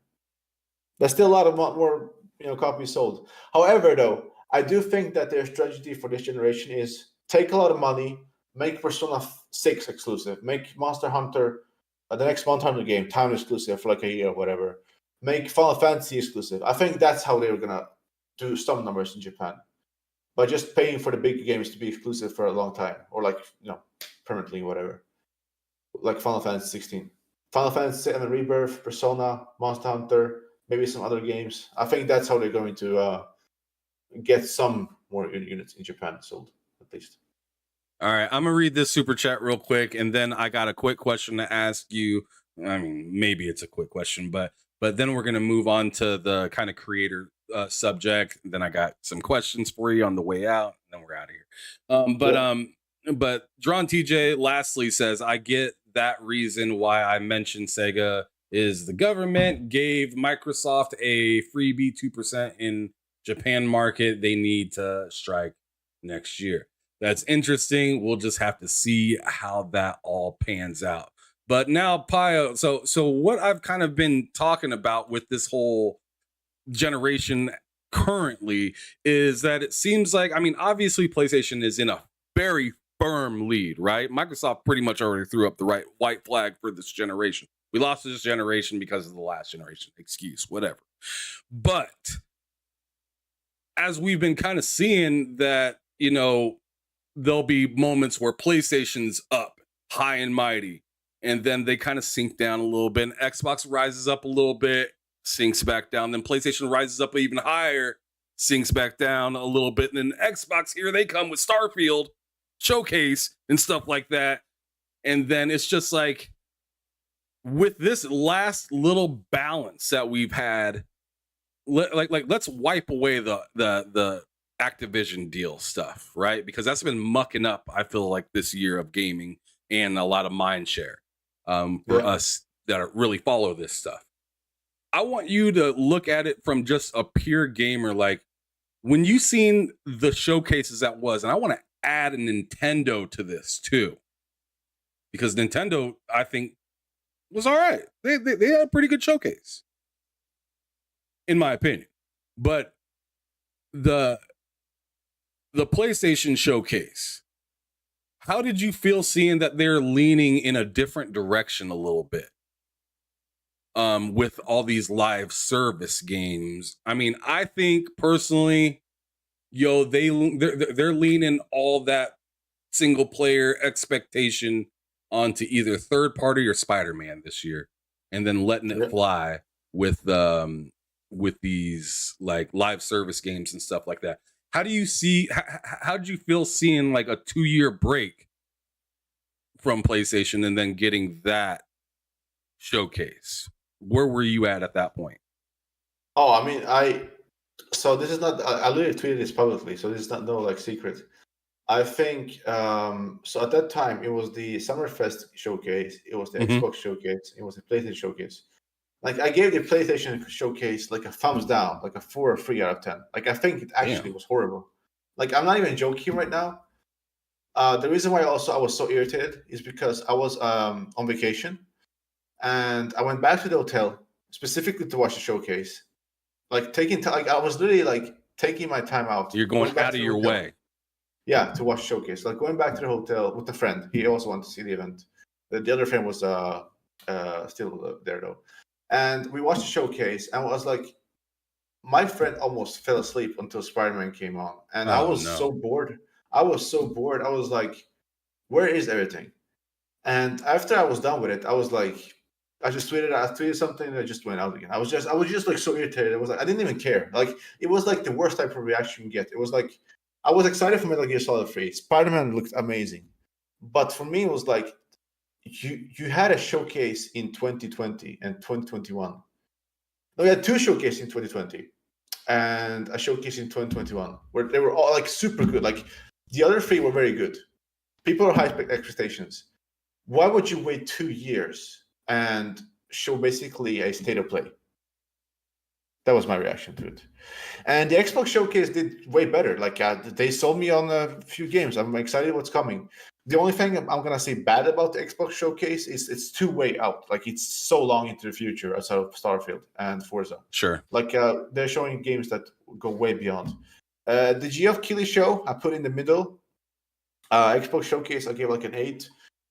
There's still a lot of more copies sold. However, though, I do think that their strategy for this generation is take a lot of money, make Persona 6 exclusive, make Monster Hunter, the next Monster Hunter game, time exclusive for a year or whatever, make Final Fantasy exclusive. I think that's how they're going to do some numbers in Japan. By just paying for the big games to be exclusive for a long time, or permanently, whatever. Final Fantasy 16. Final Fantasy VII Rebirth, Persona, Monster Hunter, maybe some other games. I think that's how they're going to get some more units in Japan sold, at least. All right, I'm going to read this super chat real quick, and then I got a quick question to ask you. I mean, maybe it's a quick question, but then we're going to move on to the kind of creator subject. Then I got some questions for you on the way out, and then we're out of here. But Drawn TJ lastly says, I get that reason why I mentioned Sega is the government gave Microsoft a freebie 2% in Japan market. They need to strike next year. That's interesting. We'll just have to see how that all pans out. But now, Pio, so what I've kind of been talking about with this whole generation currently is that it seems like, I mean, obviously PlayStation is in a very firm lead, right? Microsoft pretty much already threw up the right white flag for this generation. We lost this generation because of the last generation. Excuse, whatever. But as we've been kind of seeing that, you know, there'll be moments where PlayStation's up high and mighty, and then they kind of sink down a little bit, and Xbox rises up a little bit, sinks back down, then PlayStation rises up even higher, sinks back down a little bit, and then Xbox, here they come with Starfield showcase and stuff like that. And then it's just like, with this last little balance that we've had, let's wipe away the Activision deal stuff, right? Because that's been mucking up, I feel like, this year of gaming and a lot of mind share for us that really follow this stuff. I want you to look at it from just a pure gamer. Like, when you seen the showcases that was, and I want to add a Nintendo to this too, because Nintendo, I think, was all right. They had a pretty good showcase, in my opinion. But the PlayStation showcase, how did you feel seeing that they're leaning in a different direction a little bit with all these live service games? I mean, I think personally, they're leaning all that single player expectation onto either third party or Spider-Man this year, and then letting it fly with these like live service games and stuff like that. How do you see? How did you feel seeing like a 2-year break from PlayStation and then getting that showcase? Where were you at that point? Oh, I mean, so this is not. I literally tweeted this publicly, so this is not no like secret. I think so. At that time, it was the Summerfest showcase. It was the Xbox showcase. It was the PlayStation showcase. Like, I gave the PlayStation showcase like a thumbs down, like a 4 or 3 out of 10. Like, I think it actually was horrible. Like, I'm not even joking right now. The reason why I was so irritated is because I was on vacation, and I went back to the hotel specifically to watch the showcase. Like, I was literally like taking my time out. You're going out of your way. Yeah, to watch the showcase. Like, going back to the hotel with a friend. He also wanted to see the event. The other friend was still there though. And we watched the showcase, and I was like, my friend almost fell asleep until Spider-Man came on. And I was so bored. I was like, where is everything? And after I was done with it, I was like, I tweeted something, and I just went out again. I was just like so irritated. It was like, I didn't even care. Like, it was like the worst type of reaction you get. It was like, I was excited for Metal Gear Solid 3. Spider-Man looked amazing. But for me, it was like, you had a showcase in 2020 and 2021. No, we had 2 showcases in 2020 and a showcase in 2021 where they were all like super good. Like, the other 3 were very good. People are high expectations. Why would you wait 2 years and show basically a state of play? That was my reaction to it. And the Xbox showcase did way better. Like, they sold me on a few games. I'm excited what's coming. The only thing I'm going to say bad about the Xbox showcase is it's too way out. Like, it's so long into the future outside of Starfield and Forza. Sure. Like, they're showing games that go way beyond. The Geoff Keighley show, I put in the middle. Xbox showcase, I gave like an 8.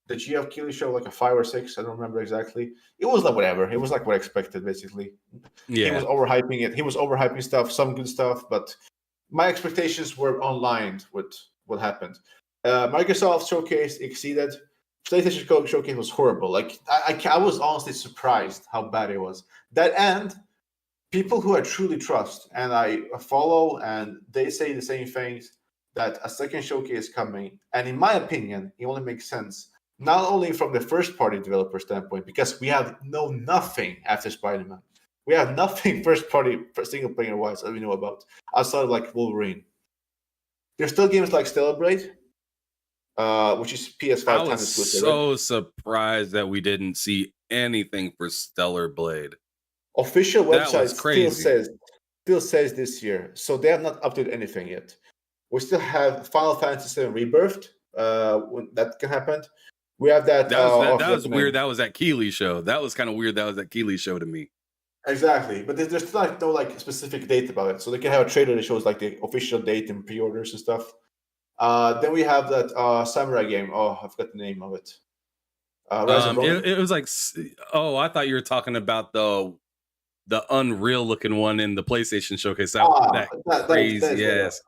The Geoff Keighley show, like a 5 or 6. I don't remember exactly. It was like whatever. It was like what I expected, basically. Yeah. He was overhyping it. He was overhyping stuff, some good stuff, but my expectations were online with what happened. Microsoft showcase exceeded. PlayStation showcase was horrible. Like, I was honestly surprised how bad it was. That end, people who I truly trust and I follow, and they say the same things, that a second showcase coming. And in my opinion, it only makes sense, not only from the first party developer standpoint, because we have nothing after Spider-Man. We have nothing first party single player wise that we know about outside of like Wolverine. There's still games like Stellar Blade, which is PS5. I was so surprised that we didn't see anything for Stellar Blade. Official website still says this year, so they have not updated anything yet. We still have Final Fantasy VII Rebirth. When that can happen. We have that. That was weird. That was at Keeley show. That was kind of weird. That was at Keeley show to me. Exactly, but there's still like no like specific date about it. So they can have a trailer that shows like the official date and pre-orders and stuff. Then we have that samurai game. Oh, I forgot the name of it. It was like, oh, I thought you were talking about the Unreal looking one in the PlayStation showcase. That crazy, yes,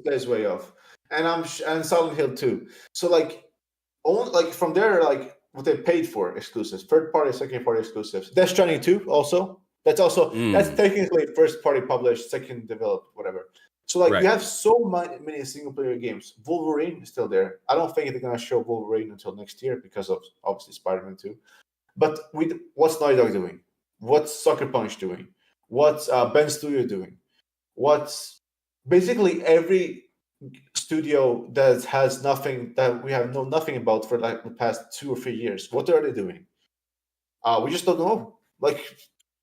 that's way off. And and Silent Hill 2. So like, only like from there, like what they paid for exclusives, third party, second party exclusives. Death Stranding 2 also. That's technically first party published, second developed, whatever. So like you have so many single player games. Wolverine is still there. I don't think they're gonna show Wolverine until next year because of obviously Spider-Man 2. But what's Naughty Dog doing? What's Sucker Punch doing? What's Ben Studio doing? What's basically every studio that has nothing that we have known nothing about for like the past 2 or 3 years. What are they doing? We just don't know. Like,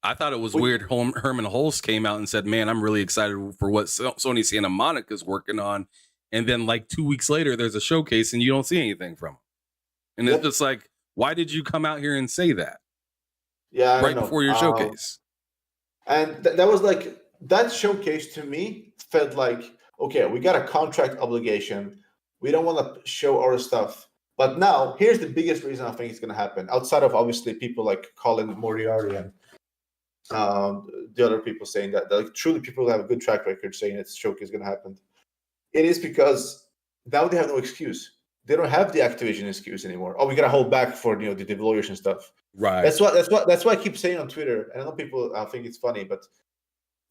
I thought it was weird. Herman Hulse came out and said, "Man, I'm really excited for what Sony Santa Monica is working on." And then, like 2 weeks later, there's a showcase and you don't see anything from him. And it's just like, why did you come out here and say that? Yeah, right before your showcase. And that was like that showcase to me felt like, okay, we got a contract obligation. We don't want to show our stuff. But now, here's the biggest reason I think it's going to happen. Outside of obviously people like Colin Moriarty and the other people saying that, like truly people who have a good track record saying that showcase is going to happen. It is because now they have no excuse. They don't have the Activision excuse anymore. Oh, we got to hold back for the lawyers and stuff. Right. That's why I keep saying on Twitter, and I know people think it's funny, but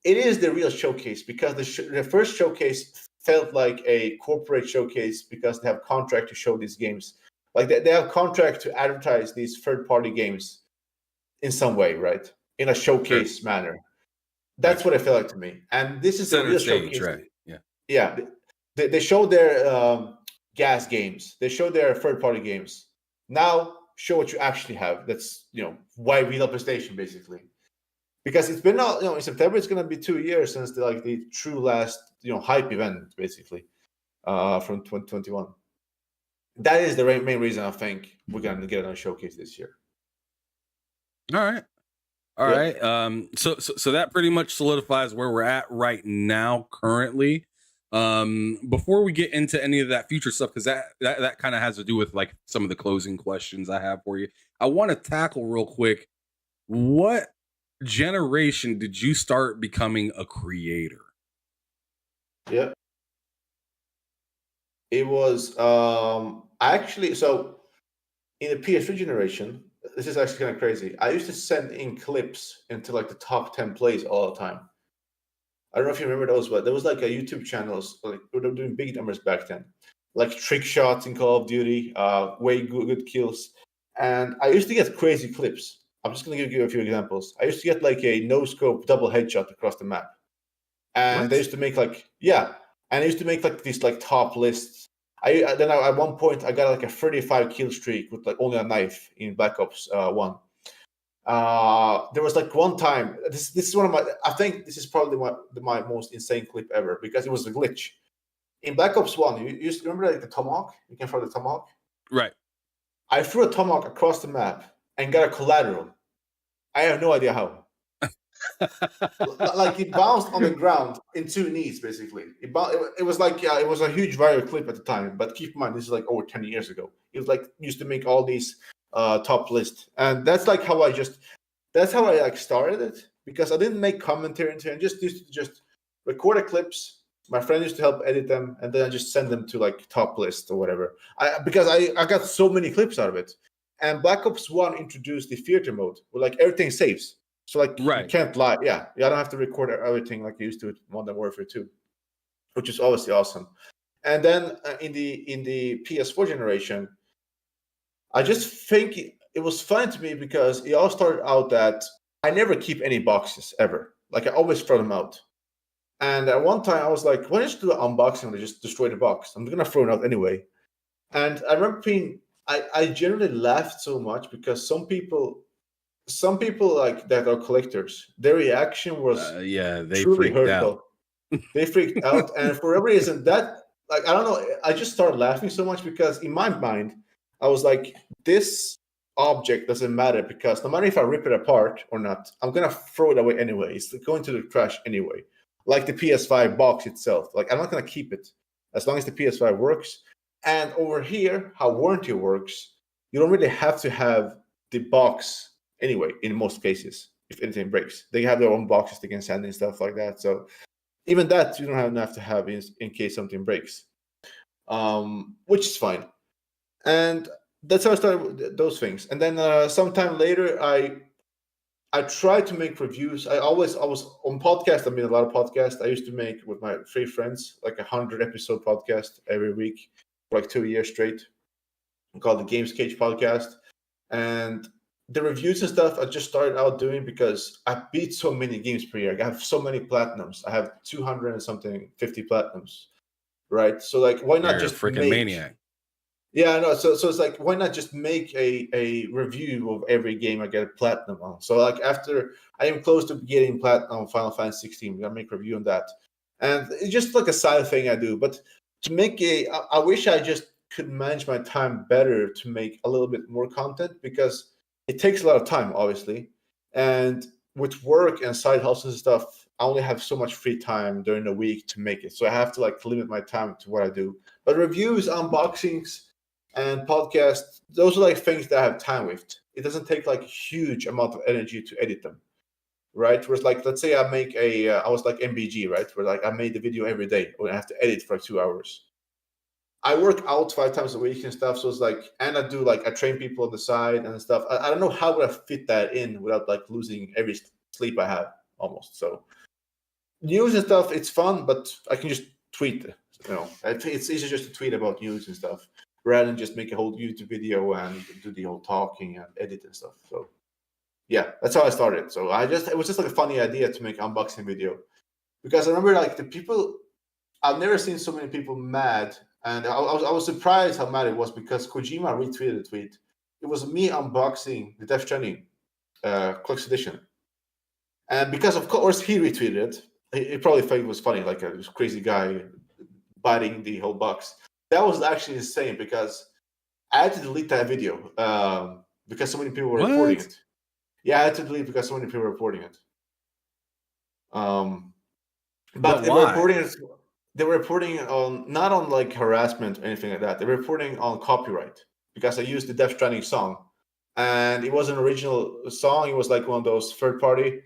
it is the real showcase because the first showcase felt like a corporate showcase because they have contract to show these games. Like they have contract to advertise these third-party games in some way, right? In a showcase manner. That's what it felt like to me. And this is the real showcase. Right. Yeah. Yeah. They showed their gas games. They showed their third-party games. Now show what you actually have. That's why we love PlayStation basically. Because it's been in September it's gonna be 2 years since the true last hype event basically from 2021. That is the main reason I think we're gonna get another showcase this year. All right. So that pretty much solidifies where we're at right now currently. Before we get into any of that future stuff, because that kind of has to do with like some of the closing questions I have for you, I want to tackle real quick, what generation did you start becoming a creator? Yeah, it was actually, so in the PS3 generation, this is actually kind of crazy. I used to send in clips into like the top 10 plays all the time. I don't know if you remember those, but there was like a YouTube channels, like we were doing big numbers back then, like trick shots in Call of Duty, way good kills. And I used to get crazy clips. I'm just going to give you a few examples. I used to get like a no-scope double headshot across the map. And they used to make like, and I used to make like these like top lists. Then at one point I got like a 35 kill streak with like only a knife in Black Ops 1. There was like one time, this is one of my, I think this is probably my most insane clip ever because it was a glitch. In Black Ops 1, you used to remember like the tomahawk? You can throw the tomahawk? Right. I threw a tomahawk across the map and got a collateral. I have no idea how. Like it bounced on the ground in 2 knees, basically. It was like it was a huge viral clip at the time. But keep in mind, this is like over 10 years ago. It was like used to make all these top lists, and that's like how I like started it because I didn't make commentary into it. I just used to just record the clips. My friend used to help edit them, and then I just send them to like top list or whatever. Because I got so many clips out of it. And Black Ops 1 introduced the theater mode where like everything saves. So like you can't lie. Yeah, I don't have to record everything like you used to with Modern Warfare 2, which is obviously awesome. And then in the PS4 generation, I just think it was fun to me because it all started out that I never keep any boxes ever. Like I always throw them out. And at one time I was like, why don't you do an unboxing and just destroy the box? I'm gonna throw it out anyway. And I remember I generally laughed so much because some people like that are collectors, their reaction was they truly freaked hurtful. out. They freaked out, and for every reason that like, I don't know, I just started laughing so much because in my mind, I was like, this object doesn't matter because no matter if I rip it apart or not, I'm gonna throw it away anyway. It's going to the trash anyway. Like the PS5 box itself. Like, I'm not gonna keep it as long as the PS5 works. And over here, how warranty works, you don't really have to have the box anyway, in most cases, if anything breaks. They have their own boxes they can send and stuff like that. So even that you don't have to have in case something breaks, which is fine. And that's how I started with those things. And then sometime later, I tried to make reviews. I was on podcast. I mean, a lot of podcasts. I used to make with my 3 friends like 100-episode podcast every week for like 2 years straight. Called the Games Cage podcast. And the reviews and stuff I just started out doing because I beat so many games per year. I have so many platinums. I have 200 and something 50 platinums, right? So like, why not just a freaking maniac? Yeah, I know. So it's like, why not just make a review of every game I get a platinum on? So like, after I am close to getting platinum on Final Fantasy 16, we're gonna make a review on that. And it's just like a side thing I do. But to make I wish I just could manage my time better to make a little bit more content, because it takes a lot of time, obviously. And with work and side hustles and stuff, I only have so much free time during the week to make it. So I have to like limit my time to what I do. But reviews, unboxings, and podcasts, those are like things that I have time with. It doesn't take like a huge amount of energy to edit them, right? Whereas like, let's say I make I was like MBG, right? Where like I made the video every day, or I have to edit for 2 hours. I work out 5 times a week and stuff. So it's like, and I do like, I train people on the side and stuff. I don't know how would I fit that in without like losing every sleep I have almost. So news and stuff, it's fun, but I can just tweet, it's easier just to tweet about news and stuff rather than just make a whole YouTube video and do the whole talking and edit and stuff. So yeah, that's how I started. So it was just like a funny idea to make an unboxing video, because I remember like I've never seen so many people mad, and I was surprised how mad it was because Kojima retweeted a tweet. It was me unboxing the Death Stranding Collector's Edition, and because of course he retweeted it, he probably thought it was funny, like a crazy guy biting the whole box. That was actually insane because I had to delete that video because so many people were reporting it. Yeah, I had to delete because so many people were reporting it. But they were reporting it. They were reporting on not on like harassment or anything like that. They were reporting on copyright because I used the Death Stranding song, and it was an original song. It was like one of those third party.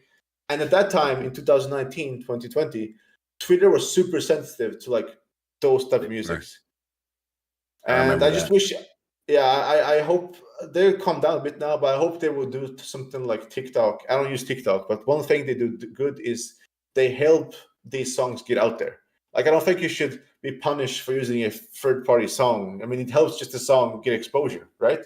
And at that time in 2019, 2020, Twitter was super sensitive to like those type of musics. And I just wish, I hope they calm down a bit now, but I hope they will do something like TikTok. I don't use TikTok, but one thing they do good is they help these songs get out there. Like, I don't think you should be punished for using a third-party song. I mean, it helps just the song get exposure, right?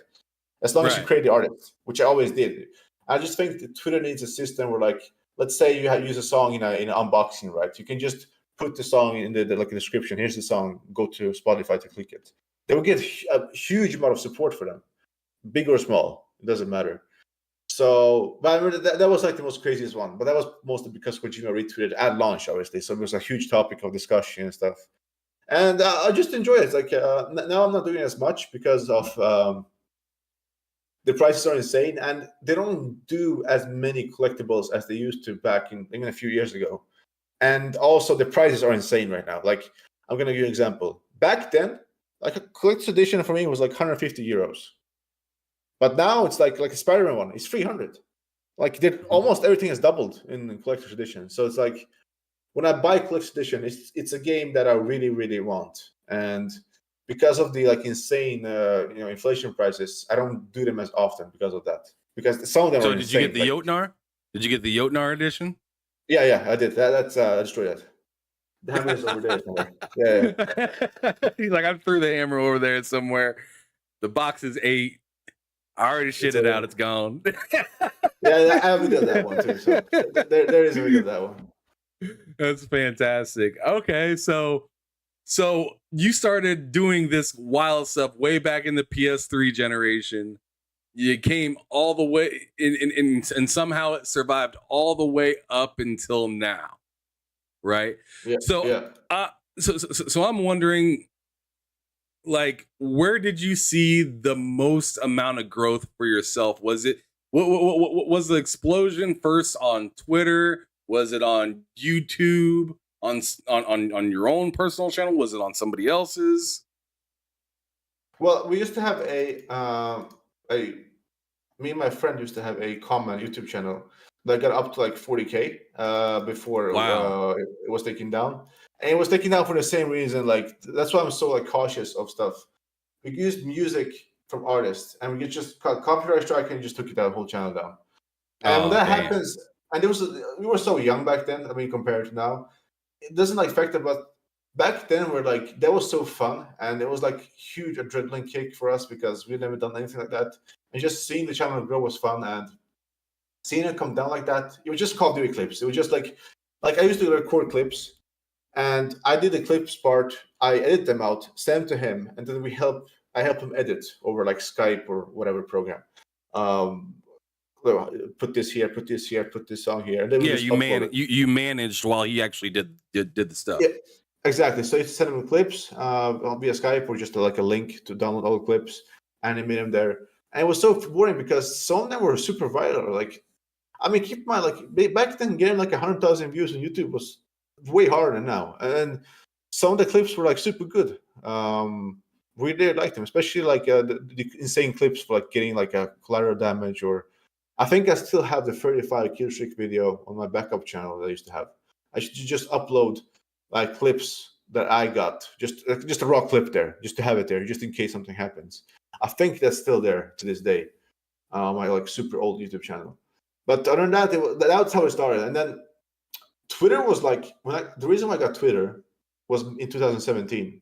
As long as you create the artist, which I always did. I just think that Twitter needs a system where, like, let's say you use a song in an unboxing, right? You can just put the song in the like a description. Here's the song. Go to Spotify to click it. They will get a huge amount of support for them, big or small. It doesn't matter. So, but I remember that was like the most craziest one. But that was mostly because Kojima retweeted at launch, obviously. So it was a huge topic of discussion and stuff. And I just enjoy it. Like now, I'm not doing as much because of the prices are insane, and they don't do as many collectibles as they used to back in even a few years ago. And also, the prices are insane right now. Like, I'm gonna give you an example. Back then, like a collector's edition for me was like 150 euros. But now it's like a Spider-Man one. It's 300. Like, almost everything has doubled in the collector's edition. So it's like, when I buy collector's edition, it's a game that I really, really want. And because of the like insane inflation prices, I don't do them as often because of that. Because some of them are insane. So did you get the Jotnar? Did you get the Jotnar edition? Yeah, I did. That's I destroyed that. The hammer is over there somewhere. Yeah. He's like, I threw the hammer over there somewhere. The box is 8. I already shit it out. It's gone. Yeah, I have a video of that one too. So there is a video of that one. That's fantastic. Okay, so you started doing this wild stuff way back in the PS3 generation. You came all the way and somehow it survived all the way up until now, right? Yeah. So yeah. So I'm wondering, like, where did you see the most amount of growth for yourself? Was it what was the explosion first on Twitter? Was it on YouTube? On your own personal channel? Was it on somebody else's? Well, we used to have me and my friend used to have a common YouTube channel that got up to like 40K before Wow. it was taken down. And it was taken down for the same reason. Like that's why I'm so like cautious of stuff. We used music from artists, and we could just cut copyright strike and just took it that whole channel down. And when Oh that damn. happens, and we were so young back then. I mean, compared to now, it doesn't like affect it, but back then we're like that was so fun, and it was like huge adrenaline kick for us because we'd never done anything like that, and just seeing the channel grow was fun, and seeing it come down like that, it was just Call of Duty clips. It was just like I used to record clips, and I did the clips part. I edit them out, send them to him, and then I help him edit over like Skype or whatever program. Um, put this here, put this here, put this on here, and then we Yeah, just upload it. you managed while he actually did the stuff. Yeah, exactly. So you send him clips via Skype or just like a link to download all the clips, and he made them there. And it was so boring because some of them were super viral. Like, I mean, keep in mind, like back then, getting like 100,000 views on YouTube was way harder than now. And some of the clips were like super good. We really liked them, especially like the insane clips for like getting like a collateral damage, or I think I still have the 35 kill streak video on my backup channel that I used to have. I should just upload like clips that I got, just a raw clip there, just to have it there, just in case something happens. I think that's still there to this day. My like super old YouTube channel. But other than that, that's how it started. And then Twitter was like the reason why I got Twitter was in 2017.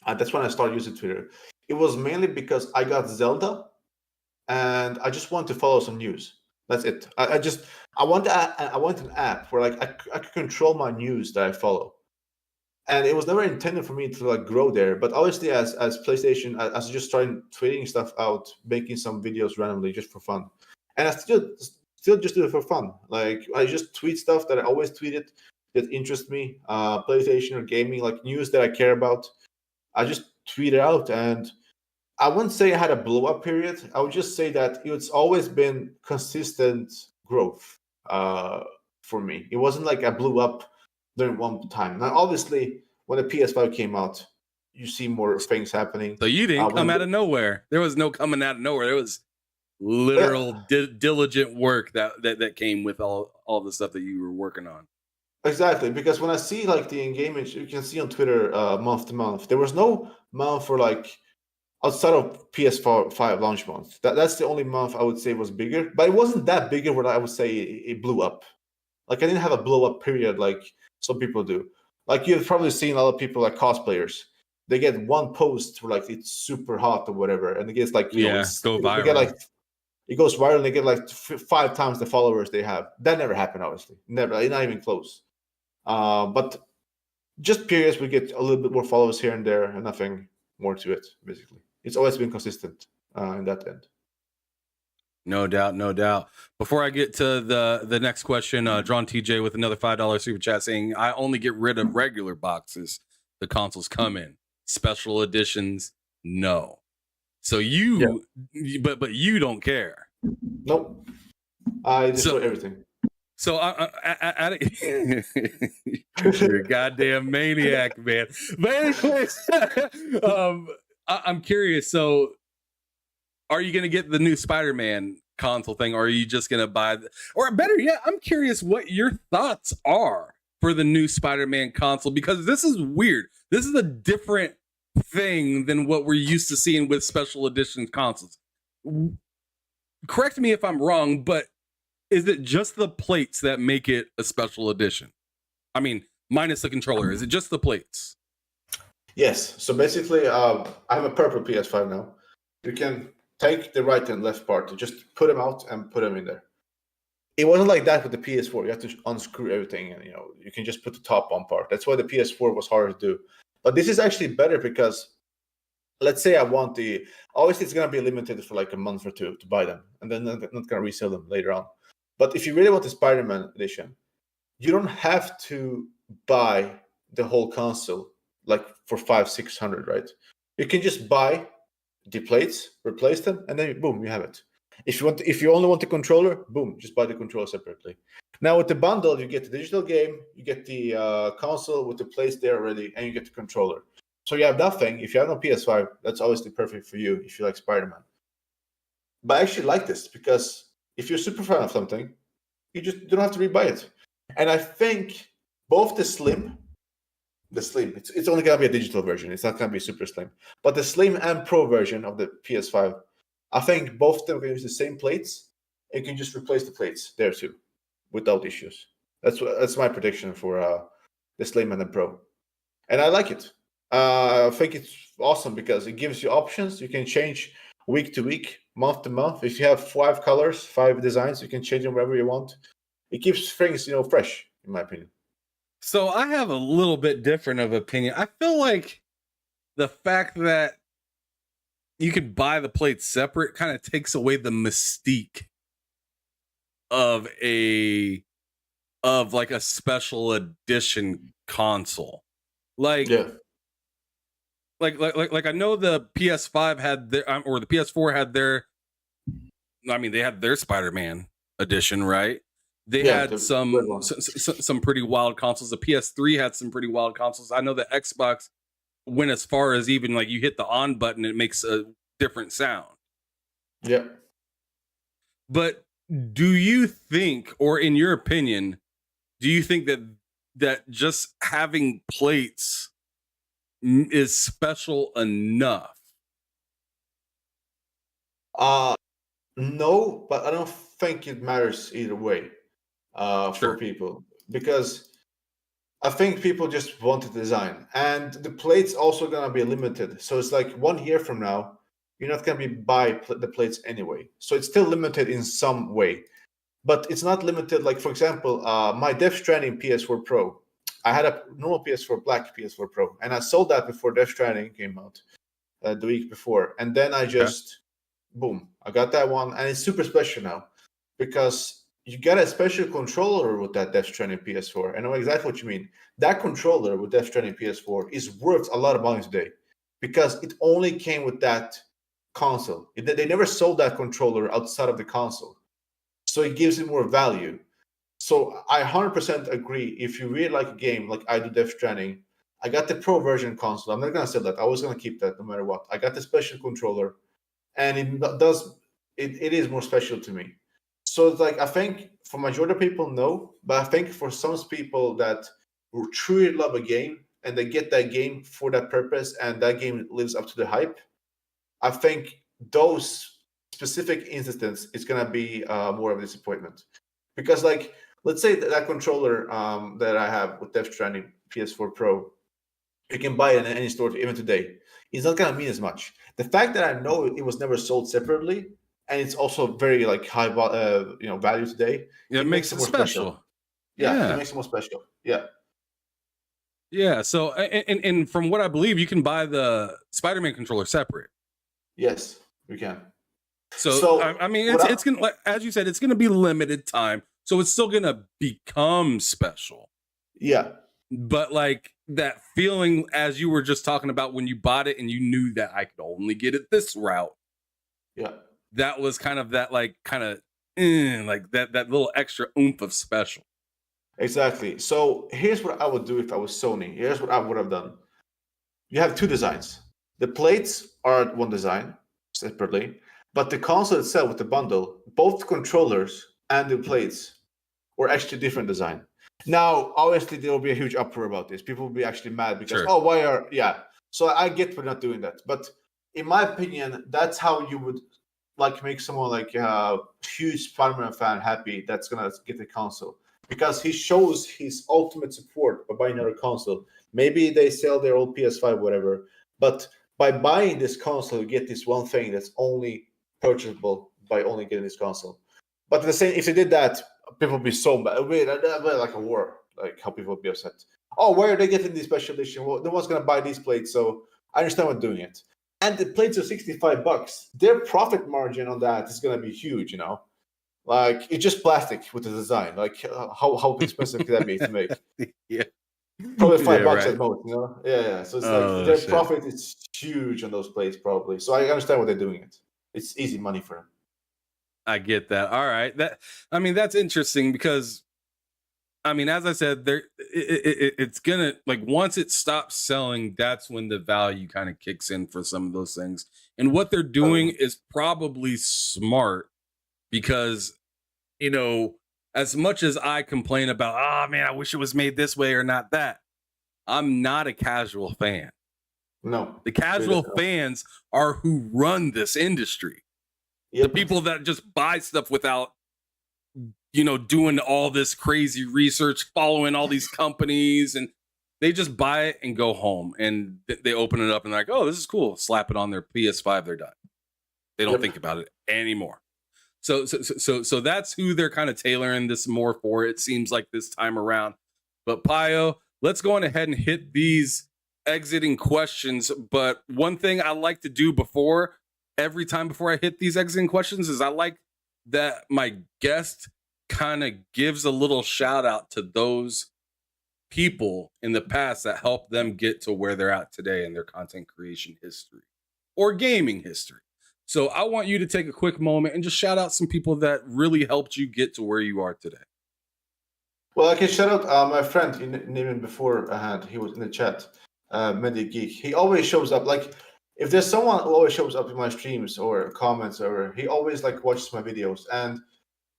And that's when I started using Twitter. It was mainly because I got Zelda, and I just wanted to follow some news. That's it. I want an app where like I could control my news that I follow. And it was never intended for me to like grow there. But obviously, as PlayStation, as I just started tweeting stuff out, making some videos randomly just for fun, and I still just do it for fun. Like I just tweet stuff that I always tweeted that interests me, PlayStation or gaming, like news that I care about. I just tweet it out, and I wouldn't say I had a blow up period. I would just say that it's always been consistent growth for me. It wasn't like I blew up during one time. Now, obviously, when the PS5 came out, you see more things happening. So you didn't come out of nowhere. There was no coming out of nowhere. There was literal diligent work that came with all the stuff that you were working on. Exactly, because when I see like the engagement, you can see on Twitter month to month. There was no month for like outside of PS5 launch month. That's the only month I would say was bigger, but it wasn't that bigger where I would say it blew up. Like I didn't have a blow up period like some people do. Like you've probably seen a lot of people like cosplayers. They get one post where like it's super hot or whatever, and it gets like go viral. They get like it goes viral and they get like 5 times the followers they have. That never happened, obviously. Never, not even close. But just periods we get a little bit more followers here and there, and nothing more to it. Basically, it's always been consistent in that end. No doubt, no doubt. Before I get to the next question, Drawn TJ with another $5 super chat saying, "I only get rid of regular boxes. The consoles come in special editions. No, so but you don't care. Nope, I destroy everything." So you're a goddamn maniac, man. But anyways, I'm curious. So, are you going to get the new Spider-Man console thing, or are you just going to buy? Or better yet, I'm curious what your thoughts are for the new Spider-Man console, because this is weird. This is a different thing than what we're used to seeing with special edition consoles. Correct me if I'm wrong, but is it just the plates that make it a special edition? I mean, minus the controller. Is it just the plates? Yes. So basically, I have a purple PS5 now. You can take the right and left part, just put them out and put them in there. It wasn't like that with the PS4. You have to unscrew everything, and you can just put the top on part. That's why the PS4 was harder to do. But this is actually better because, let's say I want obviously it's going to be limited for like a month or two to buy them, and then I'm not going to resell them later on. But if you really want the Spider-Man edition, you don't have to buy the whole console, like for 500-600, right? You can just buy the plates, replace them, and then boom, you have it. If you only want the controller, boom, just buy the controller separately. Now with the bundle, you get the digital game, you get the console with the plates there already, and you get the controller. So you have nothing. If you have no PS5, that's obviously perfect for you if you like Spider-Man. But I actually like this because if you're a super fan of something, you just don't have to rebuy it. And I think both the slim, it's only gonna be a digital version. It's not gonna be super slim. But the slim and pro version of the PS5, I think both of them can use the same plates. And you can just replace the plates there too, without issues. That's my prediction for the slim and the pro, and I like it. I think it's awesome because it gives you options. You can change week to week, month to month. If you have 5 colors, 5 designs, you can change them wherever you want. It keeps things, fresh, in my opinion. So I have a little bit different of opinion. I feel like the fact that you could buy the plates separate kind of takes away the mystique of like a special edition console. Like, Yeah. Like I know the PS5 had their or the PS4 had their. I mean, they had their Spider-Man edition, right? They had some pretty wild consoles. The PS3 had some pretty wild consoles. I know the Xbox went as far as even like you hit the on button, it makes a different sound. Yeah. But do you think, or in your opinion, do you think that just having plates is special enough? No, but I don't think it matters either way for people, because I think people just want the design, and the plates also gonna be limited. So it's like 1 year from now, you're not gonna buy the plates anyway. So it's still limited in some way, but it's not limited. Like for example, my Death Stranding PS4 Pro, I had a normal PS4, black PS4 Pro, and I sold that before Death Stranding came out the week before, and then I just boom, I got that one, and it's super special now because you get a special controller with that Death Stranding PS4. I know exactly what you mean. That controller with Death Stranding PS4 is worth a lot of money today because it only came with that console. They never sold that controller outside of the console, so it gives it more value. So I 100% agree. If you really like a game, like I do Death Stranding, I got the Pro version console. I'm not gonna sell that. I was gonna keep that no matter what. I got the special controller, and it is more special to me. So it's like I think for majority of people, no, but I think for some people that truly love a game and they get that game for that purpose, and that game lives up to the hype, I think those specific instances is gonna be more of a disappointment. Because like let's say that controller that I have with Death Stranding PS4 Pro, you can buy it in any store even today. It's not gonna mean as much. The fact that I know it was never sold separately, and it's also very like high value today. Yeah, it makes it more special. Yeah, it makes it more special. Yeah. Yeah. So and from what I believe, you can buy the Spider-Man controller separate. Yes, we can. So I mean, it's gonna, like, as you said, it's gonna be limited time, so it's still gonna become special. Yeah. But like that feeling, as you were just talking about when you bought it and you knew that I could only get it this route. Yeah. That was kind of that, like, kind of like that little extra oomph of special. Exactly. So here's what I would do if I was Sony. Here's what I would have done. You have 2 designs. The plates are one design separately, but the console itself with the bundle, both controllers and the plates were actually different design. Now, obviously, there will be a huge uproar about this. People will be actually mad because, So I get we're not doing that. But in my opinion, that's how you would like make someone like a huge Spider-Man fan happy that's going to get the console. Because he shows his ultimate support by buying another console. Maybe they sell their old PS5, whatever. But by buying this console, you get this one thing that's only purchasable by only getting this console. But the same, if they did that, people would be so mad. It would be like a war, like how people would be upset. Oh, why are they getting this special edition? Well, no one's going to buy these plates, so I understand what doing it. And the plates are $65. Their profit margin on that is going to be huge, Like, it's just plastic with the design. Like, how expensive can that be to make? Yeah. Probably $5 Yeah, right. at most, you know? Yeah. So it's like Oh their shit. profit is huge on those plays, probably. So I understand why they're doing it. It's easy money for them. I get that. All right. That's interesting because as I said, it's gonna, like, once it stops selling, that's when the value kind of kicks in for some of those things. And what they're doing is probably smart because, as much as I complain about, oh man, I wish it was made this way or not that, I'm not a casual fan. No. The casual fans are who run this industry. Yep. The people that just buy stuff without, doing all this crazy research, following all these companies, and they just buy it and go home, and they open it up and they're like, oh, this is cool. Slap it on their PS5. They're done. They don't think about it anymore. So that's who they're kind of tailoring this more for, it seems like, this time around. But PYO, let's go on ahead and hit these exiting questions. But one thing I like to do every time before I hit these exiting questions is I like that my guest kind of gives a little shout out to those people in the past that helped them get to where they're at today in their content creation history or gaming history. So I want you to take a quick moment and just shout out some people that really helped you get to where you are today. Well, I can shout out my friend, even before he was in the chat, Medic Geek. He always shows up. Like, if there's someone who always shows up in my streams or comments, or he always watches my videos, and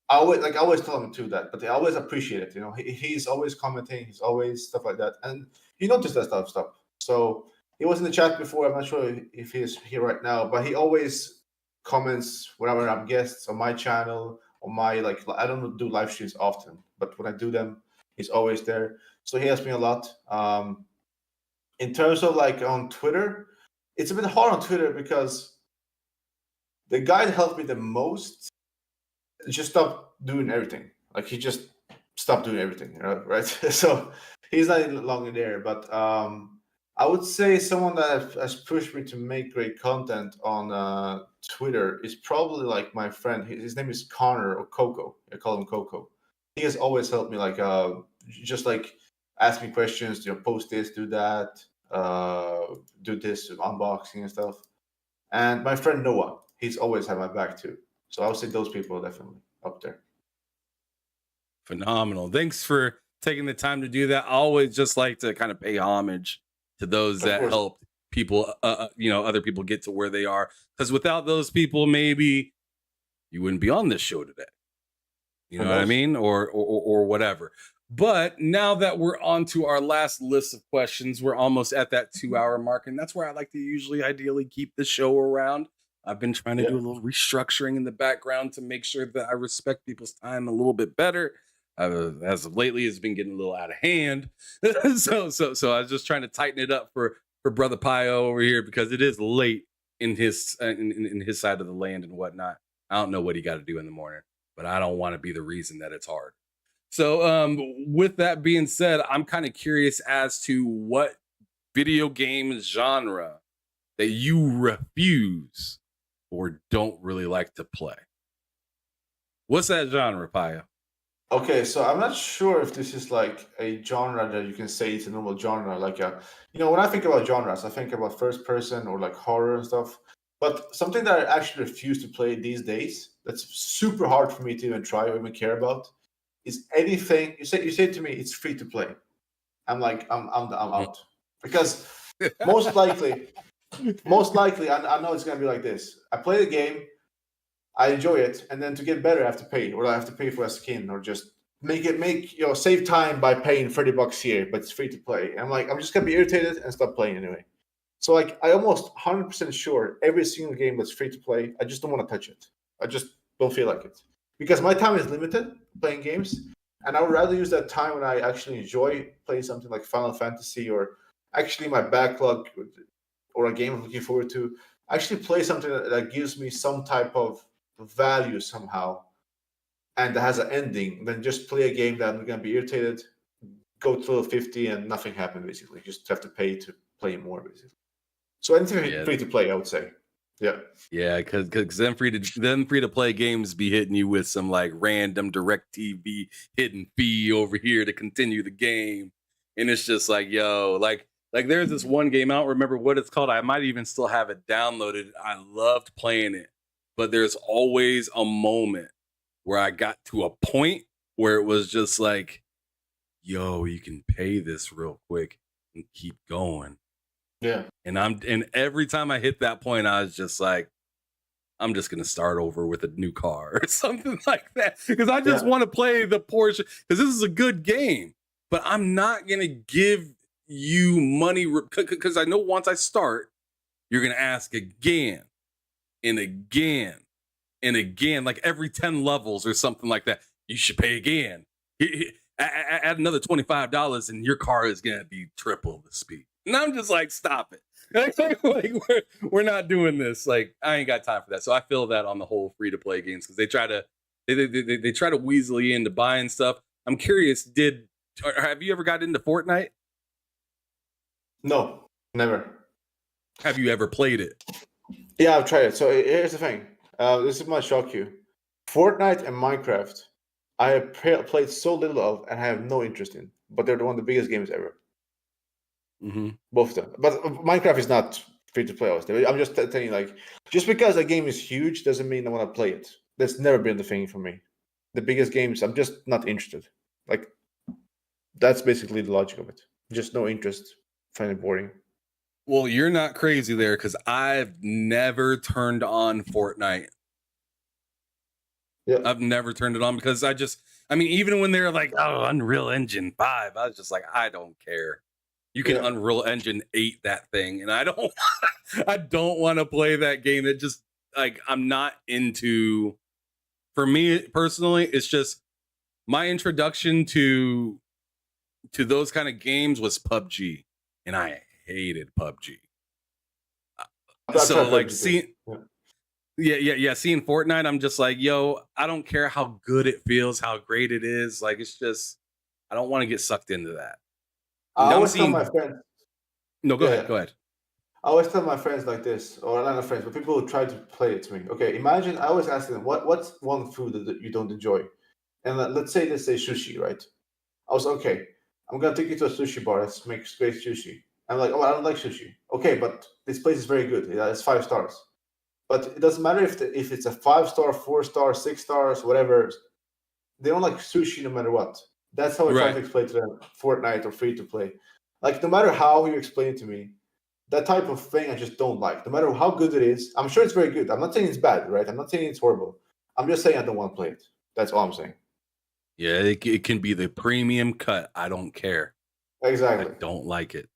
I always tell him to that, but they always appreciate it. He's always commenting, he's always stuff like that, and he noticed that stuff. So he was in the chat before. I'm not sure if he's here right now, but he always comments whenever I'm guests on my channel, on my I don't do live streams often, but when I do them, he's always there. So he helps me a lot. In terms of on Twitter, it's a bit hard on Twitter because the guy that helped me the most just stopped doing everything. He just stopped doing everything, right? So he's not any longer there. But I would say someone that has pushed me to make great content on Twitter is probably my friend. His name is Connor, or Coco. I call him Coco. He has always helped me, just ask me questions, post this, do that, do this, unboxing and stuff. And my friend Noah, he's always had my back too. So I would say those people are definitely up there. Phenomenal. Thanks for taking the time to do that. I always just like to kind of pay homage to those that helped people, other people get to where they are. Because without those people, maybe you wouldn't be on this show today. You know what I mean? Or whatever. But now that we're on to our last list of questions, we're almost at that 2-hour mark. And that's where I like to ideally keep the show around. I've been trying to do a little restructuring in the background to make sure that I respect people's time a little bit better. As of lately, it's been getting a little out of hand. so I was just trying to tighten it up for Brother PYO over here, because it is late in his in his side of the land and whatnot. I don't know what he got to do in the morning, but I don't want to be the reason that it's hard. So with that being said, I'm kind of curious as to what video game genre that you refuse or don't really like to play. What's that genre, PYO? Okay, so I'm not sure if this is a genre that you can say it's a normal genre. When I think about genres, I think about first person or horror and stuff. But something that I actually refuse to play these days, that's super hard for me to even try or even care about, is anything you say to me it's free to play. I'm out, because most likely, I know it's gonna be like this. I play the game, I enjoy it, and then to get better, I have to pay, or I have to pay for a skin, or just save time by paying $30 here, but it's free to play. And I'm just gonna be irritated and stop playing anyway. So I almost 100% sure every single game that's free to play, I just don't want to touch it. I just don't feel like it, because my time is limited playing games, and I would rather use that time when I actually enjoy playing something like Final Fantasy, or actually my backlog, or a game I'm looking forward to. Actually play something that gives me some type of value somehow, and that has an ending, than just play a game that I'm going to be irritated, go to 50 and nothing happened, basically. Just have to pay to play more, basically. So anything free to play, I would say. Yeah, because then free to play games be hitting you with some random DirecTV hidden fee over here to continue the game. and it's just like, yo, like there's this one game, I don't remember what it's called. I might even still have it downloaded. I loved playing it, but there's always a moment where I got to a point where it was just like, yo, you can pay this real quick and keep going. Yeah. And every time I hit that point, I was just like, I'm just gonna start over with a new car or something like that. Because I just want to play the Porsche, because this is a good game. But I'm not gonna give you money because I know once I start, you're gonna ask again and again and again, like every 10 levels or something like that. You should pay again. Add another $25 and your car is gonna be triple the speed. And I'm just like, stop it. Like we're not doing this. Like, I ain't got time for that. So I feel that on the whole free to play games, because they try to weasel you into buying stuff. I'm curious, have you ever got into Fortnite? No, never. Have you ever played it? Yeah, I've tried it. So here's the thing. This might shock you. Fortnite and Minecraft, I have played so little of and I have no interest in. But they're one of the biggest games ever. Mm-hmm. Both of them. But Minecraft is not free to play, obviously. I'm just telling you, like, just because a game is huge doesn't mean I want to play it. That's never been the thing for me. The biggest games, I'm just not interested. Like, that's basically the logic of it. Just no interest. Find it boring. Well, you're not crazy there, because I've never turned on Fortnite. Yeah. I've never turned it on because even when they're like, oh, Unreal Engine 5, I was just like, I don't care. You can Unreal Engine 8 that thing, and I don't want to play that game. It just, like, I'm not into. For me personally, it's just my introduction to those kind of games was PUBG, and I hated PUBG. So like seeing Fortnite, I'm just like, yo, I don't care how good it feels, how great it is. Like, it's just, I don't want to get sucked into that. I always tell my friends. No, go ahead. I always tell my friends like this, or not friends, but people who try to play it to me. Okay, imagine I always ask them, what's one food that you don't enjoy? And let's say they say sushi, right? I was okay. I'm gonna take you to a sushi bar that makes great sushi. I'm like, oh, I don't like sushi. Okay, but this place is very good. It's 5 stars. But it doesn't matter if it's a 5-star, 4-star, 6 stars, whatever. They don't like sushi no matter what. That's how I try to explain to them Fortnite or free to play. Like, no matter how you explain it to me, that type of thing I just don't like. No matter how good it is, I'm sure it's very good. I'm not saying it's bad, right? I'm not saying it's horrible. I'm just saying I don't want to play it. That's all I'm saying. Yeah, it can be the premium cut. I don't care. Exactly. I don't like it.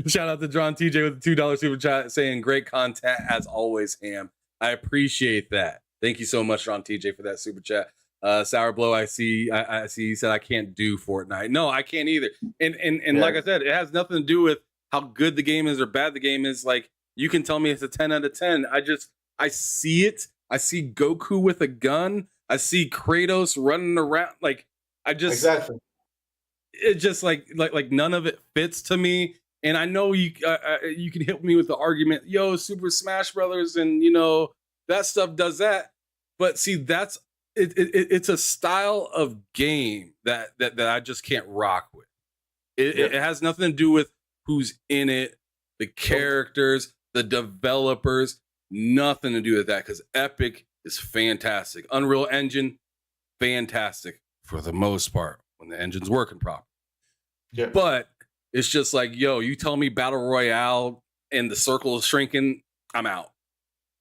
Shout out to John TJ with the $2 super chat saying great content as always, Ham. I appreciate that. Thank you so much, John TJ, for that super chat. Sour Blow, I see he said I can't do Fortnite. No, I can't either. And like I said, it has nothing to do with how good the game is or bad the game is. Like, you can tell me it's a 10 out of 10. I see it. I see Goku with a gun. I see Kratos running around. Like, exactly. It just like none of it fits to me. And I know you can hit me with the argument, yo, Super Smash Brothers, and that stuff does that. But see, that's it's a style of game that I just can't rock with. It has nothing to do with who's in it, the characters, the developers, nothing to do with that, because Epic is fantastic. Unreal Engine, fantastic for the most part when the engine's working properly. Yeah. But it's just like, yo, you tell me Battle Royale and the circle is shrinking, I'm out.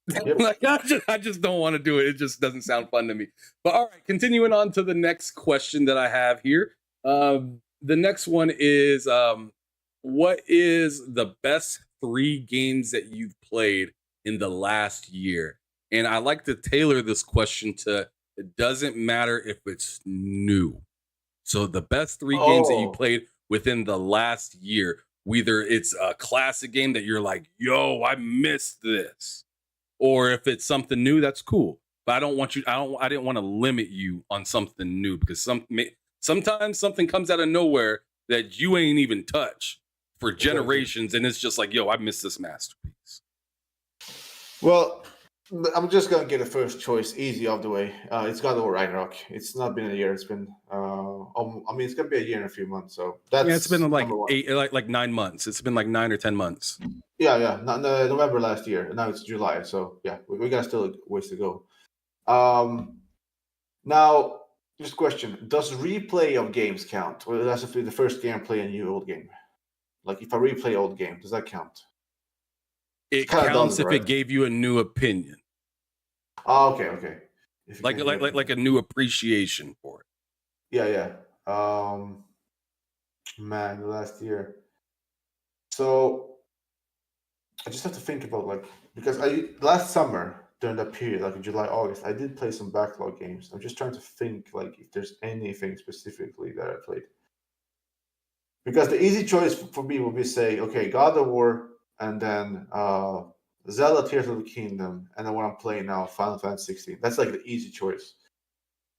Yep. Like, I just don't want to do it. It just doesn't sound fun to me. But all right, continuing on to the next question that I have here. The next one is, what is the best 3 games that you've played in the last year? And I like to tailor this question to, it doesn't matter if it's new. So the best 3 games that you played within the last year, whether it's a classic game that you're like, yo, I missed this, or if it's something new, that's cool. But I didn't want to limit you on something new, because sometimes something comes out of nowhere that you ain't even touched for generations, and it's just like, yo, I missed this masterpiece. Well, I'm just gonna get a first choice easy off the way. It's God of War Ragnarok. It's not been a year. It's been I mean, it's gonna be a year and a few months. So that's Yeah, it's been like number one. 9 months. It's been like 9 or 10 months. Yeah. November last year. Now it's July. So yeah, we got still ways to go. Now, just a question: does replay of games count? Or that's if the first game I play a new old game? Like if I replay old game, does that count? It kinda counts does, if right? it gave you a new opinion, Oh, okay. If you like can like hear like me. like a new appreciation for it. Yeah. Man, the last year. So I just have to think about because last summer during that period, like in July, August, I did play some backlog games. I'm just trying to think if there's anything specifically that I played. Because the easy choice for me would be say, okay, God of War, and then Zelda Tears of the Kingdom, and then what I'm playing now, Final Fantasy 16. That's like the easy choice.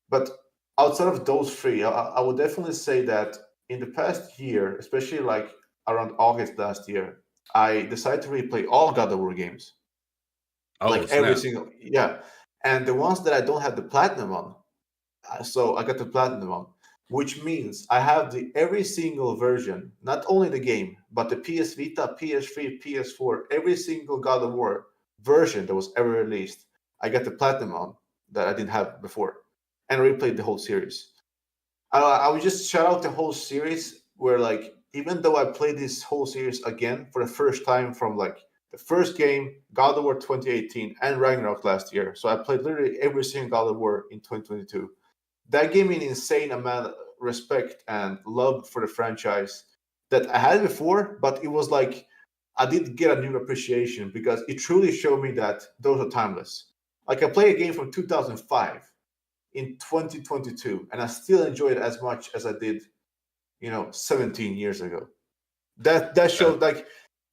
But outside of those three, I would definitely say that in the past year, especially like around August last year, I decided to replay all God of War games, Oh like every snap! single and the ones that I don't have the platinum on. So I got the platinum on, which means I have the every single version, not only the game, but the PS Vita, PS3, PS4, every single God of War version that was ever released. I got the platinum on that I didn't have before, and replayed the whole series. I would just shout out the whole series where even though I played this whole series again for the first time from the first game, God of War 2018 and Ragnarok last year. So I played literally every single God of War in 2022. That gave me an insane amount of respect and love for the franchise that I had before, but it was like I did get a new appreciation because it truly showed me that those are timeless. Like I play a game from 2005 in 2022, and I still enjoy it as much as I did, 17 years ago. That Uh, showed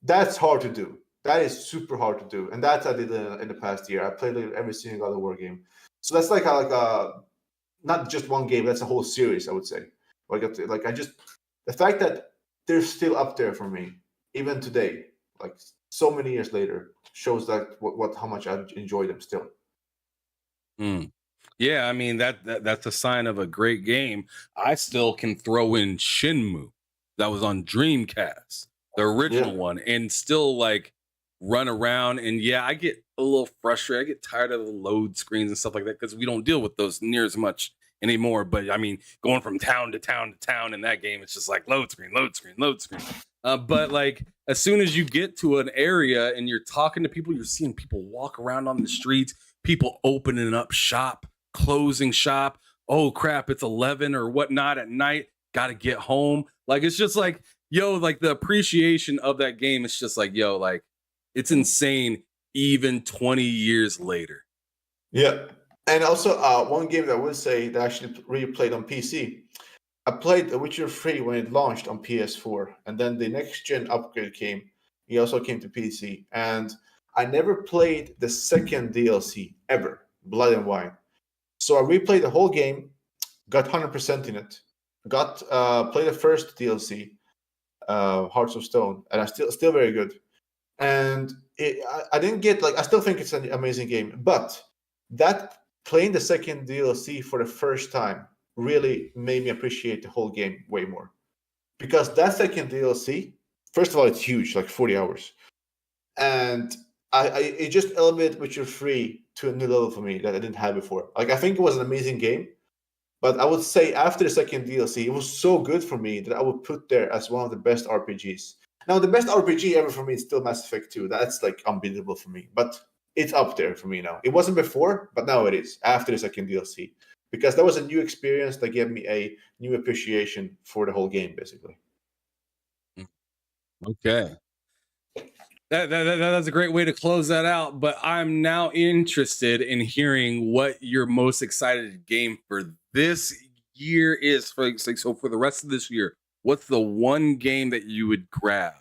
that's hard to do. That is super hard to do, and that I did in the past year. I played every single God of War game, so that's like a not just one game. That's a whole series, I would say. I just the fact that they're still up there for me even today, like so many years later, shows that what how much I enjoy them still. mm. Yeah, I mean that's a sign of a great game. I still can throw in Shenmue that was on Dreamcast, the Yeah, original one, and still like run around. And yeah, I get a little frustrated. I get tired of the load screens and stuff like that because we don't deal with those near as much anymore. But I mean, going from town to town to town in that game, it's just like load screen, load screen, load screen. But like as soon as you get to an area and you're talking to people, you're seeing people walk around on the streets, people opening up shop, closing shop. Oh crap, it's 11 or whatnot at night. Got to get home. Like it's just like, yo, like the appreciation of that game. It's just like, yo, like it's insane. Even 20 years later. yeah. And also, one game that I would say that I actually really played on PC. I played The Witcher 3 when it launched on PS4, and then the next gen upgrade came. It also came to PC, and I never played the second DLC ever, Blood and Wine. So I replayed the whole game, got 100% in it, got played the first DLC, Hearts of Stone, and I still very good. And I didn't get I still think it's an amazing game, but that playing the second DLC for the first time really made me appreciate the whole game way more. Because that second DLC, first of all, it's huge, like 40 hours, and it just elevated Witcher 3 to a new level for me that I didn't have before. Like I think it was an amazing game, but I would say after the second DLC, it was so good for me that I would put there as one of the best RPGs. Now, the best RPG ever for me is still Mass Effect 2. That's like unbeatable for me, but it's up there for me now. It wasn't before, but now it is after the second DLC because that was a new experience that gave me a new appreciation for the whole game, basically. Okay. That's a great way to close that out. But I'm now interested in hearing what your most excited game for this year is. So for the rest of this year, what's the one game that you would grab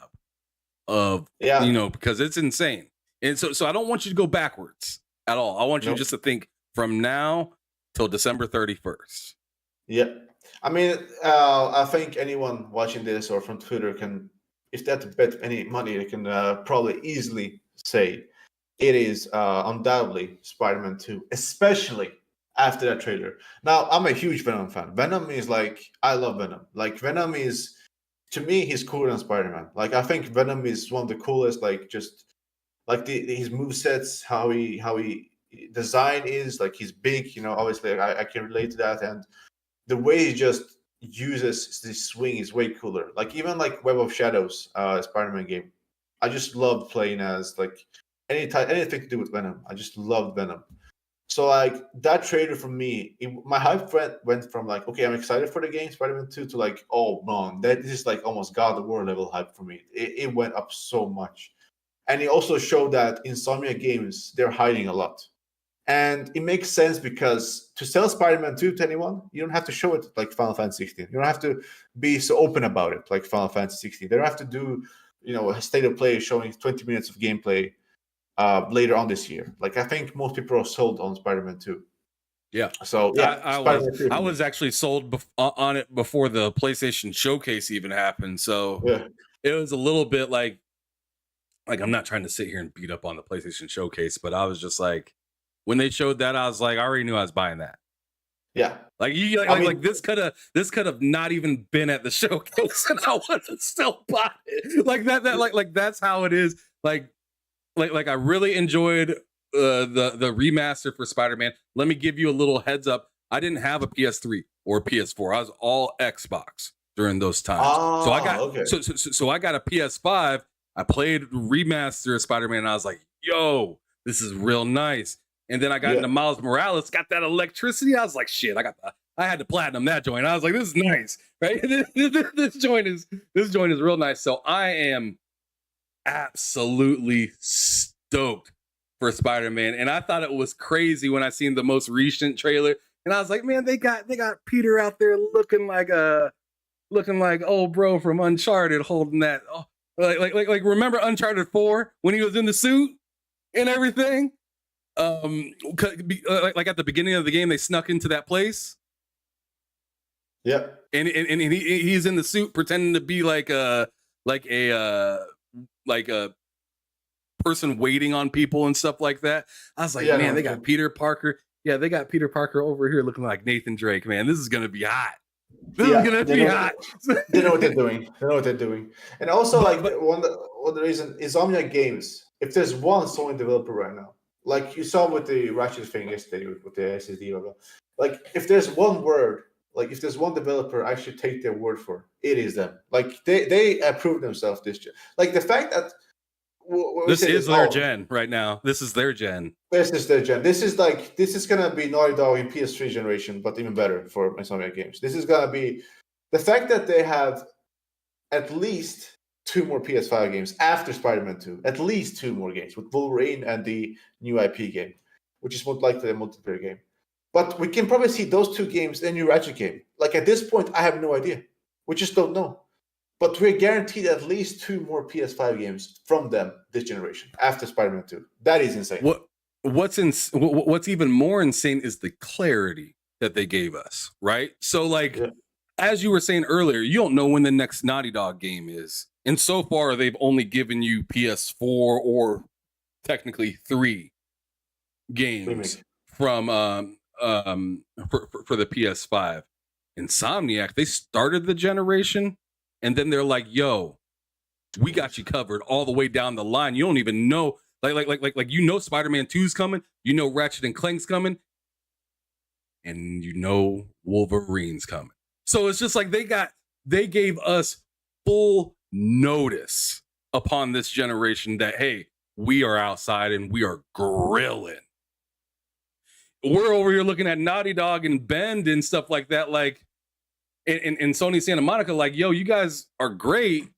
of, Yeah, because it's insane. And so I don't want you to go backwards at all. I want you nope. just to think from now till December 31st. Yeah. I mean, I think anyone watching this or from Twitter can, if they have to bet any money, they can probably easily say it is undoubtedly Spider-Man 2, especially after that trailer. Now, I'm a huge Venom fan. Venom is like, I love Venom. Like, Venom is, to me, he's cooler than Spider-Man. Like, I think Venom is one of the coolest, like, just, like, his movesets, how he design is, like, he's big, obviously, I can relate to that. And the way he just uses this swing is way cooler. Like, even, like, Web of Shadows, Spider-Man game, I just loved playing as, like, anything to do with Venom. I just loved Venom. So like that trailer for me, my hype went from like, okay, I'm excited for the game Spider-Man 2 to like, oh man, this is like almost God of War level hype for me. It went up so much. And it also showed that Insomnia Games, they're hiding a lot. And it makes sense because to sell Spider-Man 2 to anyone, you don't have to show it like Final Fantasy 16. You don't have to be so open about it like Final Fantasy 16. They don't have to do, a state of play showing 20 minutes of gameplay later on this year. Like I think most people are sold on Spider-Man 2. Yeah. So yeah, I was actually sold on it before the PlayStation Showcase even happened. So yeah. It was a little bit like I'm not trying to sit here and beat up on the PlayStation Showcase, but I was just like, when they showed that, I was like, I already knew I was buying that. Yeah. Like this could have not even been at the showcase, and I would have still bought it. Like that that's how it is. Like I really enjoyed the remaster for Spider-Man. Let me give you a little heads up. I didn't have a PS3 or PS4. I was all Xbox during those times. So I got so I got a PS5. I played remaster of Spider-Man, and I was like, yo, this is real nice. And then I got into Miles Morales, got that electricity. I was like, shit, I had to platinum that joint. I was like, this is nice, right? This joint is real nice. So I am absolutely stoked for Spider-Man. And I thought it was crazy when I seen the most recent trailer. And I was like, man, they got Peter out there looking like old bro from Uncharted holding that. Oh, like remember Uncharted 4 when he was in the suit and everything? Like at the beginning of the game, they snuck into that place. Yeah. And he's in the suit pretending to be like a person waiting on people and stuff like that. I was like, man, they got Peter Parker. Yeah, they got Peter Parker over here looking like Nathan Drake, man. This is gonna be hot. This is gonna be hot. They know what they're doing. And also, one of the reason is Insomnia Games. If there's one Sony developer right now, like you saw with the Ratchet thing yesterday with the SSD, like if there's one word, like if there's one developer I should take their word for, it is them. Like they approved themselves this gen. Like the fact that this is their gen right now. This is their gen. This is their gen. This is gonna be Naughty Dog in PS3 generation, but even better for Insomnia Games. This is gonna be the fact that they have at least 2 more PS5 games after Spider-Man 2. At least 2 more games with Wolverine and the new IP game, which is most likely a multiplayer game. But we can probably see those 2 games in a new Ratchet game. Like at this point, I have no idea. We just don't know. But we're guaranteed at least 2 more PS5 games from them this generation after Spider-Man 2. That is insane. What's even more insane is the clarity that they gave us, right? So as you were saying earlier, you don't know when the next Naughty Dog game is. And so far, they've only given you PS4 or technically 3 games from for the PS5. Insomniac, they started the generation, and then they're like, "Yo, we got you covered all the way down the line. You don't even know, like you know, Spider-Man 2's coming. You know, Ratchet and Clank's coming, and you know, Wolverine's coming. So it's just like they gave us full notice upon this generation that, hey, we are outside and we are grilling. We're over here looking at Naughty Dog and Bend and stuff like that, like in Sony Santa Monica, like, yo, you guys are great.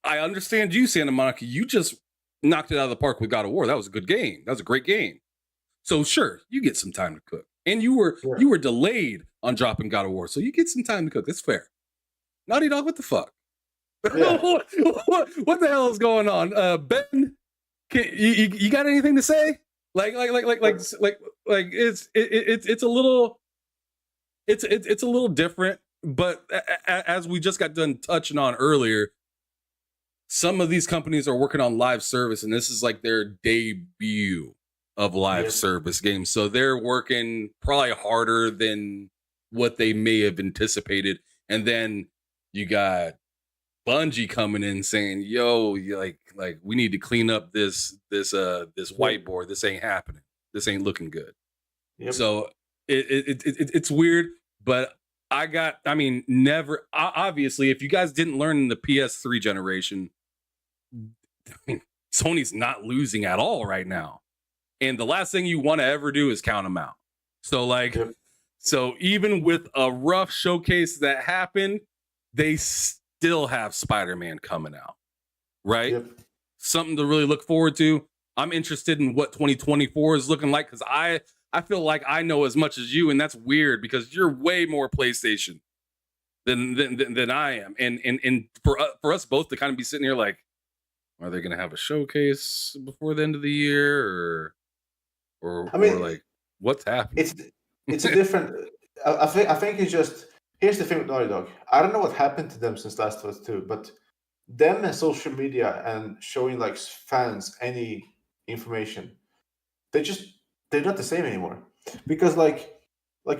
I understand you, Santa Monica. You just knocked it out of the park with God of War. That was a good game. That was a great game. So sure, you get some time to cook. And you were delayed on dropping God of War, so you get some time to cook. That's fair. Naughty Dog, what the fuck? Yeah. what the hell is going on? Ben, you got anything to say? Like it's a little different, but as we just got done touching on earlier, some of these companies are working on live service, and this is like their debut of live Yep. service games. So they're working probably harder than what they may have anticipated. And then you got Bungie coming in saying, "Yo, like we need to clean up this whiteboard. This ain't happening. This ain't looking good." Yep. So it's weird, but never. Obviously, if you guys didn't learn in the PS3 generation, Sony's not losing at all right now, and the last thing you want to ever do is count them out. So Yep. so even with a rough showcase that happened, they still have Spider-Man coming out, right? Yep. Something to really look forward to. I'm interested in what 2024 is looking like because I feel like I know as much as you, and that's weird because you're way more PlayStation than I am, and for us both to kind of be sitting here like, are they going to have a showcase before the end of the year, or like what's happening? It's a different. I think it's just, here's the thing with Naughty Dog. I don't know what happened to them since Last of Us 2, but them and social media and showing like fans any information, they're not the same anymore. Because like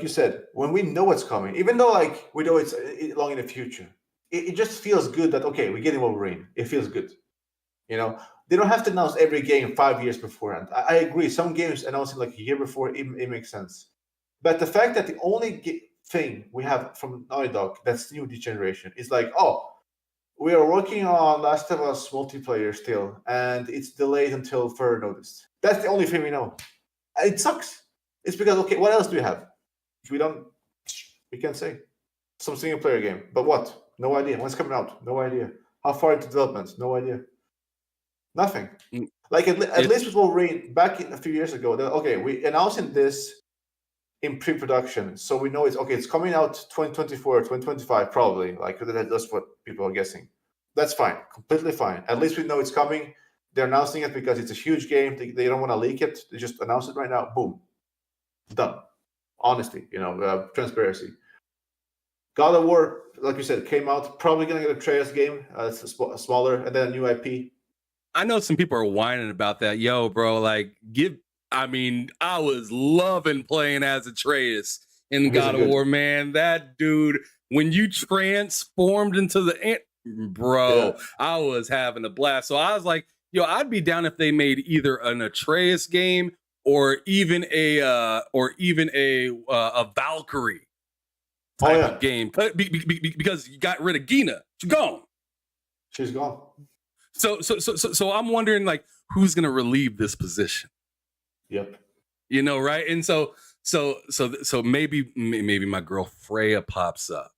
you said, when we know what's coming, even though like we know it's long in the future, it just feels good that okay, we're getting Wolverine. It feels good. You know, they don't have to announce every game 5 years beforehand. I agree. Some games announcing like a year before, it makes sense. But the fact that the only thing we have from Naughty Dog that's new this generation is like, oh, we are working on Last of Us multiplayer still, and it's delayed until further notice. That's the only thing we know. It sucks. It's because, okay, what else do we have? We can't say. Some single player game. But what? No idea. When's coming out? No idea. How far into development? No idea. Nothing. Like at least with Wolverine, back a few years ago, okay, we announcing this in pre-production, so we know it's coming out 2024, 2025, probably. Like that's what people are guessing. That's fine, completely fine. At least we know it's coming. They're announcing it because it's a huge game. They don't want to leak it. They just announce it right now. Boom, done. Honesty, transparency. God of War, like you said, came out. Probably gonna get a Atreus game. It's smaller, and then a new IP. I know some people are whining about that. Yo, bro, like I was loving playing as Atreus in God of War, man. That dude, when you transformed into the I was having a blast. So I was like, yo, I'd be down if they made either an Atreus game or even a Valkyrie type of game. Because you got rid of Gina. She's gone. She's gone. So I'm wondering, like, who's gonna relieve this position? Yep. Right? And so maybe my girl Freya pops up.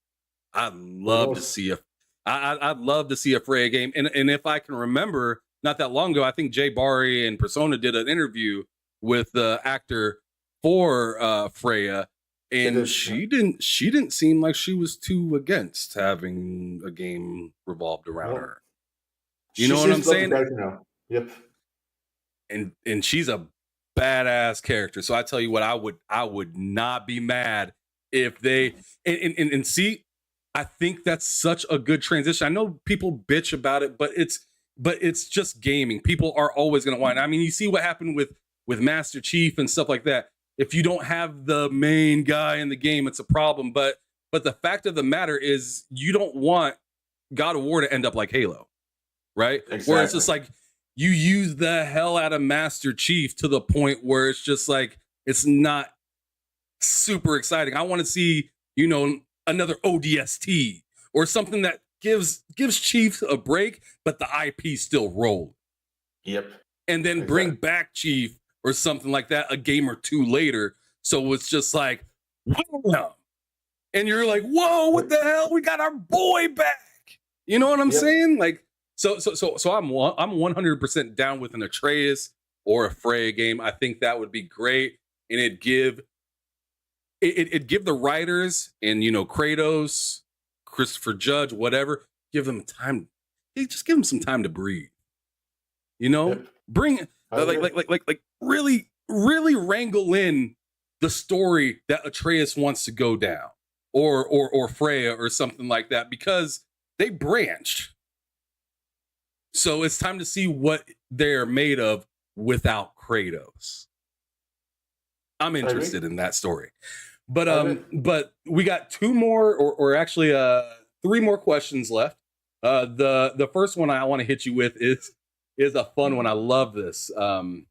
I'd love to see I'd love to see a Freya game. And if I can remember, not that long ago, I think Jay Barry and Persona did an interview with the actor for Freya, and she didn't seem like she was too against having a game revolved around her. You know what I'm saying? Yep. And she's a badass character. So I tell you what, I would not be mad if they and see, I think that's such a good transition. I know people bitch about it, but it's just gaming. People are always gonna whine. I mean, you see what happened with Master Chief and stuff like that. If you don't have the main guy in the game, it's a problem. But the fact of the matter is, you don't want God of War to end up like Halo. Right? Exactly. Where it's just like you use the hell out of Master Chief to the point where it's just like it's not super exciting. I want to see, another ODST or something that gives Chief a break, but the IP still rolled. Yep. And then bring back Chief or something like that a game or two later. So it's just like, wham! And you're like, whoa, what the hell? We got our boy back. You know what I'm saying? Like, So I'm 100% down with an Atreus or a Freya game. I think that would be great, and it'd give the writers and Kratos, Christopher Judge, whatever, give them time. Just give them some time to breathe. Bring like really wrangle in the story that Atreus wants to go down, or Freya or something like that, because they branched. So it's time to see what they're made of without Kratos. I'm I agree. interested in that story. But I agree. but we got two more, or actually three more questions left. The first one I want to hit you with is a fun one. I love this. I'm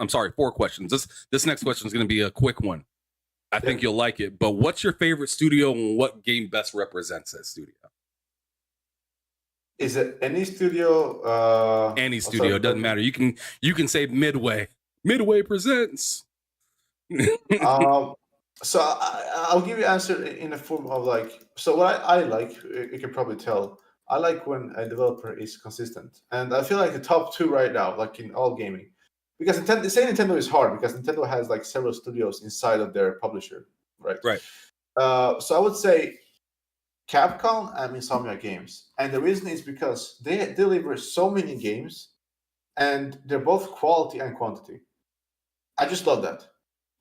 sorry, four questions. This next question is going to be a quick one. I think you'll like it. But what's your favorite studio, and what game best represents that studio? Is it any studio? Any studio, doesn't matter. You can say Midway. Midway presents. So I'll give you answer in the form of like. So what I like, you can probably tell. I like when a developer is consistent, and I feel like the top two right now, like in all gaming, because Nintendo is hard because Nintendo has like several studios inside of their publisher, right? Right. So I would say Capcom and Insomniac Games, and the reason is because they deliver so many games, and they're both quality and quantity. I just love that.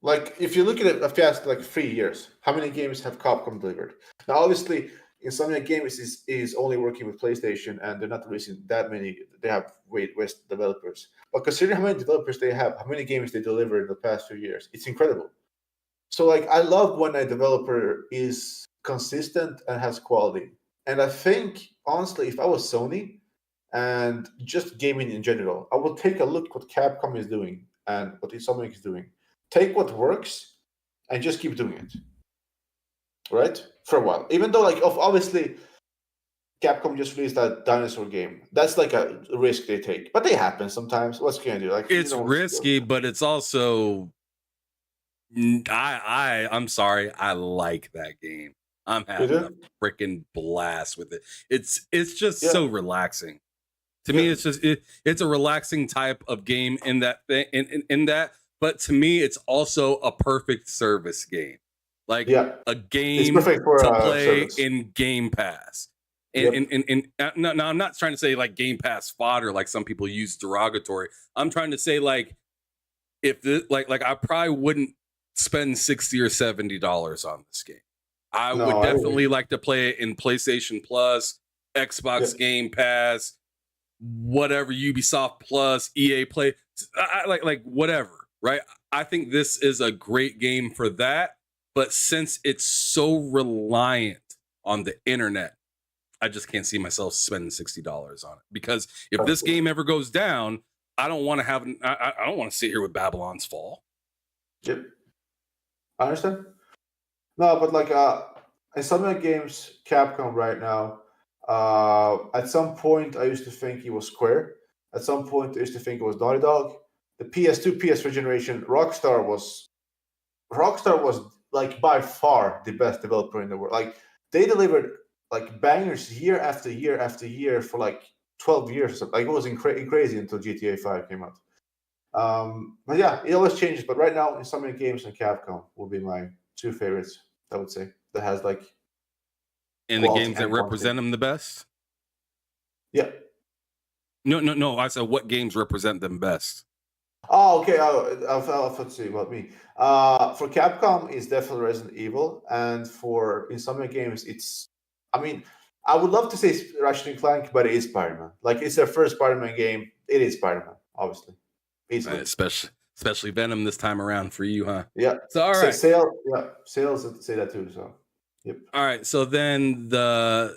Like, if you look at it the past like 3 years, how many games have Capcom delivered? Now, obviously, Insomniac Games is only working with PlayStation, and they're not releasing that many. They have West developers, but considering how many developers they have, how many games they delivered in the past few years, it's incredible. So, like, I love when a developer is consistent and has quality. And I think, honestly, if I was Sony and just gaming in general, I would take a look what Capcom is doing and what Insomniac is doing. Take what works and just keep doing it, right? For a while. Even though, like, obviously, Capcom just released that dinosaur game. That's like a risk they take, but they happen sometimes. What's going to do? Like, It's risky, but it's also. I'm sorry. I like that game. I'm having a freaking blast with it. It's just so relaxing. To me, it's just it's a relaxing type of game in that thing. In that. But to me, it's also a perfect service game, like a game to play in Game Pass. And no, I'm not trying to say like Game Pass fodder, like some people use derogatory. I'm trying to say like if this, like I probably wouldn't spend $60 or $70 on this game. I would definitely like to play it in PlayStation Plus, Xbox Game Pass, whatever, Ubisoft Plus, EA Play, like whatever. Right. I think this is a great game for that. But since it's so reliant on the internet, I just can't see myself spending $60 on it. Because if this game ever goes down, I don't want to I don't want to sit here with Babylon's Fall. Yep. I understand. No, but like in some of the games, Capcom right now, at some point I used to think it was Square. At some point I used to think it was Naughty Dog. The PS2, PS3 generation, Rockstar was like by far the best developer in the world. Like they delivered like bangers year after year after year for like 12 years or something. Like it was crazy until GTA 5 came out. But yeah, it always changes. But right now, in so many games, and Capcom will be my two favorites. I would say that has like. And the games that represent them the best. Yeah. No. I said what games represent them best. Oh, okay. Let's see about me. For Capcom, it's definitely Resident Evil, and for Insomniac Games, it's. I mean, I would love to say Ratchet and Clank, but it is Spider-Man. Like it's their first Spider-Man game. It is Spider-Man, obviously. Especially Venom this time around for you, huh? Yeah. So all right. Sales say that too. So. Yep. All right. So then the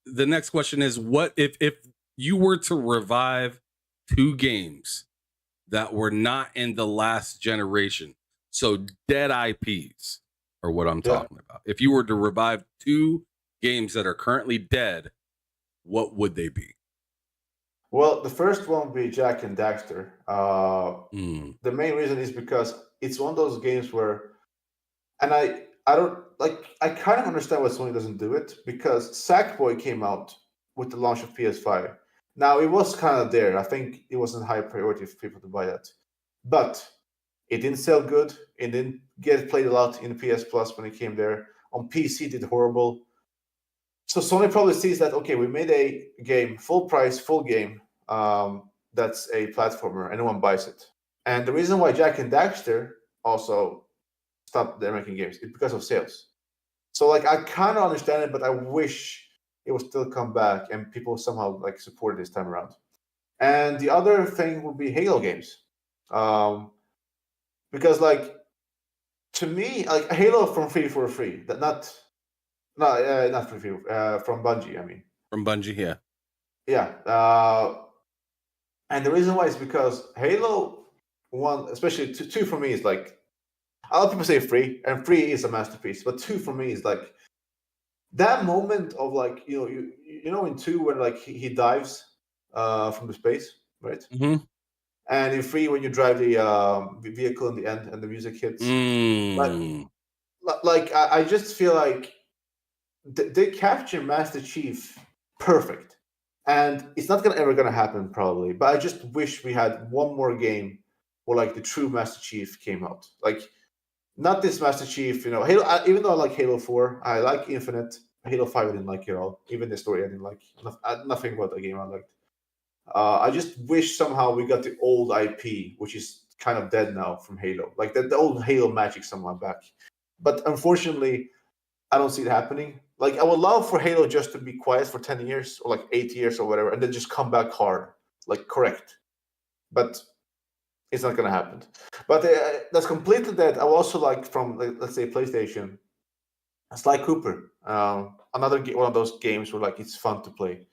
next question is, what if you were to revive two games that were not in the last generation, so dead IPs are what I'm talking about. If you were to revive two games that are currently dead, what would they be? Well, the first one would be Jak and Daxter. The main reason is because it's one of those games where, and I don't like. I kind of understand why Sony doesn't do it because Sackboy came out with the launch of PS5. Now it was kind of there. I think it wasn't high priority for people to buy that, but it didn't sell good. It didn't get played a lot in PS Plus when it came there. On PC, it did horrible. So Sony probably sees that, okay, we made a game, full price, full game, that's a platformer, and no one buys it. And the reason why Jak and Daxter also stopped their making games is because of sales. So like I kind of understand it, but I wish it would still come back and people somehow like support it this time around. And the other thing would be Halo games. because like to me, like Halo from free for free, that not for free, from Bungie. I mean, From Bungie, yeah. yeah. And the reason why is because Halo 1, especially 2 for me is like, a lot of people say free, and free is a masterpiece, but 2 for me is like that moment of like, you know in 2 when like he dives from the space, right? Mm-hmm. And in 3 when you drive the vehicle in the end and the music hits. Mm. Like I just feel like they capture Master Chief perfect, and it's not ever gonna happen probably. But I just wish we had one more game where like the true Master Chief came out. Like not this Master Chief, Halo. Even though I like Halo 4, I like Infinite. Halo 5 I didn't like at all. Even the story I didn't like. Nothing about the game I liked. I just wish somehow we got the old IP, which is kind of dead now from Halo, like the old Halo magic somehow back. But unfortunately, I don't see it happening. Like I would love for Halo just to be quiet for 10 years or like 8 years or whatever, and then just come back hard, like correct. But it's not gonna happen. But that's completely dead. I would also like from like, let's say PlayStation, Sly Cooper, another one of those games where like it's fun to play.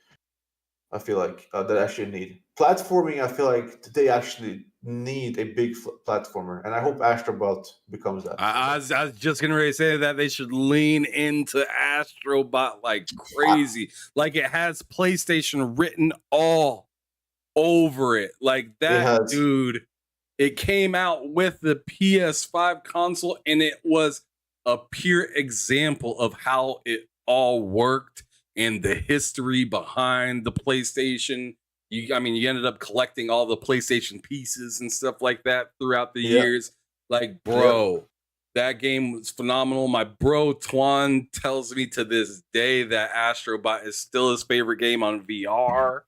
I feel like that actually need platforming. I feel like they actually need a big platformer, and I hope Astrobot becomes that. I was just gonna ready to say that they should lean into Astrobot like crazy. Like it has PlayStation written all over it. Like It that, has, dude. It came out with the PS5 console, and it was a pure example of how it all worked and the history behind the PlayStation. You ended up collecting all the PlayStation pieces and stuff like that throughout the yeah, years. Like, yeah. bro, that game was phenomenal. My bro Twan tells me to this day that Astrobot is still his favorite game on VR.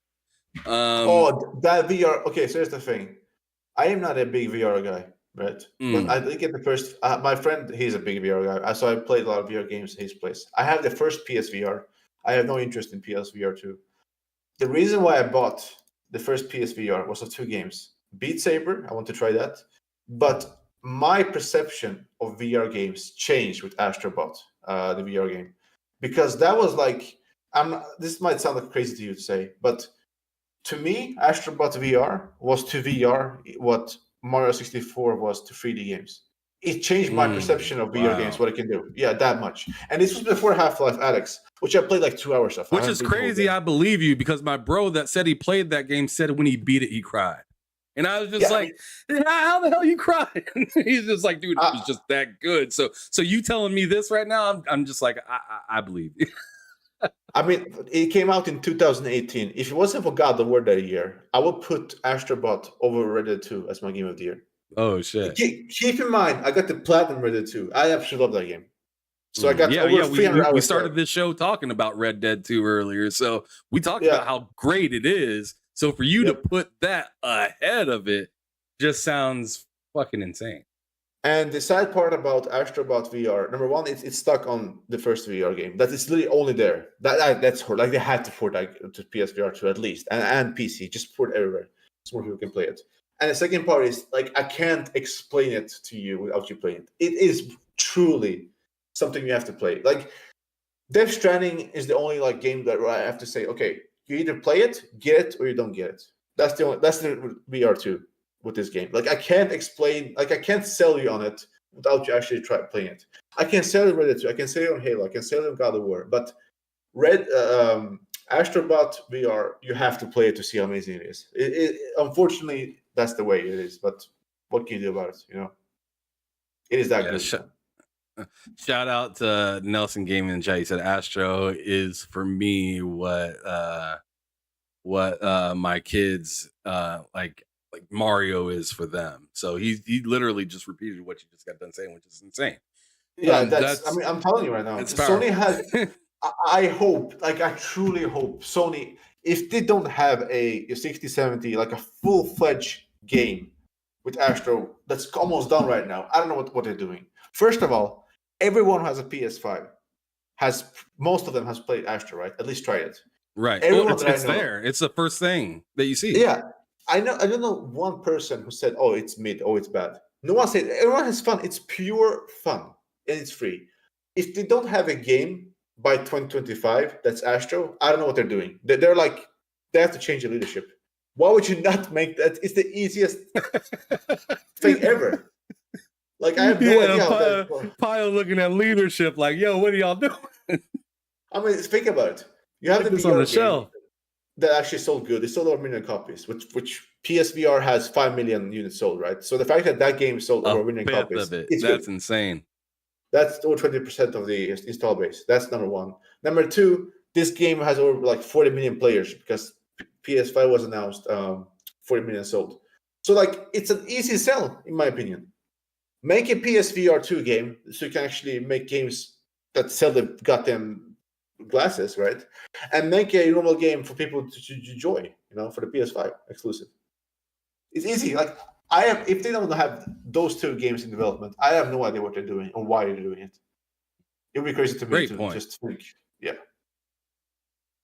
That VR. Okay, so here's the thing. I am not a big VR guy, right? But I did get the first. My friend, he's a big VR guy, so I played a lot of VR games in his place. I have the first PSVR. I have no interest in PSVR 2. The reason why I bought the first PSVR was of 2 games. Beat Saber, I want to try that. But my perception of VR games changed with Astrobot, the VR game, because that was like, this might sound like crazy to you to say, but to me, Astrobot VR was to VR what Mario 64 was to 3D games. It changed my perception of VR games, wow. what it can do. Yeah, that much. And this was before Half-Life Alyx, which I played like 2 hours of. Which is crazy. I believe you, because my bro that said he played that game said when he beat it, he cried. And I was just how the hell you crying? He's just like, dude, it was just that good. So you telling me this right now, I'm just like, I believe you. I mean, it came out in 2018. If it wasn't for God of War that year, I would put Astrobot over Red Dead 2 as my game of the year. Oh shit! Keep in mind, I got the platinum Red Dead 2. I absolutely love that game. So I got over 300 hours. We started this show talking about Red Dead 2 earlier, so we talked about how great it is. So for you to put that ahead of it just sounds fucking insane. And the sad part about Astrobot VR, number one, it's stuck on the first VR game. That is literally only there. That's hard. Like they had to port that to PSVR 2 at least, and PC, just port everywhere so more people can play it. And the second part is like I can't explain it to you without you playing it. It is truly something you have to play. Like Death Stranding is the only like game that I have to say, okay, you either play it, get it, or you don't get it. That's the VR 2 with this game. Like I can't explain, like I can't sell you on it without you actually try playing it. I can sell you Red Dead 2, I can sell you on Halo, I can sell you on God of War, but Astrobot VR, you have to play it to see how amazing it is. Unfortunately, that's the way it is. But what can you do about it? It is that good. Shout out to Nelson Gaming in chat. He said Astro is for me what my kids like Mario is for them. So he literally just repeated what you just got done saying, which is insane. Yeah, that's I mean, I'm telling you right now, Sony has. I hope, like I truly hope, Sony, if they don't have a 6070, like a full-fledged game with Astro that's almost done right now, I don't know what they're doing. First of all, everyone who has a PS5 most of them has played Astro, right? At least try it. Right. It's there. It's the first thing that you see. Yeah. I don't know one person who said, oh, it's mid, oh, it's bad. No one said everyone has fun. It's pure fun and it's free. If they don't have a game by 2025, that's Astro. I don't know what they're doing. They're like they have to change the leadership. Why would you not make that? It's the easiest thing ever. Like I have no idea how that. Pyle looking at leadership like, yo, what are y'all doing? I mean, think about it. You have Put the this on VR the game shelf. that actually sold good. It sold over 1 million copies, which PSVR has 5 million units sold, right? So the fact that that game sold over 1 million fifth copies, of it. it's That's good. insane. That's over 20% of the install base. That's number one. Number two, this game has over like 40 million players because PS5 was announced, 40 million sold. So like it's an easy sell, in my opinion. Make a PSVR 2 game so you can actually make games that sell the goddamn glasses, right? And make a normal game for people to enjoy, for the PS5 exclusive. It's easy. Like if they don't have those two games in development, I have no idea what they're doing or why they're doing it. It would be crazy to me Great to point. just think, yeah.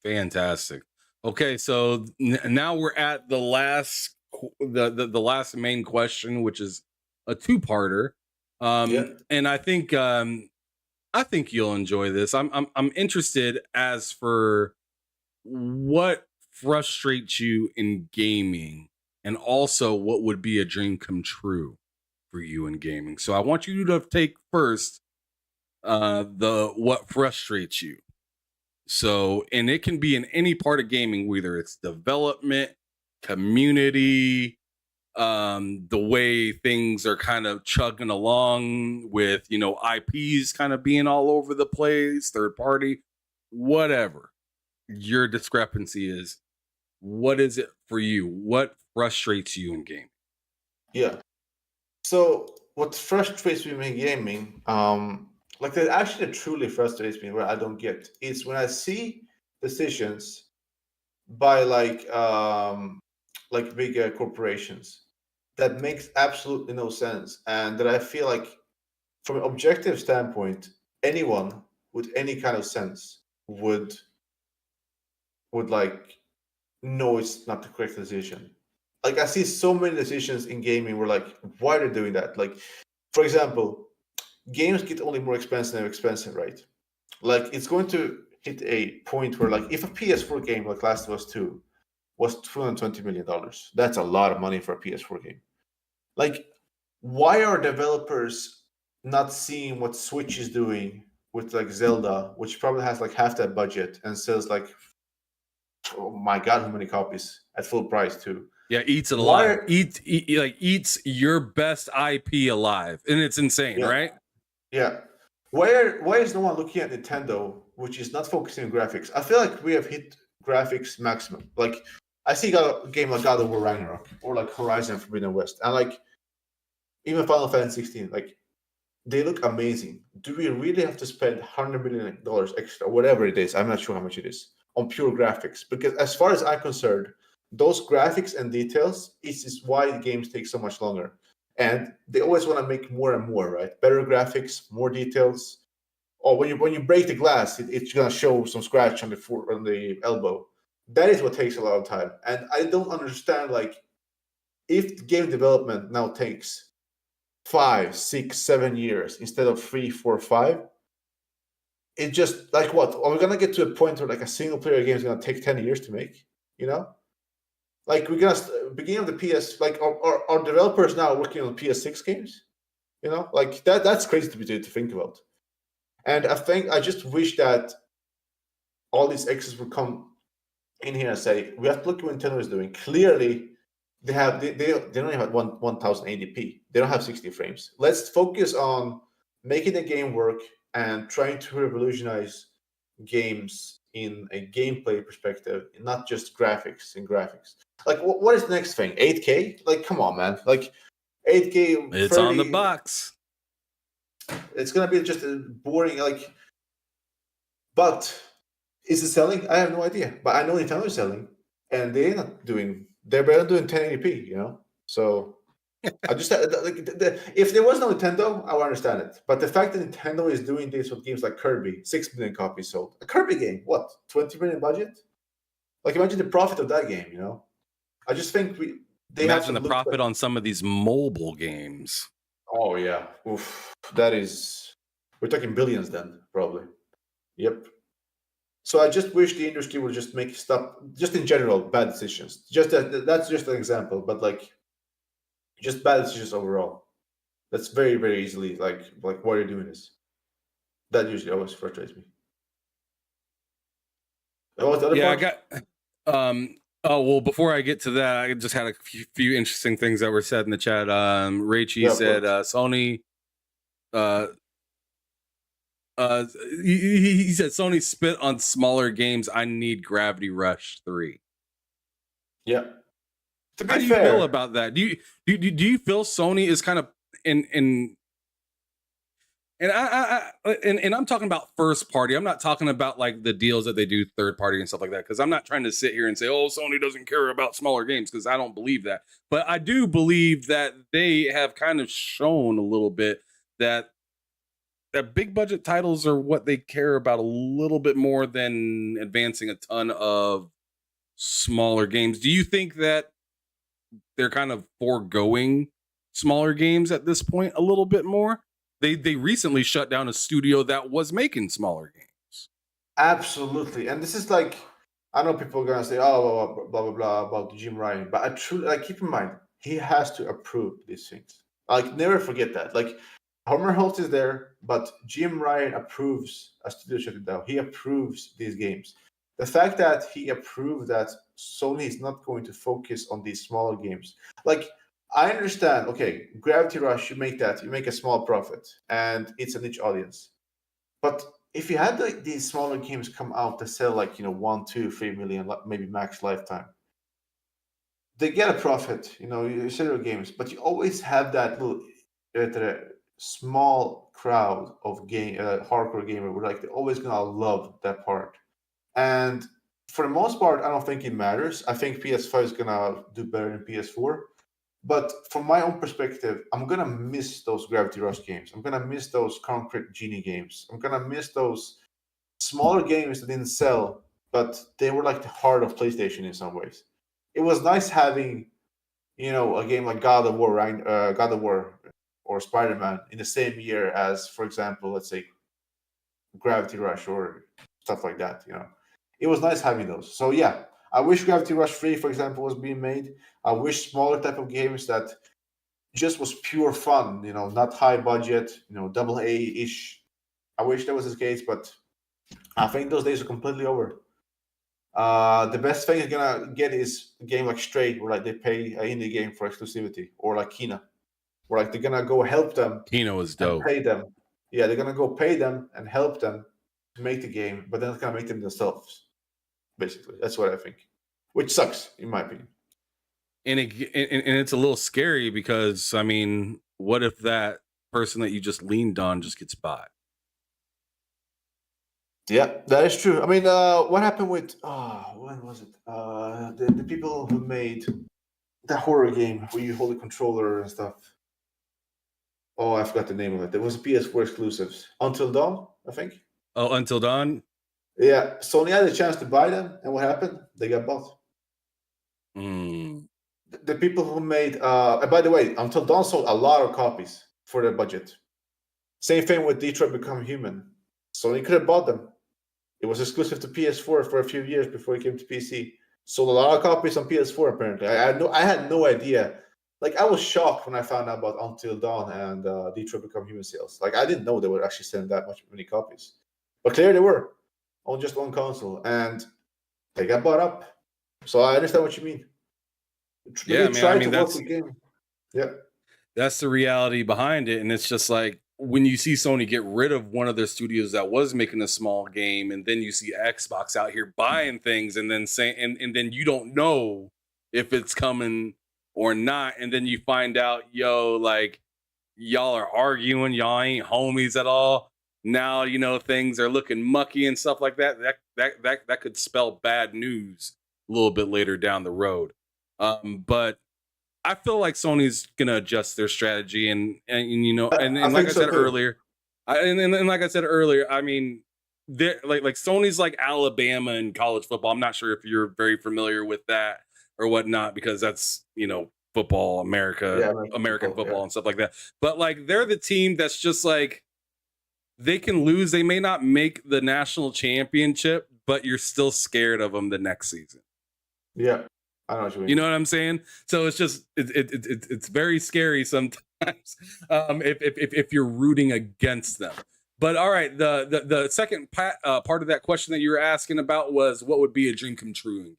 Fantastic. Okay, so now we're at the last the last main question, which is a two-parter. And I think you'll enjoy this. I'm interested as for what frustrates you in gaming and also what would be a dream come true for you in gaming. So I want you to take first the what frustrates you. So, and it can be in any part of gaming, whether it's development, community, the way things are kind of chugging along with, IPs kind of being all over the place, third party, whatever your discrepancy is. What is it for you? What frustrates you in gaming? Yeah. So what frustrates me in gaming, like that actually truly frustrates me where I don't get is when I see decisions by like big corporations that makes absolutely no sense, and that I feel like from an objective standpoint, anyone with any kind of sense would like know it's not the correct decision. Like I see so many decisions in gaming where like why are they doing that? Like, for example, games get only more expensive, right? Like it's going to hit a point where like if a PS4 game like Last of Us 2 was $220 million, that's a lot of money for a PS4 game. Like, why are developers not seeing what Switch is doing with like Zelda, which probably has like half that budget and sells like, oh my god, how many copies at full price too? Yeah, eats it alive. Eats your best IP alive, and it's insane, right? Yeah. Why is no one looking at Nintendo, which is not focusing on graphics? I feel like we have hit graphics maximum. Like I see a game like God of War Ragnarok or like Horizon Forbidden West, and like even Final Fantasy 16, like they look amazing. Do we really have to spend $100 million extra, whatever it is? I'm not sure how much it is on pure graphics, because as far as I'm concerned, those graphics and details is why the games take so much longer. And they always want to make more and more, right? Better graphics, more details. Or when you break the glass, it's gonna show some scratch on the elbow. That is what takes a lot of time. And I don't understand, like, if game development now takes 5, 6, 7 years instead of 3, 4, 5, it just like what? Are we gonna get to a point where like a single player game is gonna take 10 years to make? Like we're gonna beginning of the PS, like are developers now working on PS6 games? Like that's crazy to think about. And I just wish that all these exes would come in here and say, we have to look at what Nintendo is doing. Clearly, they don't have 1080p. They don't have 60 frames. Let's focus on making the game work and trying to revolutionize games in a gameplay perspective, not just graphics. Like, what is the next thing? 8K? Like, come on, man. Like, 8K. It's 30, on the box. It's gonna be just a boring, like. But is it selling? I have no idea. But I know Nintendo is selling, and they're not doing. They're better doing 1080p. So I just if there was no Nintendo, I would understand it. But the fact that Nintendo is doing this with games like Kirby, 6 million copies sold. A Kirby game, what? 20 million budget? Like imagine the profit of that game. I just think they imagine the profit on some of these mobile games. Oh yeah. Oof. That is, we're talking billions then, probably. Yep. So I just wish the industry would just make stuff, just in general, bad decisions. Just that's just an example, but like just bad decisions overall. That's very, very easily like why are you doing this? That usually always frustrates me. And what's the other Yeah, I part? got. Oh well, before I get to that, I just had a few interesting things that were said in the chat. Rachie Yeah, of said course. Sony. Uh, he said Sony spit on smaller games. I need Gravity Rush 3. Yeah. To How be do you feel fair, about that? Do you feel Sony is kind of in and I'm talking about first party. I'm not talking about like the deals that they do third party and stuff like that. Because I'm not trying to sit here and say, oh, Sony doesn't care about smaller games, because I don't believe that. But I do believe that they have kind of shown a little bit that big budget titles are what they care about a little bit more than advancing a ton of smaller games. Do you think that they're kind of foregoing smaller games at this point a little bit more? They recently shut down a studio that was making smaller games. absolutely. And this is like, I know people are gonna say, oh, blah blah blah about Jim Ryan, but I truly like keep in mind he has to approve these things. Like never forget that. Like Homer Holt is there, but Jim Ryan approves a studio shutting down. He approves these games. The fact that he approved that Sony is not going to focus on these smaller games, like I understand. Okay, Gravity Rush, you make that, you make a small profit, and it's a niche audience. But if you had like these smaller games come out to sell like 1, 2, 3 million, maybe max lifetime, they get a profit. You sell your games, but you always have that little small crowd of hardcore gamer who like they're always gonna love that part. And for the most part, I don't think it matters. I think PS5 is gonna do better than PS4. But from my own perspective, I'm gonna miss those Gravity Rush games. I'm gonna miss those Concrete Genie games. I'm gonna miss those smaller games that didn't sell, but they were like the heart of PlayStation in some ways. It was nice having, a game like God of War, right? God of War or Spider Man in the same year as, for example, let's say Gravity Rush or stuff like that. It was nice having those. So yeah, I wish Gravity Rush 3, for example, was being made. I wish smaller type of games that just was pure fun, not high budget, double A ish. I wish that was the case, but I think those days are completely over. The best thing you're gonna get is a game like Stray, where like they pay an indie game for exclusivity, or like Kina, where like they're gonna go help them Kino is and dope. pay them. Yeah, they're gonna go pay them and help them to make the game, but then it's gonna make them themselves. Basically, that's what I think, which sucks in my opinion. And it's a little scary because I mean, what if that person that you just leaned on just gets bought? Yeah, that is true. I mean, what happened with when was it? The people who made the horror game where you hold the controller and stuff. Oh, I forgot the name of it. It was PS4 exclusives. Until Dawn, I think. Oh, Until Dawn. Yeah, Sony had a chance to buy them, and what happened? They got bought. Mm. The people who made, and by the way, Until Dawn sold a lot of copies for their budget. Same thing with Detroit Become Human. Sony could have bought them. It was exclusive to PS4 for a few years before it came to PC. Sold a lot of copies on PS4 apparently. I had no idea. Like I was shocked when I found out about Until Dawn and Detroit Become Human sales. Like I didn't know they were actually selling that many copies. But clearly they were on just one console, and they got bought up. So I understand what you mean. Yeah, They man. I tried mean, to work the game. Yeah. that's the reality behind it, and it's just like when you see Sony get rid of one of their studios that was making a small game, and then you see Xbox out here buying things, and then saying, and then you don't know if it's coming or not, and then you find out, like y'all are arguing, y'all ain't homies at all. Now things are looking mucky and stuff like that. That could spell bad news a little bit later down the road. But I feel like Sony's gonna adjust their strategy, and I like think I so said too. earlier, and like I said earlier, I mean, they're like Sony's like Alabama in college football. I'm not sure if you're very familiar with that or whatnot, because that's football, American football yeah. and stuff like that. But like they're the team that's just like they can lose. They may not make the national championship, but you're still scared of them the next season. Yeah, I know what you mean. You know what I'm saying? So it's just it's very scary sometimes if you're rooting against them. But all right, the second part of that question that you were asking about was what would be a dream come true in game.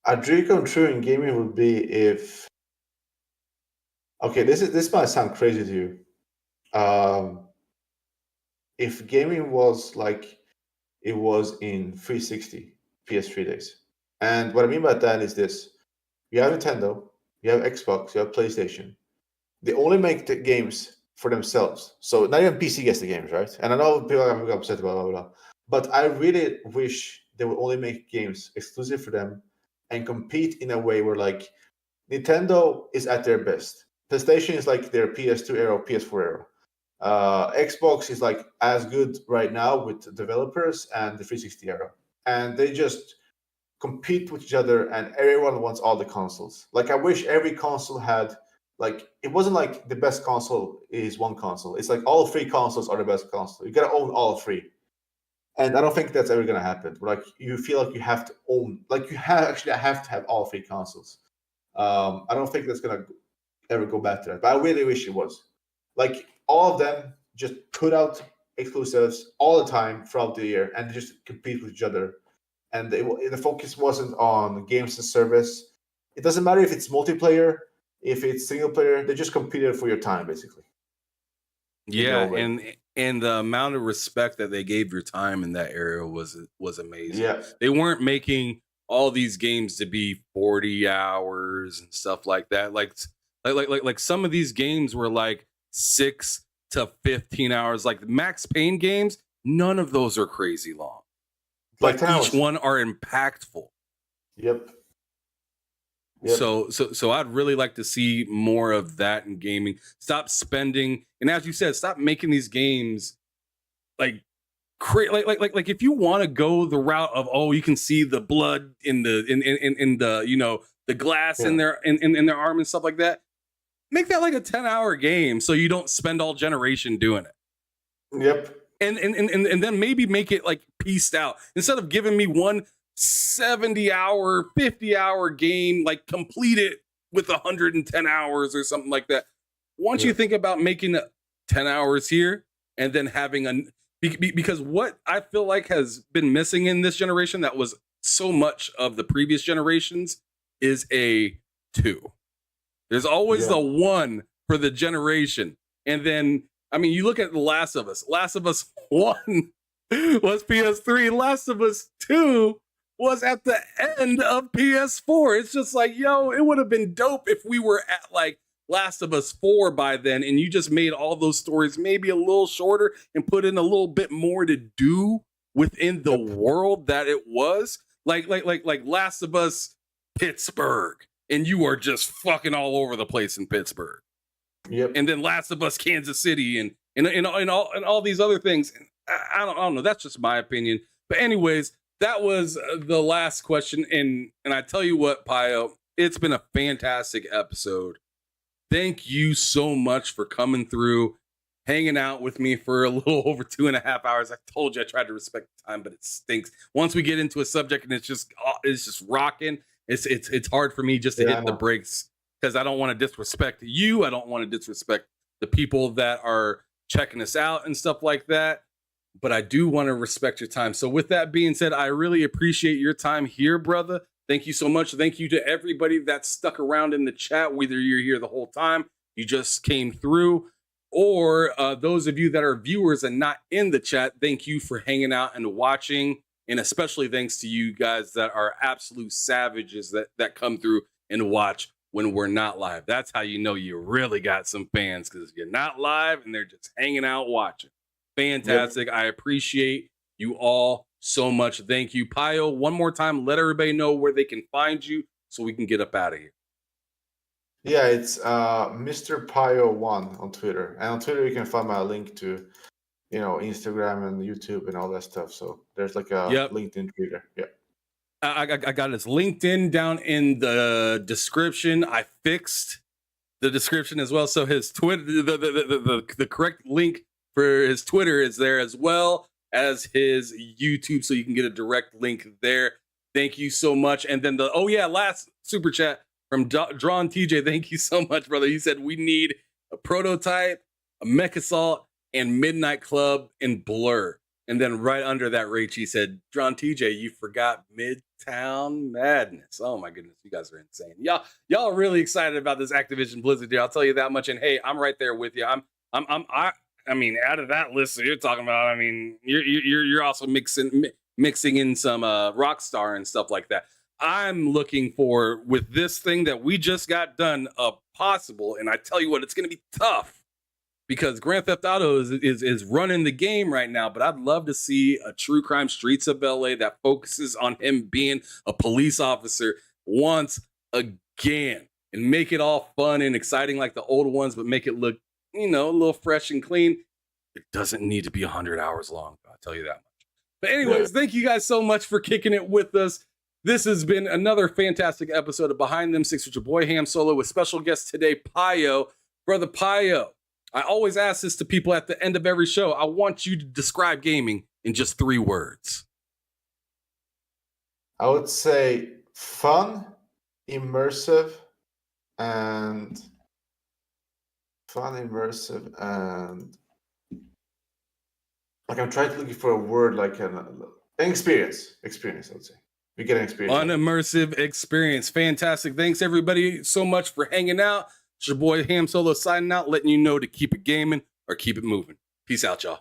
A dream come true in gaming would be if. Okay, this might sound crazy to you. If gaming was like it was in 360 PS3 days, and what I mean by that is this: you have Nintendo, you have Xbox, you have PlayStation. They only make the games for themselves. So not even PC gets the games, right? And I know people are upset about blah, blah, blah. But I really wish they would only make games exclusive for them and compete in a way where like Nintendo is at their best. PlayStation is like their PS2 era, PS4 era. Xbox is like as good right now with developers and the 360 era. And they just compete with each other and everyone wants all the consoles. Like I wish every console had like it wasn't like the best console is one console. It's like all three consoles are the best console. You gotta own all three. And I don't think that's ever gonna happen. Like you feel like you have to own like you have to have all three consoles. I don't think that's gonna ever go back to that. But I really wish it was. Like all of them just put out exclusives all the time throughout the year and just compete with each other. And the focus wasn't on games and service. It doesn't matter if it's multiplayer, if it's single player. They just competed for your time, basically. Yeah, and the amount of respect that they gave your time in that area was amazing. Yeah, they weren't making all these games to be 40 hours and stuff like that. Like some of these games were like 6 to 15 hours. Like Max Payne games, none of those are crazy long. But each one are impactful. Yep. So I'd really like to see more of that in gaming. Stop spending, and as you said, stop making these games like if you want to go the route of you can see the blood in the the glass in their in their arm and stuff like that. Make that like a 10-hour game so you don't spend all generation doing it. Yep. And then maybe make it like pieced out instead of giving me one 70-hour, 50-hour game, like complete it with 110 hours or something like that. Once you think about making 10 hours here and then having because what I feel like has been missing in this generation that was so much of the previous generations is a 2. There's always the 1 for the generation. And then I mean, you look at The Last of Us. Last of Us 1 was PS3. Last of Us 2 was at the end of PS4. It's just like, it would have been dope if we were at like Last of Us 4 by then, and you just made all those stories maybe a little shorter and put in a little bit more to do within the world that it was. Like Last of Us Pittsburgh, and you are just fucking all over the place in Pittsburgh. Yep. And then Last of Us Kansas City and all these other things. I don't know. That's just my opinion. But anyways, that was the last question. And I tell you what, PYO, it's been a fantastic episode. Thank you so much for coming through, hanging out with me for a little over 2.5 hours. I told you I tried to respect the time, but it stinks. Once we get into a subject and it's just rocking, it's hard for me just to hit the brakes. Because I don't want to disrespect you. I don't want to disrespect the people that are checking us out and stuff like that. But I do want to respect your time. So with that being said, I really appreciate your time here, brother. Thank you so much. Thank you to everybody that stuck around in the chat, whether you're here the whole time, you just came through, or those of you that are viewers and not in the chat, thank you for hanging out and watching. And especially thanks to you guys that are absolute savages that come through and watch when we're not live. That's how you know you really got some fans, because you're not live and they're just hanging out watching. Fantastic. Yep. I appreciate you all so much. Thank you. PYO, one more time, let everybody know where they can find you so we can get up out of here. Yeah, it's Mr. PYO1 on Twitter. And on Twitter, you can find my link to, Instagram and YouTube and all that stuff. So there's like a LinkedIn Twitter. Yeah. I got his LinkedIn down in the description. I fixed the description as well, so his Twitter, the correct link for his Twitter is there, as well as his YouTube, so you can get a direct link there. Thank you so much. And then last super chat from Drawn TJ. Thank you so much, brother. He said we need a prototype, a Mech Assault, and Midnight Club in Blur. And then right under that, Rach, he said, Drawn TJ, you forgot Midtown Madness. Oh my goodness, you guys are insane. Y'all are really excited about this Activision Blizzard deal. I'll tell you that much. And hey, I'm right there with you. I mean, out of that list that you're talking about, I mean, you're also mixing in some Rockstar and stuff like that. I'm looking for, with this thing that we just got done, a possible, and I tell you what, it's going to be tough because Grand Theft Auto is running the game right now, but I'd love to see a true crime Streets of LA that focuses on him being a police officer once again and make it all fun and exciting like the old ones, but make it look, a little fresh and clean. It doesn't need to be 100 hours long, I'll tell you that much. But anyways, Thank you guys so much for kicking it with us. This has been another fantastic episode of Behind Them Six with your boy Ham Solo, with special guest today, PYO. Brother PYO, I always ask this to people at the end of every show. I want you to describe gaming in just 3 words. I would say fun, immersive, and like I'm trying to look for a word like an experience. Experience, I would say. We get an experience. An immersive experience. Fantastic. Thanks everybody so much for hanging out. It's your boy Ham Solo signing out, letting you know to keep it gaming or keep it moving. Peace out, y'all.